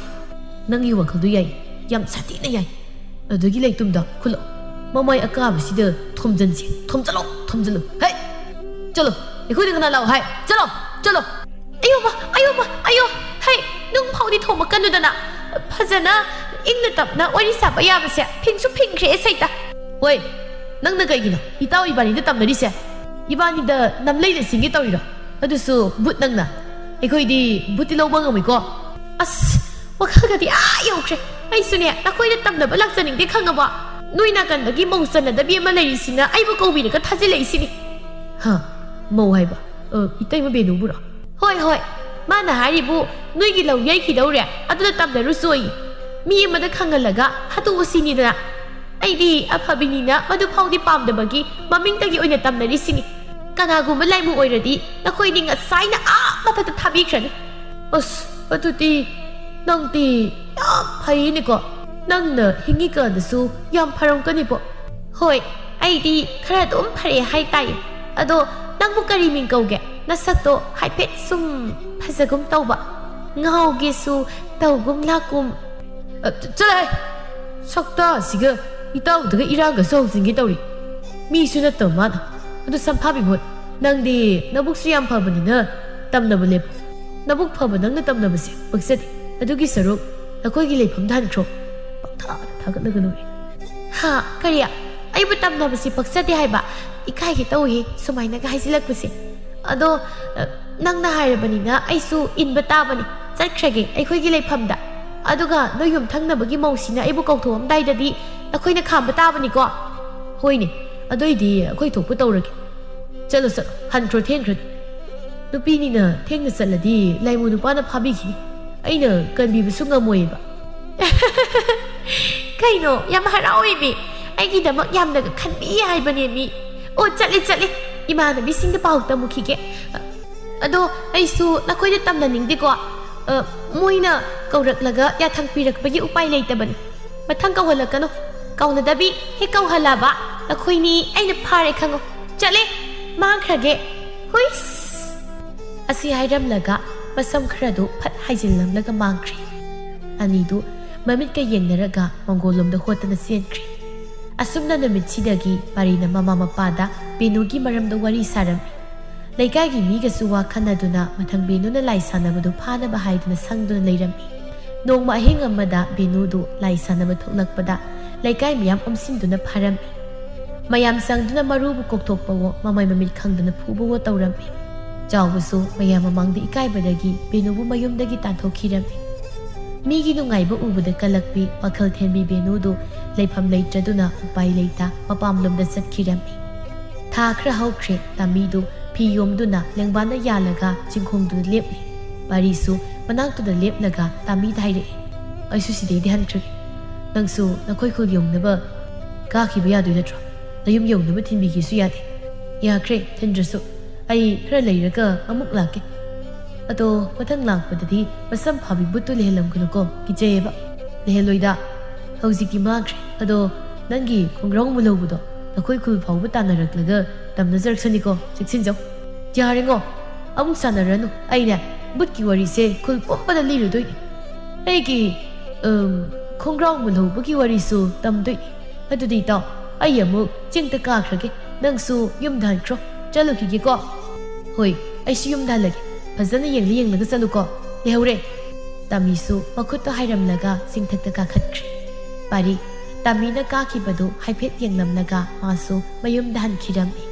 ꯅꯪꯒꯤ ꯋꯥꯈꯜꯗꯨ ꯌꯥꯏ ꯌꯥꯝ ꯁꯥꯊꯤꯅ ꯌꯥꯏ ꯑꯗꯨꯒꯤ ꯂꯩꯇꯨꯝꯗ ꯈꯨꯜꯂꯣ ꯃꯃꯥꯏ ꯑꯀꯥꯕꯁꯤꯗ ꯊꯣꯝꯖꯤꯟꯁꯤ ꯊꯣꯝꯖꯤꯜꯂꯣ ꯍꯦ ꯆꯠꯂꯣ ꯑꯩꯈꯣꯏꯗ ꯀꯅꯥ ꯂꯥꯛꯑꯣ ꯍꯥꯏ ꯆꯠꯂꯣ ꯑꯌꯣ ꯍꯩ ꯅꯨꯡ ꯐꯥꯎꯗꯤ ꯊꯣꯝꯕ ꯀꯟꯗꯨꯗꯅ ꯐꯖꯅ ꯏꯪꯅ ꯇꯞꯅ ꯋꯥꯔꯤ ꯁꯥꯕ ꯌꯥꯕꯁꯦ ꯐꯤꯡꯁꯨ ꯐꯤꯡꯈ꯭ꯔꯦ ꯁꯩꯇ ꯍꯣꯏ ꯅꯪꯅ ꯀꯩꯒꯤꯅꯣ ꯏꯇꯥꯎ ꯏꯕꯥꯅꯤꯗ ꯇꯝꯅꯔꯤꯁꯦ ꯏꯕꯥꯅꯤꯗ ꯅꯝꯂꯩꯗ ꯁꯤꯡꯒꯦ ꯇꯧꯔꯤꯔꯣ ꯑꯗꯨꯁꯨ ꯕꯨꯠ ꯅꯪꯅ ꯑꯩꯈꯣꯏꯗꯤ ꯕꯨꯠꯇꯤ ꯂꯧꯕ ꯉꯝꯃꯣꯏꯀꯣ ꯑꯁ ꯋꯥꯈꯜꯒꯗꯤ ꯌꯧꯈ꯭ꯔꯦ ꯑꯩꯁꯨꯅꯦ ꯅꯈꯣꯏꯗ ꯇꯝꯅꯕ ꯂꯥꯛꯆꯅꯤꯡꯗꯦ ꯈꯪꯉꯕ ꯅꯣꯏ ꯅꯥꯀꯟꯗꯒꯤ ꯃꯧ ꯆꯟꯅꯗꯕꯤ ꯑꯃ ꯂꯩꯔꯤꯁꯤꯅ ꯑꯩꯕꯨ ꯀꯧꯕꯤꯔꯒ ꯊꯥꯖꯤꯜꯂꯛꯏꯁꯤꯅꯤ ꯃꯧ ꯍꯥꯏꯕ ꯏꯇꯩꯃ ꯕꯦꯅꯨꯕꯨꯔꯣ ꯍꯣꯏ ꯃꯥꯅ ꯍꯥꯏꯔꯤꯕꯨ ꯅꯣꯏꯒꯤ ꯂꯧ ꯌꯩꯈꯤꯗꯧꯔꯦ ꯑꯗꯨꯗ ꯇꯝꯅꯔꯨꯁꯣꯏ ꯃꯤ ꯑꯃꯗ ꯈꯪꯍꯜꯂꯒ ꯍꯥꯠꯇꯣꯛꯎꯁꯤꯅꯤꯗꯅ ꯑꯩꯗꯤ ꯑꯐꯕꯤꯅꯤꯅ ꯃꯗꯨ ꯐꯥꯎꯗꯤ ꯄꯥꯝꯗꯕꯒꯤ ꯃꯃꯤꯡꯇꯒꯤ ꯑꯣꯏꯅ ꯇꯝꯅꯔꯤꯁꯤꯅꯤ ꯀꯅꯥꯒꯨꯝꯕ ꯂꯥꯏꯃꯨ ꯑꯣꯏꯔꯗꯤ ꯅꯈꯣꯏꯗꯤ ꯉꯁꯥꯏꯅ ꯃꯊꯛꯇ ꯊꯥꯕꯤꯈ꯭ꯔꯅꯤ ꯑꯁ ꯑꯗꯨꯗꯤ ꯅꯪꯗꯤ ꯌꯥꯝ ꯐꯩꯅꯦꯀꯣ ꯅꯪꯅ ꯍꯤꯡꯉꯤꯀꯥꯟꯗꯁꯨ ꯌꯥꯝ ꯐꯔꯝꯒꯅꯤꯕꯣ ꯍꯣꯏ ꯑꯩꯗꯤ ꯈꯔ ꯑꯗꯨꯝ ꯐꯔꯦ ꯍꯥꯏꯇꯥꯏ ꯑꯗꯣ ꯅꯪꯕꯨ ꯀꯔꯤ ꯃꯤꯡ ꯀꯧꯒꯦ ꯅꯁꯛꯇꯣ ꯍꯥꯏꯐꯦꯠ ꯁꯨꯝ ꯐꯖꯒꯨꯝ ꯇꯧꯕ ꯉꯥꯎꯒꯦꯁꯨ ꯇꯧꯒꯨꯝ ꯂꯥꯛꯀꯨꯝ ꯆꯠꯂꯦ ꯁꯛꯇꯥ ꯑꯁꯤꯒ ꯏꯇꯥꯎꯗꯒ ꯏꯔꯥꯡꯒꯁꯨ ꯍꯧꯖꯤꯟꯒꯦ ꯇꯧꯔꯤ ꯃꯤꯁꯨ ꯅꯠꯇꯕ ꯃꯥꯅ ꯑꯗꯨ ꯁꯝꯐꯥꯕꯤ ꯃꯣꯠ ꯅꯪꯗꯤ ꯅꯕꯨꯛꯁꯨ ꯌꯥꯝ ꯐꯕꯅꯤꯅ ꯇꯝꯅꯕ ꯂꯦꯞꯄꯨ ꯅꯕꯨꯛ ꯐꯕ ꯅꯪꯅ ꯇꯝꯅꯕꯁꯦ ꯄꯛꯆꯗꯦ ꯑꯗꯨꯒꯤ ꯁꯔꯨꯛ ꯅꯈꯣꯏꯒꯤ ꯂꯩꯐꯝꯗ ꯍꯟꯈ꯭ꯔꯣ ꯄꯪꯊꯥꯗ ꯊꯥꯒꯠꯂꯒ ꯂꯣꯏꯔꯦ ꯀꯔꯤ ꯑꯩꯕꯨ ꯇꯝꯅꯕꯁꯤ ꯄꯛꯆꯗꯦ ꯍꯥꯏꯕ ꯏꯀꯥꯏꯒꯦ ꯇꯧꯏ ꯁꯨꯃꯥꯏꯅꯒ ꯍꯥꯏꯖꯤꯜꯂꯛꯄꯁꯦ ꯑꯗꯣ ꯅꯪꯅ ꯍꯥꯏꯔꯕꯅꯤꯅ ꯑꯩꯁꯨ ꯏꯟꯕ ꯇꯥꯕꯅꯤ ꯆꯠꯈ꯭ꯔꯒꯦ ꯑꯩꯈꯣꯏꯒꯤ ꯂꯩꯐꯝꯗ ꯑꯗꯨꯒ ꯅꯣꯏ ꯌꯨꯝꯊꯪꯅꯕꯒꯤ ꯃꯧꯁꯤꯅ ꯑꯩꯕꯨ ꯀꯧꯊꯣꯛꯑꯝꯗꯥꯏꯗꯗꯤ ꯅꯈꯣꯏꯅ ꯈꯥꯝꯕ ꯇꯥꯕꯅꯤꯀꯣ ꯍꯣꯏꯅꯦ ꯑꯗꯨꯏꯗꯤ ꯑꯩꯈꯣꯏ ꯊꯣꯛꯄ ꯇꯧꯔꯒꯦ ꯆꯠꯂꯣ ꯍꯟꯈ꯭ꯔꯣ ꯊꯦꯡꯈ꯭ꯔꯗꯤ ꯅꯨꯄꯤꯅꯤꯅ ꯊꯦꯡꯅ ꯆꯠꯂꯗꯤ ꯂꯥꯏꯃꯨ ꯅꯨꯄꯥꯅ ꯐꯥꯕꯤꯈꯤꯅꯤ ꯑꯩꯅ ꯀꯟꯕꯤꯕꯁꯨ ꯉꯝꯃꯣꯏꯕ ꯀꯩꯅꯣ ꯌꯥꯝ ꯍꯔꯥꯎꯏꯃꯤ ꯑꯩꯒꯤꯗꯃꯛ ꯌꯥꯝꯅꯒ ꯈꯟꯕꯤ ꯍꯥꯏꯕꯅꯦ ꯃꯤ ꯑꯣ ꯆꯠꯂꯦ ꯏꯃꯥꯟꯅꯕꯤꯁꯤꯡꯗ ꯄꯥꯎ ꯇꯝꯃꯨꯈꯤꯒꯦ ꯑꯗꯣ ꯑꯩꯁꯨ ꯅꯈꯣꯏꯗ ꯇꯝꯅꯅꯤꯡꯗꯦꯀꯣ ꯃꯣꯏꯅ ꯀꯧꯔꯛꯂꯒ ꯌꯥꯊꯪ ꯄꯤꯔꯛꯄꯒꯤ ꯎꯄꯥꯏ ꯂꯩꯇꯕꯅꯤ ꯃꯊꯪ ꯀꯧꯍꯜꯂꯛꯀꯅꯨ ꯀꯧꯅꯗꯕꯤ ꯍꯦꯛ ꯀꯧꯍꯜꯂꯕ ꯅꯈꯣꯏꯅꯤ ꯑꯩꯅ ꯐꯥꯔꯦ ꯈꯪꯉꯣ ꯆꯠꯂꯦ ꯃꯥꯡꯈ꯭ꯔꯒꯦ ꯍꯨꯏꯁ ꯑꯁꯤ ꯍꯥꯏꯔꯝꯂꯒ ꯃꯁꯝ ꯈꯔꯗꯨ ꯐꯠ ꯍꯥꯏꯖꯤꯜꯂꯝꯂꯒ ꯃꯥꯡꯈ꯭ꯔꯦ ꯑꯅꯤꯗꯨ ꯃꯃꯤꯠꯀ ꯌꯦꯡꯅꯔꯒ ꯃꯪꯒꯣꯜꯂꯣꯝꯗ ꯍꯣꯠꯇꯅ ꯆꯦꯟꯈ꯭ꯔꯦ ꯑꯁꯨꯝꯅ ꯅꯨꯃꯤꯠꯁꯤꯗꯒꯤ ꯄꯥꯔꯤꯅ ꯃꯃꯥ ꯃꯄꯥꯗ ꯕꯦꯅꯨꯒꯤ ꯃꯔꯝꯗ ꯋꯥꯔꯤ ꯁꯥꯔꯝꯃꯤ ꯂꯩꯀꯥꯏꯒꯤ ꯃꯤꯒꯁꯨ ꯋꯥ ꯈꯟꯅꯗꯨꯅ ꯃꯊꯪ ꯕꯦꯅꯨꯅ ꯂꯥꯏ ꯁꯥꯟꯅꯕꯗꯨ ꯐꯥꯅꯕ ꯍꯥꯏꯗꯨꯅ ꯁꯪꯗꯨꯅ ꯂꯩꯔꯝꯃꯤ ꯅꯣꯡꯃ ꯑꯍꯤꯡ ꯑꯃꯗ ꯕꯦꯅꯨꯗꯨ ꯂꯥꯏ ꯁꯥꯟꯅꯕ ꯊꯣꯛꯂꯛꯄꯗ ꯂꯩꯀꯥꯏ ꯃꯌꯥꯝ ꯑꯣꯝꯁꯤꯟꯗꯨꯅ ꯐꯥꯔꯝꯃꯤ ꯃꯌꯥꯝ ꯆꯪꯗꯨꯅ ꯃꯔꯨꯕꯨ ꯀꯣꯛꯊꯣꯛꯄꯋꯣ ꯃꯃꯥꯏ ꯃꯃꯤꯠ ꯈꯪꯗꯨꯅ ꯐꯨꯕꯋꯣ ꯇꯧꯔꯝꯃꯤ ꯆꯥꯎꯕꯁꯨ ꯃꯌꯥꯝ ꯃꯃꯥꯡꯗ ꯏꯀꯥꯏꯕꯗꯒꯤ ꯕꯦꯅꯨꯕꯨ ꯃꯌꯨꯝꯗꯒꯤ ꯇꯥꯟꯊꯣꯛꯈꯤꯔꯝꯃꯤ ꯃꯤꯒꯤ ꯅꯨꯡꯉꯥꯏꯕ ꯎꯕꯗ ꯀꯜꯂꯛꯄꯤ ꯋꯥꯈꯜ ꯊꯦꯟꯕꯤ ꯕꯦꯅꯨꯗꯨ ꯂꯩꯐꯝ ꯂꯩꯇ꯭ꯔꯗꯨꯅ ꯎꯄꯥꯏ ꯂꯩꯇ ꯃꯄꯥꯝꯂꯣꯝꯗ ꯆꯠꯈꯤꯔꯝꯃꯤ ꯊꯥ ꯈꯔ ꯍꯧꯈ꯭ꯔꯦ ꯇꯥꯃꯤꯗꯨ ꯐꯤ ꯌꯣꯝꯗꯨꯅ ꯂꯦꯡꯕꯥꯟꯗ ꯌꯥꯜꯂꯒ ꯆꯤꯡꯈꯣꯡꯗꯨꯗ ꯂꯦꯞꯂꯤ ꯄꯥꯔꯤꯁꯨ ꯃꯅꯥꯛꯇꯨꯗ ꯂꯦꯞꯂꯒ ꯇꯥꯃꯤꯗ ꯍꯥꯏꯔꯛꯏ ꯑꯩꯁꯨ ꯁꯤꯗꯩꯗꯤ ꯍꯟꯈ꯭ꯔꯒꯦ ꯅꯪꯁꯨ ꯅꯈꯣꯏ ꯈꯨꯜ ꯌꯧꯅꯕ ꯀꯥꯈꯤꯕ ꯌꯥꯗꯣꯏ ꯅꯠꯇ꯭ꯔꯣ ꯅꯌꯨꯝ ꯌꯧꯅꯕ ꯊꯤꯟꯕꯤꯒꯦꯁꯨ ꯌꯥꯗꯦ ꯌꯥꯈ꯭ꯔꯦ ꯊꯤꯟꯗ꯭ꯔꯁꯨ ꯑꯩ ꯈꯔ ꯂꯩꯔꯒ ꯑꯃꯨꯛ ꯂꯥꯛꯀꯦ ꯑꯗꯣ ꯃꯊꯪ ꯂꯥꯛꯄꯗꯗꯤ ꯃꯁꯝ ꯐꯥꯕꯤ ꯕꯨꯠꯇꯨ ꯂꯩꯍꯜꯂꯝꯒꯅꯨꯀꯣ ꯀꯤꯖꯩꯌꯦꯕ ꯂꯩꯍꯜꯂꯣꯏꯗ ꯍꯧꯖꯤꯛꯇꯤ ꯃꯥꯡꯈ꯭ꯔꯦ ꯑꯗꯣ ꯅꯪꯒꯤ ꯈꯣꯡꯒ꯭ꯔꯥꯎ ꯃꯨꯜꯍꯧꯕꯗꯣ ꯅꯈꯣꯏ ꯈꯨꯜ ꯐꯥꯎꯕ ꯇꯥꯟꯅꯔꯛꯂꯒ ꯇꯝꯅꯖꯔꯛꯁꯅꯤꯀꯣ ꯆꯦꯛꯁꯤꯟꯖꯧ ꯌꯥꯔꯦꯉꯣ ꯑꯃꯨꯛ ꯁꯥꯟꯅꯔꯅꯨ ꯑꯩꯅꯦ ꯕꯨꯠꯀꯤ ꯋꯥꯔꯤꯁꯦ ꯈꯨꯜ ꯄꯨꯝꯕꯗ ꯂꯤꯔꯨꯗꯣꯏꯅꯤ ꯑꯩꯒꯤ ꯈꯣꯡꯒ꯭ꯔꯥꯎ ꯃꯨꯜꯍꯧꯕꯒꯤ ꯋꯥꯔꯤꯁꯨ ꯇꯝꯗꯣꯏꯅꯤ ꯑꯗꯨꯗꯤ ꯏꯇꯥꯎ ꯑꯩ ꯑꯃꯨꯛ ꯆꯤꯡꯗ ꯀꯥꯈ꯭ꯔꯒꯦ ꯅꯪꯁꯨ ꯌꯨꯝꯗ ꯍꯟꯈ꯭ꯔꯣ ꯆꯠꯂꯨꯈꯤꯒꯦꯀꯣ ꯍꯣꯏ ꯑꯩꯁꯨ ꯌꯨꯝꯗ ꯍꯜꯂꯒꯦ ꯐꯖꯅ ꯌꯦꯡꯂꯒ ꯆꯠꯂꯨꯀꯣ ꯂꯩꯍꯧꯔꯦ ꯇꯥꯃꯤꯁꯨ ꯃꯈꯨꯠꯇꯣ ꯍꯥꯏꯔꯝꯂꯒ ꯆꯤꯡꯊꯛꯇ ꯀꯥꯈꯠꯈ꯭ꯔꯦ ꯄꯥꯔꯤ ꯇꯥꯃꯤꯅ ꯀꯥꯈꯤꯕꯗꯨ ꯍꯥꯏꯐꯦꯠ ꯌꯦꯡꯂꯝꯂꯒ ꯃꯥꯁꯨ ꯃꯌꯨꯝꯗ ꯍꯟꯈꯤꯔꯝꯃꯤ